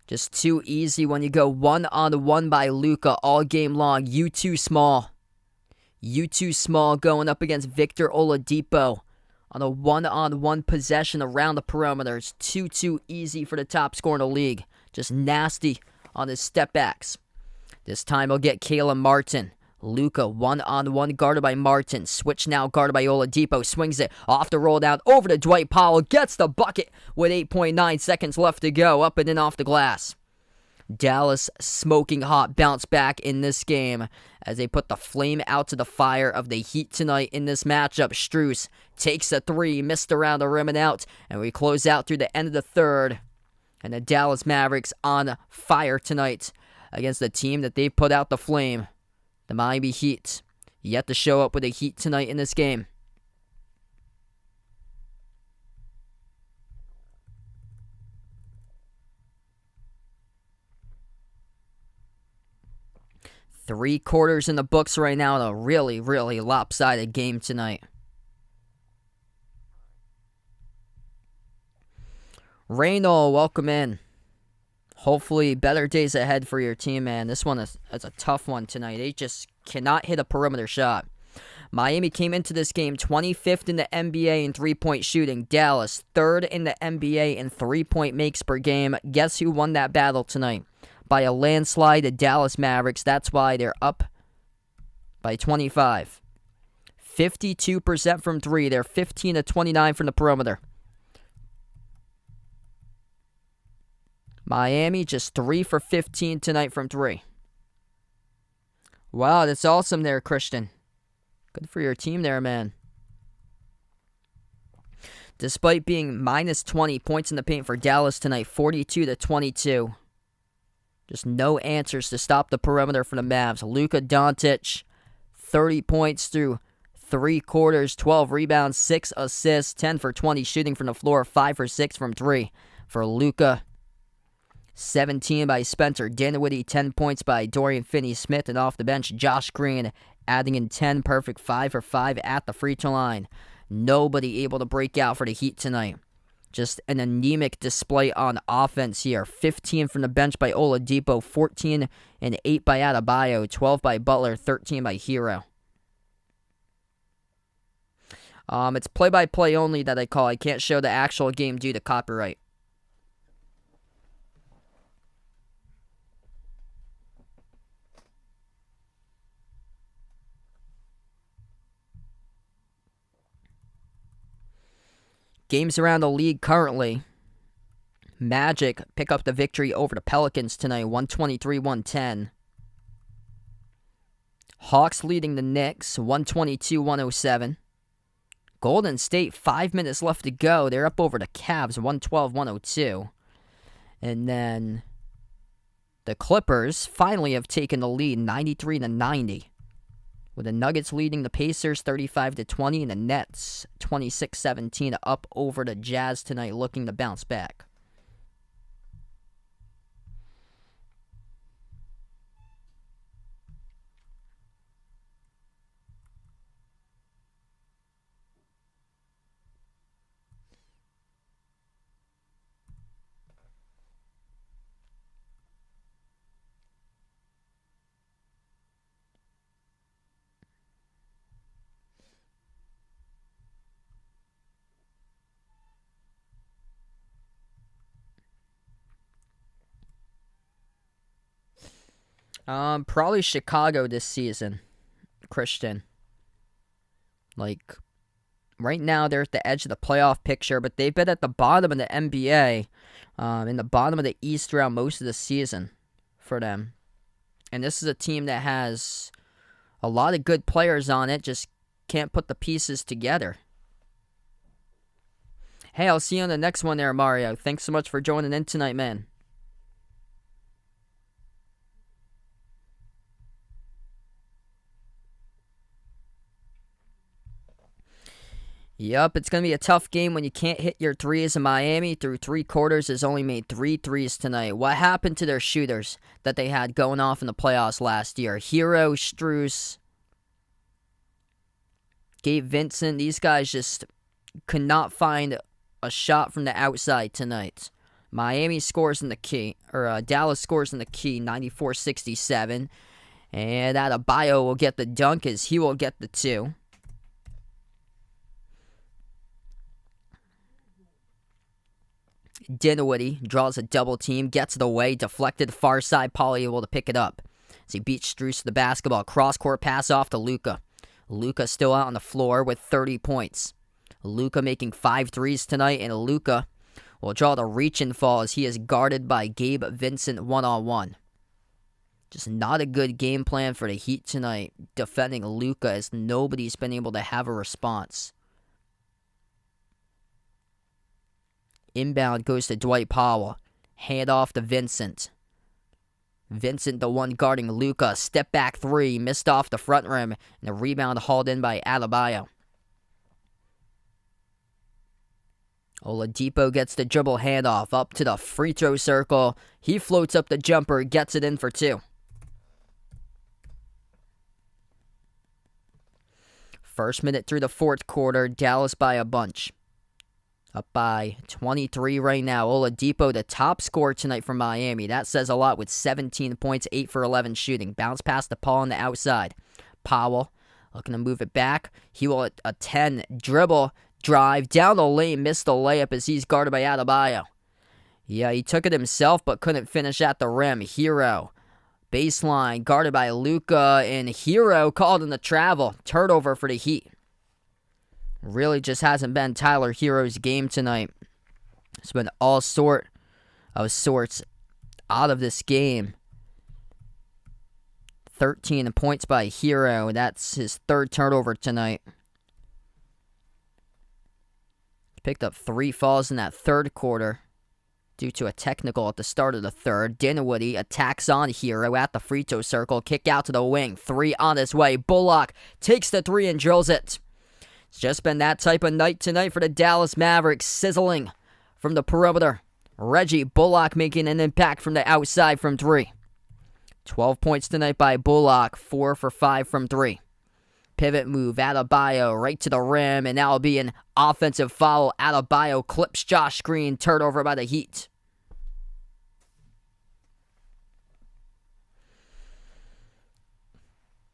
Just too easy when you go 1-on-1 by Luka all game long. You too small. You too small going up against Victor Oladipo on a 1-on-1 possession around the perimeter. It's too easy for the top scorer in the league. Just nasty on his step backs. This time he'll get Caleb Martin. Luka 1-on-1 guarded by Martin. Switch now guarded by Oladipo. Swings it off the roll down over to Dwight Powell. Gets the bucket with 8.9 seconds left to go. Up and in off the glass. Dallas smoking hot. Bounce back in this game as they put the flame out to the fire of the Heat tonight in this matchup. Strus takes a 3. Missed around the rim and out. And we close out through the end of the third. And the Dallas Mavericks on fire tonight against the team that they put out the flame. The Miami Heat. Yet to show up with a Heat tonight in this game. Three quarters in the books right now. A really lopsided game tonight. Reynolds, welcome in. Hopefully, better days ahead for your team, man. This one is a tough one tonight. They just cannot hit a perimeter shot. Miami came into this game 25th in the NBA in three-point shooting. Dallas, 3rd in the NBA in three-point makes per game. Guess who won that battle tonight? By a landslide, the Dallas Mavericks. That's why they're up by 25. 52% from 3. They're 15 to 29 from the perimeter. Miami just 3 for 15 tonight from 3. Wow, that's awesome there, Christian. Good for your team there, man. Despite being minus 20 points in the paint for Dallas tonight, 42 to 22. Just no answers to stop the perimeter for the Mavs. Luka Doncic, 30 points through 3 quarters, 12 rebounds, 6 assists, 10 for 20 shooting from the floor, 5 for 6 from 3 for Luka. 17 by Spencer Dinwiddie, 10 points by Dorian Finney-Smith, and off the bench, Josh Green adding in 10, perfect 5 for 5 at the free throw line. Nobody able to break out for the Heat tonight. Just an anemic display on offense here. 15 from the bench by Oladipo, 14 and 8 by Adebayo, 12 by Butler, 13 by Hero. It's play-by-play only that I call. I can't show the actual game due to copyright. Games around the league currently. Magic pick up the victory over the Pelicans tonight, 123-110. Hawks leading the Knicks, 122-107. Golden State, 5 minutes left to go. They're up over the Cavs, 112-102. And then the Clippers finally have taken the lead, 93-90. With the Nuggets leading the Pacers 35-20 and the Nets 26-17 up over the Jazz tonight, looking to bounce back. Probably Chicago this season, Christian. Like, right now they're at the edge of the playoff picture, but they've been at the bottom of the NBA, in the bottom of the East throughout most of the season for them. And this is a team that has a lot of good players on it, just can't put the pieces together. Hey, I'll see you on the next one there, Mario. Thanks so much for joining in tonight, man. Yup, it's going to be a tough game when you can't hit your threes. In Miami, through 3 quarters, has only made 3 threes tonight. What happened to their shooters that they had going off in the playoffs last year? Hero, Strus, Gabe Vincent, these guys just could not find a shot from the outside tonight. Miami scores in the key, or Dallas scores in the key, 94-67. And Adebayo will get the dunk as he will get the 2. Dinwiddie draws a double team, gets it away, deflected far side, Paul able to pick it up. As he beats Strus to the basketball, cross-court pass off to Luka. Luka still out on the floor with 30 points. Luka making 5 threes tonight, and Luka will draw the reach and fall as he is guarded by Gabe Vincent one-on-one. Just not a good game plan for the Heat tonight, defending Luka as nobody's been able to have a response. Inbound goes to Dwight Powell. Hand off to Vincent. Vincent, the one guarding Luka. Step back 3. Missed off the front rim. And the rebound hauled in by Adebayo. Oladipo gets the dribble handoff up to the free throw circle. He floats up the jumper. Gets it in for 2. First minute through the fourth quarter. Dallas by a bunch. Up by 23 right now. Oladipo, the top scorer tonight for Miami. That says a lot with 17 points, 8 for 11 shooting. Bounce past the Paul on the outside. Powell looking to move it back. He will a 10 dribble drive down the lane. Missed the layup as he's guarded by Adebayo. Yeah, he took it himself but couldn't finish at the rim. Hero. Baseline guarded by Luka, and Hero called in the travel. Turnover for the Heat. Really just hasn't been Tyler Hero's game tonight. It's been all sorts out of this game. 13 points by Hero. That's his 3rd turnover tonight. Picked up 3 fouls in that 3rd quarter due to a technical at the start of the 3rd. Dinwiddie attacks on Hero at the free throw circle. Kick out to the wing. 3 on his way. Bullock takes the 3 and drills it. It's just been that type of night tonight for the Dallas Mavericks, sizzling from the perimeter. Reggie Bullock making an impact from the outside from 3. 12 points tonight by Bullock, 4 for 5 from 3. Pivot move, Adebayo right to the rim, and that will be an offensive foul. Adebayo clips Josh Green, turnover by the Heat.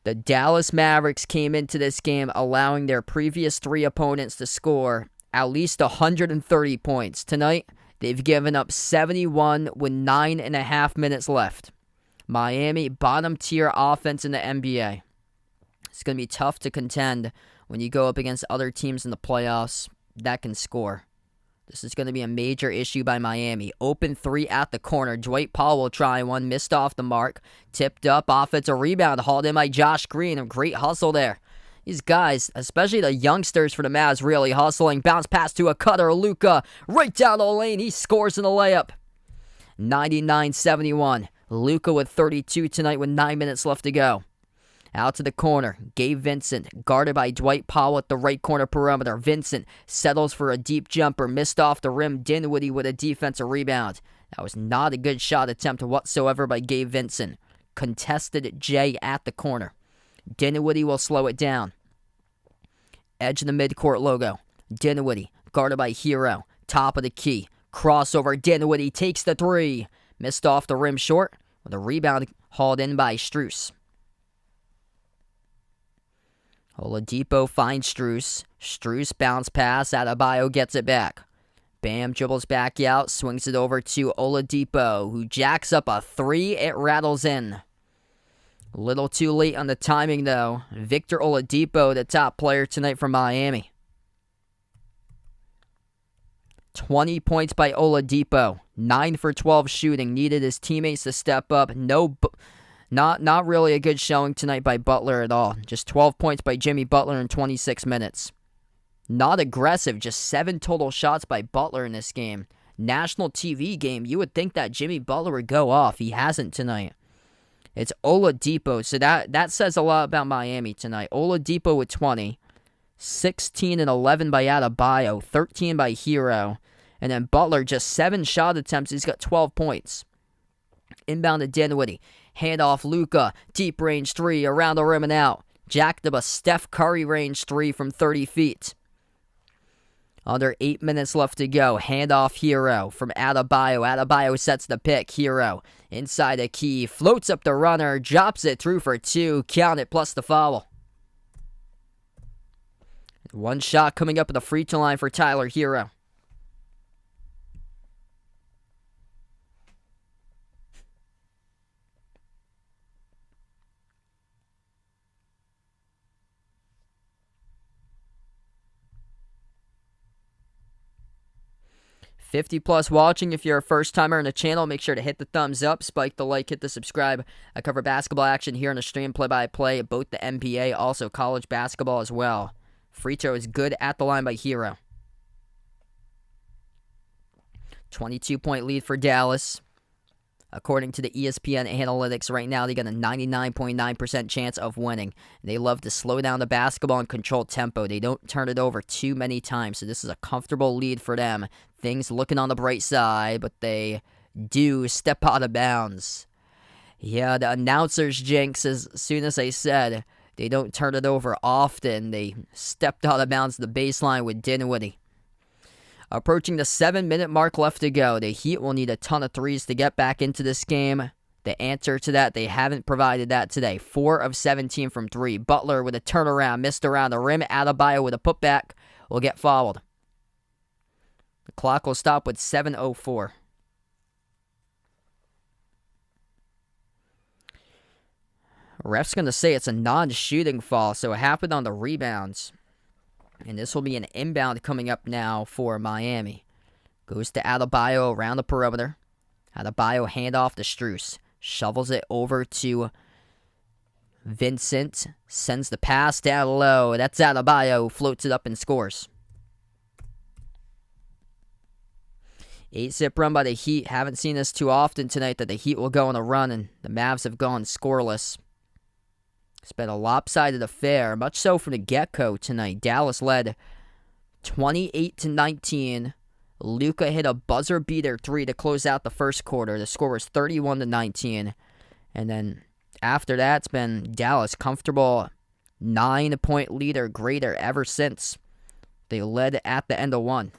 The Dallas Mavericks came into this game allowing their previous 3 opponents to score at least 130 points. Tonight, they've given up 71 with 9.5 minutes left. Miami, bottom tier offense in the NBA. It's going to be tough to contend when you go up against other teams in the playoffs that can score. This is going to be a major issue by Miami. Open 3 at the corner. Dwight Powell will try one. Missed off the mark. Tipped up. Offensive rebound. Hauled in by Josh Green. A great hustle there. These guys, especially the youngsters for the Mavs, really hustling. Bounce pass to a cutter. Luka right down the lane. He scores in the layup. 99-71. Luka with 32 tonight with 9 minutes left to go. Out to the corner, Gabe Vincent, guarded by Dwight Powell at the right corner perimeter. Vincent settles for a deep jumper, missed off the rim. Dinwiddie with a defensive rebound. That was not a good shot attempt whatsoever by Gabe Vincent. Contested J at the corner. Dinwiddie will slow it down. Edge of the midcourt logo. Dinwiddie, guarded by Hero. Top of the key. Crossover, Dinwiddie takes the 3. Missed off the rim short, with a rebound hauled in by Strus. Oladipo finds Strus. Strus bounce pass. Adebayo gets it back. Bam dribbles back out. Swings it over to Oladipo, who jacks up a 3. It rattles in. A little too late on the timing, though. Victor Oladipo, the top player tonight for Miami. 20 points by Oladipo. 9 for 12 shooting. Needed his teammates to step up. Not really a good showing tonight by Butler at all. Just 12 points by Jimmy Butler in 26 minutes. Not aggressive, just 7 total shots by Butler in this game. National TV game, you would think that Jimmy Butler would go off. He hasn't tonight. It's Oladipo, so that says a lot about Miami tonight. Oladipo with 20. 16 and 11 by Adebayo. 13 by Hero. And then Butler, just 7 shot attempts. He's got 12 points. Inbound to Dinwiddie. Handoff Luka, deep range 3, around the rim and out. Jacked up a Steph Curry range 3 from 30 feet. Under 8 minutes left to go. Handoff Hero from Adebayo. Adebayo sets the pick. Hero inside the key. Floats up the runner. Drops it through for 2. Count it plus the foul. 1 shot coming up at the free throw line for Tyler Hero. +50 watching. If you're a first timer on the channel, make sure to hit the thumbs up, spike the like, hit the subscribe. I cover basketball action here on the stream, play-by-play, both the NBA, also college basketball as well. Free throw is good at the line by Hero. 22-point lead for Dallas. According to the ESPN analytics, right now they got a 99.9% chance of winning. They love to slow down the basketball and control tempo. They don't turn it over too many times, so this is a comfortable lead for them. Things looking on the bright side, but they do step out of bounds. Yeah, the announcers jinx as soon as I said they don't turn it over often. They stepped out of bounds the baseline with Dinwiddie. Approaching the 7-minute mark left to go. The Heat will need a ton of threes to get back into this game. The answer to that, they haven't provided that today. 4 of 17 from 3. Butler with a turnaround, missed around the rim. Adebayo with a putback will get fouled. The clock will stop with 7:04. Ref's going to say it's a non-shooting foul, so it happened on the rebounds. And this will be an inbound coming up now for Miami. Goes to Adebayo around the perimeter. Adebayo handoff to Strus. Shovels it over to Vincent. Sends the pass down low. That's Adebayo. Floats it up and scores. 8-zip run by the Heat. Haven't seen this too often tonight that the Heat will go on a run and the Mavs have gone scoreless. It's been a lopsided affair, much so from the get-go tonight. Dallas led 28-19. Luka hit a buzzer-beater 3 to close out the first quarter. The score was 31-19. And then after that, it's been Dallas comfortable 9-point lead or greater ever since they led at the end of one.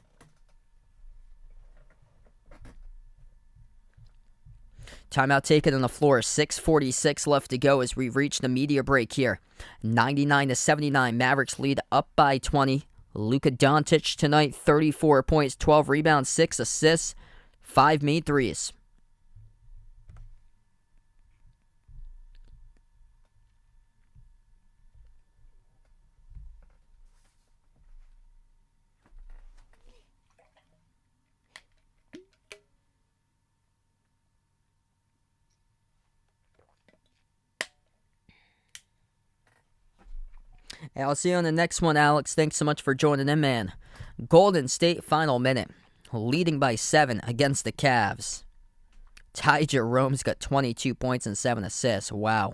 Timeout taken on the floor. 6:46 left to go as we reach the media break here. 99-79. Mavericks lead up by 20. Luka Doncic tonight, 34 points, 12 rebounds, 6 assists, 5 made threes. Hey, I'll see you on the next one, Alex. Thanks so much for joining in, man. Golden State final minute. Leading by 7 against the Cavs. Ty Jerome's got 22 points and 7 assists. Wow.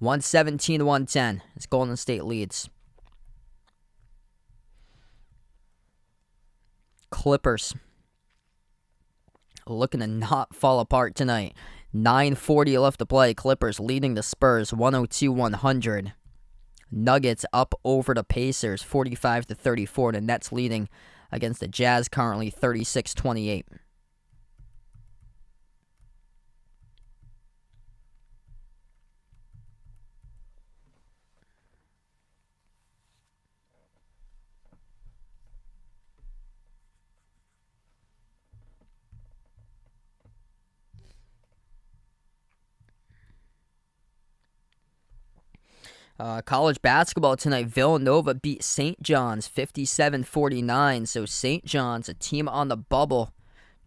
117-110 as Golden State leads. Clippers looking to not fall apart tonight. 9:40 left to play. Clippers leading the Spurs 102-100. Nuggets up over the Pacers 45-34. The Nets leading against the Jazz currently 36-28. College basketball tonight. Villanova beat St. John's 57-49. So St. John's, a team on the bubble,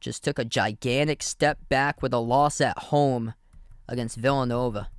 just took a gigantic step back with a loss at home against Villanova.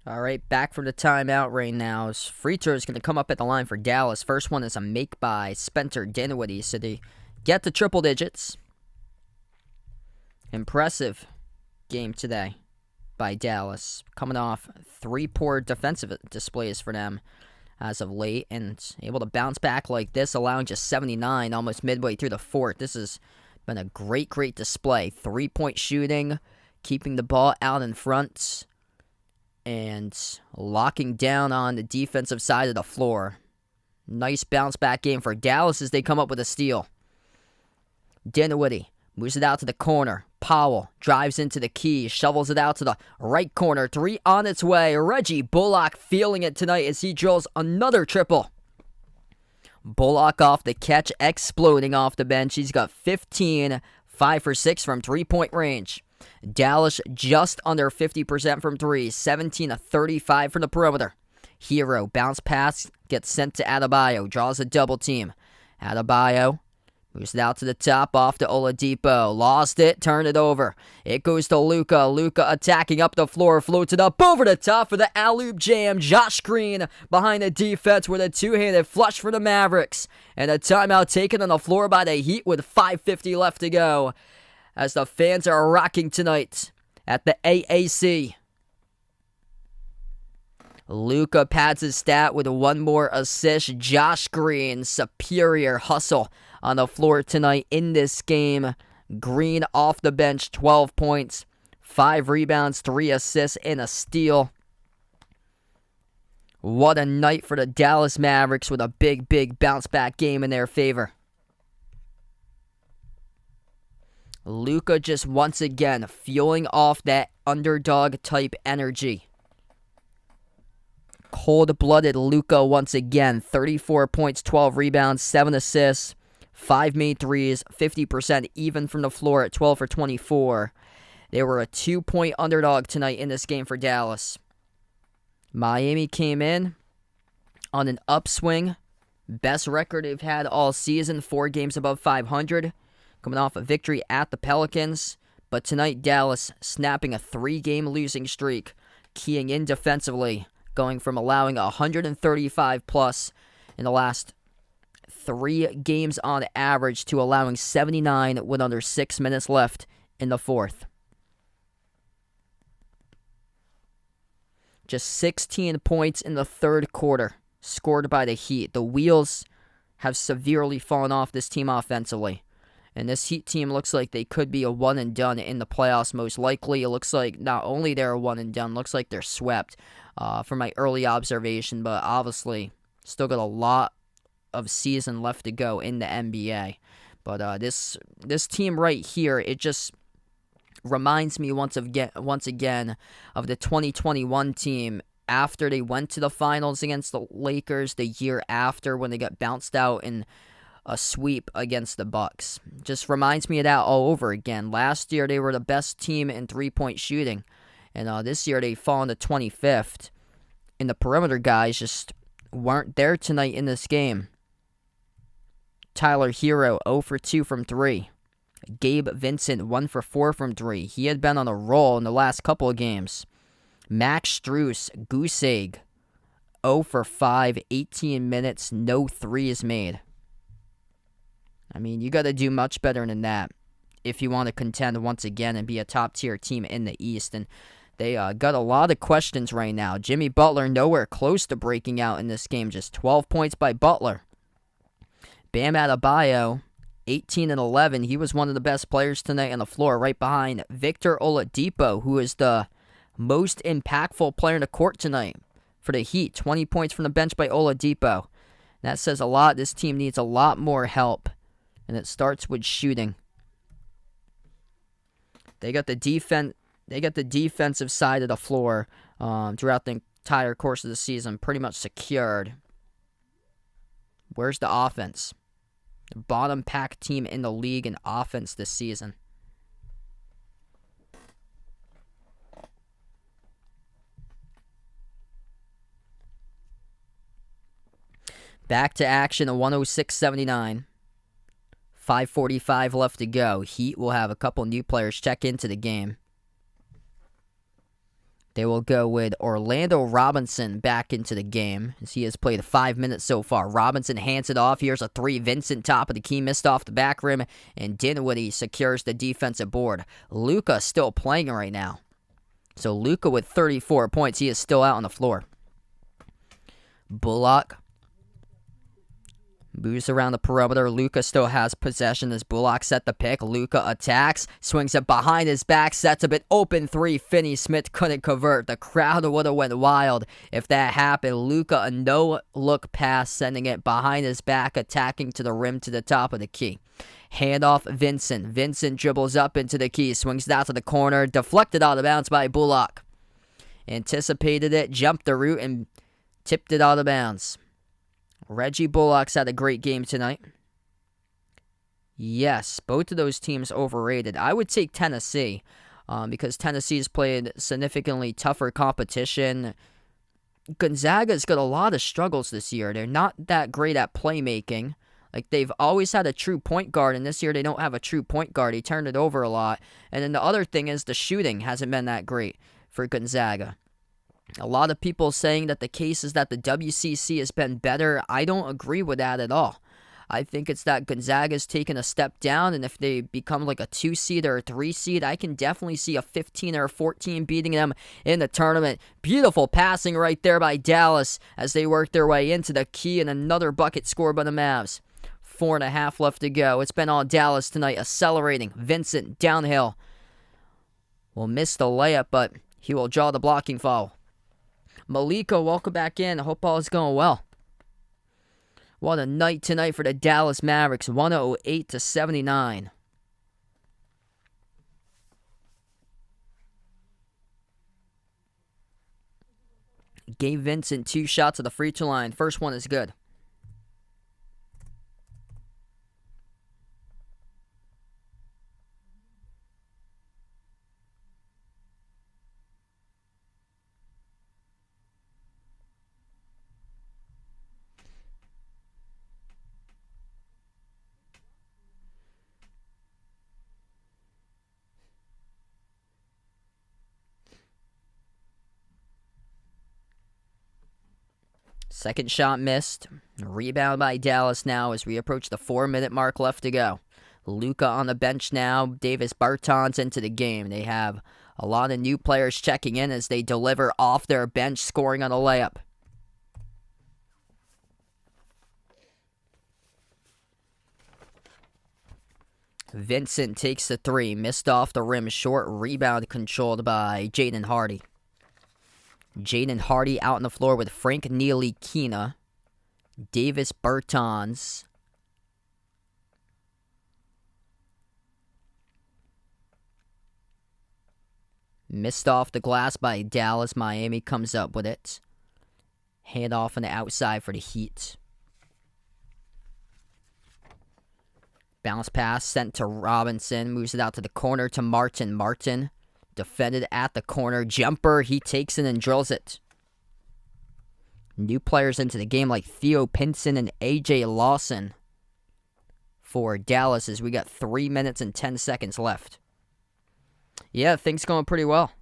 All right, back from the timeout right now. Free throw is going to come up at the line for Dallas. First one is a make by Spencer Dinwiddie, so they get to triple digits. Impressive game today by Dallas, coming off 3 poor defensive displays for them as of late, and able to bounce back like this, allowing just 79 almost midway through the fourth. This has been a great display. 3-point shooting, keeping the ball out in front, and locking down on the defensive side of the floor. Nice bounce back game for Dallas as they come up with a steal. Dinwiddie moves it out to the corner. Powell drives into the key, shovels it out to the right corner. 3 on its way. Reggie Bullock feeling it tonight as he drills another triple. Bullock off the catch, exploding off the bench. He's got 15, 5 for 6 from 3-point range. Dallas just under 50% from 3, 17 of 35 from the perimeter. Hero bounce pass gets sent to Adebayo, draws a double team. Adebayo moves it out to the top, off to Oladipo. Lost it, turn it over. It goes to Luka. Luka attacking up the floor, floats it up over the top for the alley-oop jam. Josh Green behind the defense with a two-handed flush for the Mavericks. And a timeout taken on the floor by the Heat with 5:50 left to go, as the fans are rocking tonight at the AAC. Luka pads his stat with 1 more assist. Josh Green, superior hustle on the floor tonight in this game. Green off the bench, 12 points, 5 rebounds, 3 assists, and a steal. What a night for the Dallas Mavericks with a big, big bounce-back game in their favor. Luka just once again fueling off that underdog-type energy. Cold-blooded Luka once again. 34 points, 12 rebounds, 7 assists, 5 made threes, 50% even from the floor at 12 for 24. They were a 2-point underdog tonight in this game for Dallas. Miami came in on an upswing. Best record they've had all season, 4 games above 500. Coming off a victory at the Pelicans. But tonight, Dallas snapping a 3-game losing streak, keying in defensively, going from allowing 135 plus in the last 3 games on average to allowing 79 with under 6 minutes left in the fourth. Just 16 points in the third quarter scored by the Heat. The wheels have severely fallen off this team offensively. And this Heat team looks like they could be a one and done in the playoffs most likely. It looks like not only they're a one and done, looks like they're swept from my early observation, but obviously still got a lot of season left to go in the NBA. But this team right here, it just reminds me once again of the 2021 team after they went to the finals against the Lakers the year after when they got bounced out in a sweep against the Bucks. Just reminds me of that all over again. Last year they were the best team in three-point shooting, and this year they fallen to 25th. And the perimeter guys just weren't there tonight in this game. Tyler Hero 0 for 2 from 3. Gabe Vincent 1 for 4 from 3. He had been on a roll in the last couple of games. Max Strus, goose egg, 0 for 5, 18 minutes, no threes made. I mean, you got to do much better than that if you want to contend once again and be a top-tier team in the East. And they got a lot of questions right now. Jimmy Butler nowhere close to breaking out in this game. Just 12 points by Butler. Bam Adebayo, 18 and 11. He was one of the best players tonight on the floor, right behind Victor Oladipo, who is the most impactful player in the court tonight for the Heat. 20 points from the bench by Oladipo. That says a lot. This team needs a lot more help, and it starts with shooting. They got the defensive side of the floor throughout the entire course of the season pretty much secured. Where's the offense? The bottom pack team in the league in offense this season. Back to action at 106-79. 5:45 left to go. Heat will have a couple new players check into the game. They will go with Orlando Robinson back into the game, as he has played 5 minutes so far. Robinson hands it off. Here's a 3. Vincent, top of the key, missed off the back rim, and Dinwiddie secures the defensive board. Luka still playing right now. So Luka with 34 points. He is still out on the floor. Bullock moves around the perimeter. Luka still has possession as Bullock set the pick. Luka attacks, swings it behind his back, sets a bit open 3. Finney-Smith couldn't convert. The crowd would have went wild if that happened. Luka, a no-look pass, sending it behind his back, attacking to the rim to the top of the key. Handoff Vincent. Vincent dribbles up into the key, swings it out to the corner, deflected out of bounds by Bullock. Anticipated it, jumped the route, and tipped it out of bounds. Reggie Bullock's had a great game tonight. Yes, both of those teams overrated. I would take Tennessee because Tennessee's played significantly tougher competition. Gonzaga's got a lot of struggles this year. They're not that great at playmaking. Like, they've always had a true point guard, and this year they don't have a true point guard. He turned it over a lot. And then the other thing is the shooting hasn't been that great for Gonzaga. A lot of people saying that the case is that the WCC has been better. I don't agree with that at all. I think it's that Gonzaga's taken a step down, and if they become like a 2 seed or a 3 seed, I can definitely see a 15 or a 14 beating them in the tournament. Beautiful passing right there by Dallas as they work their way into the key, and another bucket scored by the Mavs. 4.5 left to go. It's been all Dallas tonight, accelerating. Vincent downhill will miss the layup, but he will draw the blocking foul. Malika, welcome back in. I hope all is going well. What a night tonight for the Dallas Mavericks, 108-79. Gabe Vincent, 2 shots at the free throw line. First one is good. Second shot missed. Rebound by Dallas now as we approach the 4-minute mark left to go. Luka on the bench now. Davis Bertans into the game. They have a lot of new players checking in as they deliver off their bench, scoring on a layup. Vincent takes the 3. Missed off the rim. Short rebound controlled by Jaden Hardy. Jaden Hardy out on the floor with Frank Ntilikina, Davis Bertans, missed off the glass by Dallas. Miami comes up with it. Hand off on the outside for the Heat. Bounce pass sent to Robinson. Moves it out to the corner to Martin. Martin defended at the corner. Jumper, he takes it and drills it. New players into the game like Theo Pinson and A.J. Lawson for Dallas as we got 3 minutes and 10 seconds left. Yeah, things going pretty well.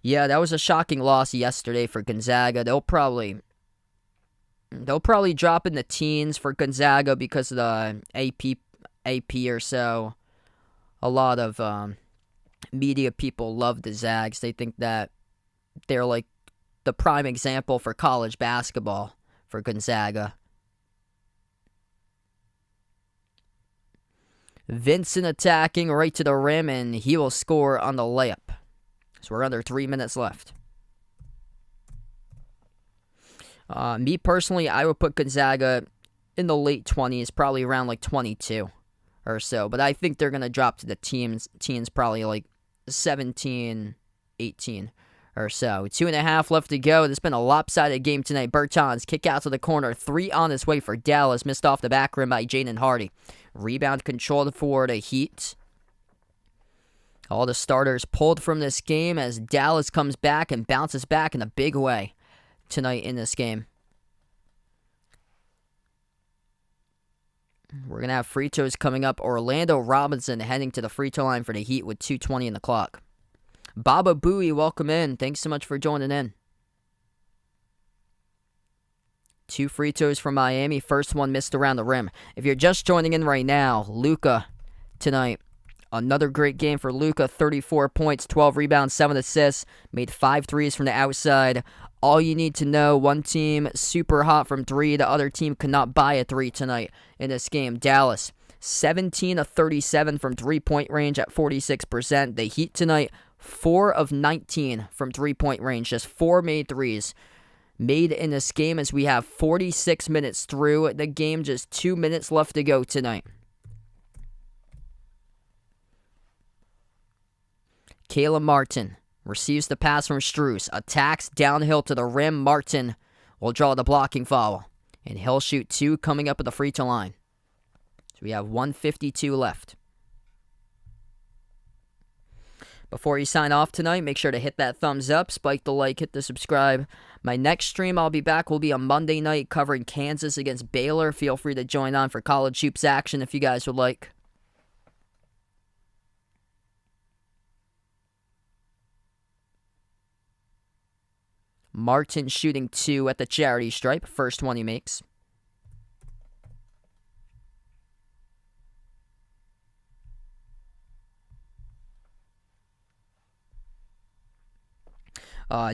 Yeah, that was a shocking loss yesterday for Gonzaga. They'll probably drop in the teens for Gonzaga because of the AP or so. A lot of media people love the Zags. They think that they're like the prime example for college basketball for Gonzaga. Vincent attacking right to the rim, and he will score on the layup. So we're under 3 minutes left. Me personally, I would put Gonzaga in the late 20s, probably around like 22 or so. But I think they're going to drop to the teens probably like 17, 18 or so. 2.5 left to go. This has been a lopsided game tonight. Bertans kick out to the corner. 3 on his way for Dallas. Missed off the back rim by Jaden Hardy. Rebound controlled for the Heat. All the starters pulled from this game as Dallas comes back and bounces back in a big way tonight in this game. We're going to have free throws coming up. Orlando Robinson heading to the free throw line for the Heat with 2:20 in the clock. Baba Booey, welcome in. Thanks so much for joining in. 2 free throws from Miami. First one missed around the rim. If you're just joining in right now, Luka tonight. Another great game for Luka. 34 points, 12 rebounds, 7 assists. Made 5 threes from the outside. All you need to know, one team super hot from 3. The other team could not buy a 3 tonight in this game. Dallas, 17 of 37 from 3-point range at 46%. The Heat tonight, 4 of 19 from 3-point range. Just 4 made threes made in this game as we have 46 minutes through the game. Just 2 minutes left to go tonight. Caleb Martin receives the pass from Strus. Attacks downhill to the rim. Martin will draw the blocking foul. And he'll shoot 2 coming up at the free throw line. So we have 1:52 left. Before you sign off tonight, make sure to hit that thumbs up, spike the like, hit the subscribe. My next stream I'll be back will be on Monday night covering Kansas against Baylor. Feel free to join on for college hoops action if you guys would like. Martin shooting 2 at the charity stripe. First one he makes.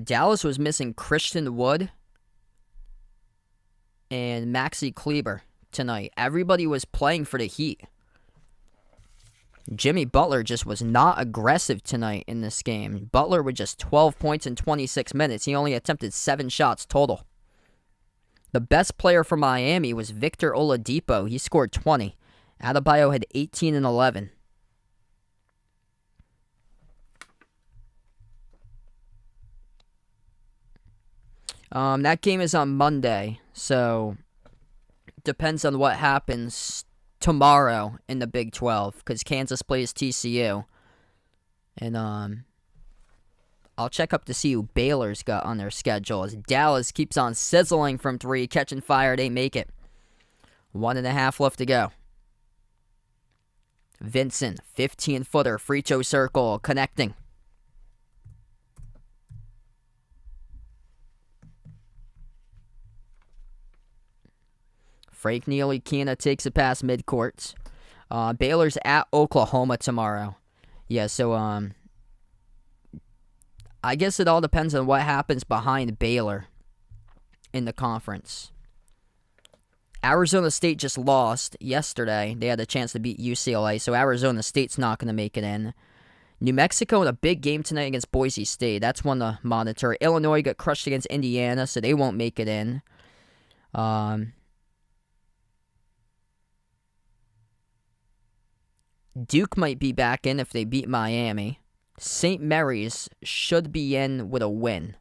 Dallas was missing Christian Wood and Maxi Kleber tonight. Everybody was playing for the Heat. Jimmy Butler just was not aggressive tonight in this game. Butler with just 12 points in 26 minutes. He only attempted 7 shots total. The best player for Miami was Victor Oladipo. He scored 20. Adebayo had 18 and 11. That game is on Monday, so depends on what happens tomorrow in the Big 12, because Kansas plays TCU. And I'll check up to see who Baylor's got on their schedule, as Dallas keeps on sizzling from 3, catching fire. They make it. 1.5 left to go. Vincent, 15-footer, free throw circle, connecting. Frank Ntilikina takes it past midcourt. Baylor's at Oklahoma tomorrow. Yeah, so I guess it all depends on what happens behind Baylor in the conference. Arizona State just lost yesterday. They had a chance to beat UCLA, so Arizona State's not going to make it in. New Mexico in a big game tonight against Boise State. That's one to monitor. Illinois got crushed against Indiana, so they won't make it in. Duke might be back in if they beat Miami. St. Mary's should be in with a win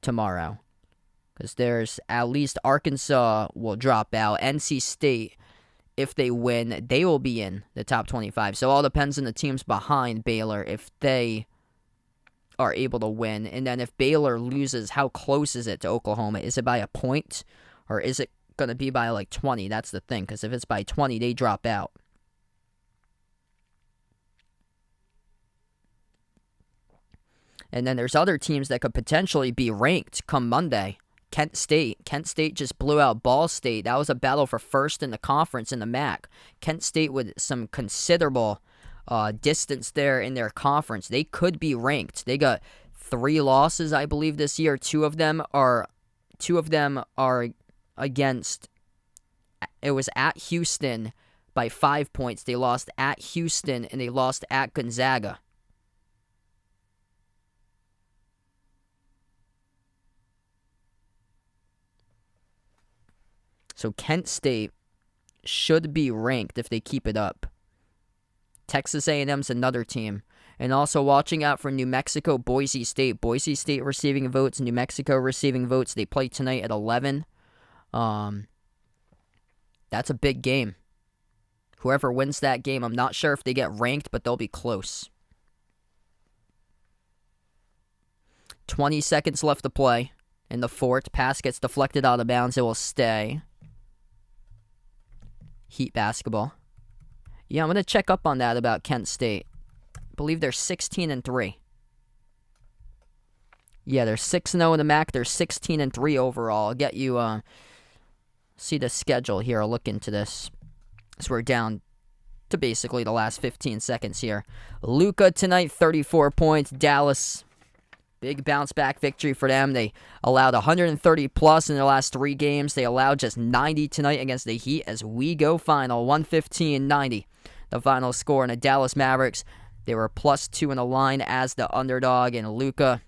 tomorrow, because there's at least Arkansas will drop out. NC State, if they win, they will be in the top 25. So it all depends on the teams behind Baylor if they are able to win. And then if Baylor loses, how close is it to Oklahoma? Is it by a point, or is it going to be by like 20? That's the thing, because if it's by 20, they drop out. And then there's other teams that could potentially be ranked come Monday. Kent State. Kent State just blew out Ball State. That was a battle for first in the conference in the MAC. Kent State with some considerable distance there in their conference. They could be ranked. They got 3 losses, I believe, this year. Two of them are against. It was at Houston by 5 points. They lost at Houston and they lost at Gonzaga. So Kent State should be ranked if they keep it up. Texas A&M's another team. And also watching out for New Mexico, Boise State. Boise State receiving votes, New Mexico receiving votes. They play tonight at 11. That's a big game. Whoever wins that game, I'm not sure if they get ranked, but they'll be close. 20 seconds left to play in the fourth. Pass gets deflected out of bounds. It will stay. Heat basketball. Yeah, I'm going to check up on that about Kent State. I believe they're 16-3. Yeah, they're 6-0 in the MAC. They're 16-3 overall. I'll get you, see the schedule here. I'll look into this. So we're down to basically the last 15 seconds here. Luka tonight, 34 points. Dallas, big bounce-back victory for them. They allowed 130-plus in their last 3 games. They allowed just 90 tonight against the Heat as we go final. 115-90, the final score. And the Dallas Mavericks, they were +2 in the line as the underdog. And Luka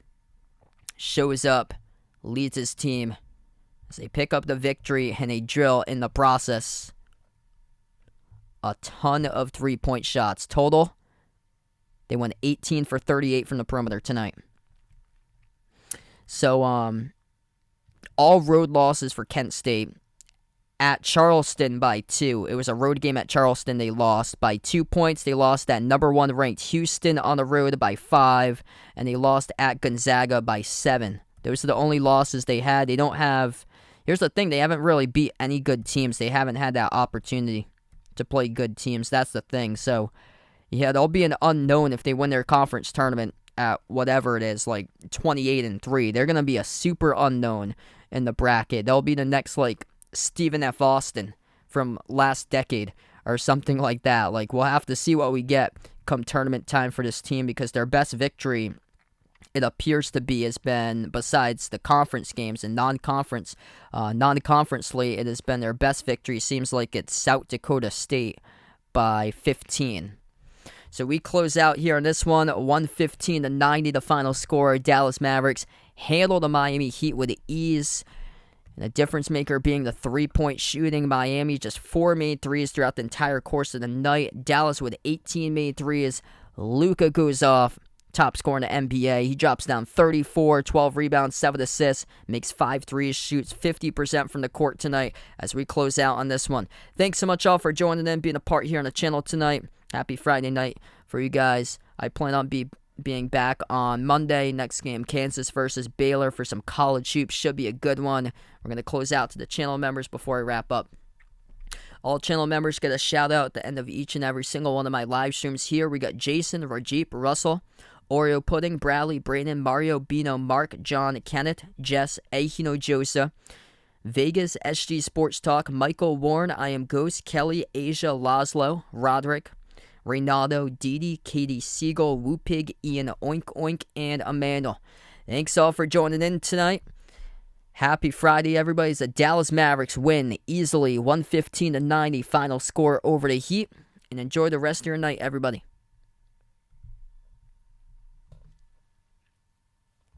shows up, leads his team as they pick up the victory and they drill in the process a ton of 3-point shots. Total, they went 18 for 38 from the perimeter tonight. So, all road losses for Kent State. At Charleston by 2. It was a road game at Charleston. They lost by 2 points. They lost at number 1 ranked Houston on the road by 5. And they lost at Gonzaga by 7. Those are the only losses they had. They don't have... Here's the thing. They haven't really beat any good teams. They haven't had that opportunity to play good teams. That's the thing. So, yeah, they'll be an unknown if they win their conference tournament at whatever it is, like 28-3. They're going to be a super unknown in the bracket. They'll be the next, like, Stephen F. Austin from last decade or something like that. Like, we'll have to see what we get come tournament time for this team, because their best victory, it appears to be, has been, besides the conference games and non-conference slate, it has been their best victory. Seems like it's South Dakota State by 15. So we close out here on this one, 115-90 the final score. Dallas Mavericks handle the Miami Heat with ease. And the difference maker being the three-point shooting. Miami just 4 made threes throughout the entire course of the night. Dallas with 18 made threes. Luka goes off, top scorer in the NBA. He drops down 34, 12 rebounds, 7 assists, makes 5 threes, shoots 50% from the court tonight as we close out on this one. Thanks so much all for joining in, being a part here on the channel tonight. Happy Friday night for you guys. I plan on being back on Monday. Next game, Kansas versus Baylor for some college hoops. Should be a good one. We're going to close out to the channel members before I wrap up. All channel members get a shout out at the end of each and every single one of my live streams here. We got Jason, Rajip, Russell, Oreo Pudding, Bradley, Brandon, Mario, Bino, Mark, John, Kenneth, Jess, Ahino Josa, Vegas, SG Sports Talk, Michael, Warren, I Am Ghost, Kelly, Asia, Laszlo, Roderick, Reynaldo, Didi, Katie Siegel, Woopig, Ian, Oink Oink, and Emmanuel. Thanks all for joining in tonight. Happy Friday, everybody. The Dallas Mavericks win easily, 115-90 final score over the Heat. And enjoy the rest of your night, everybody.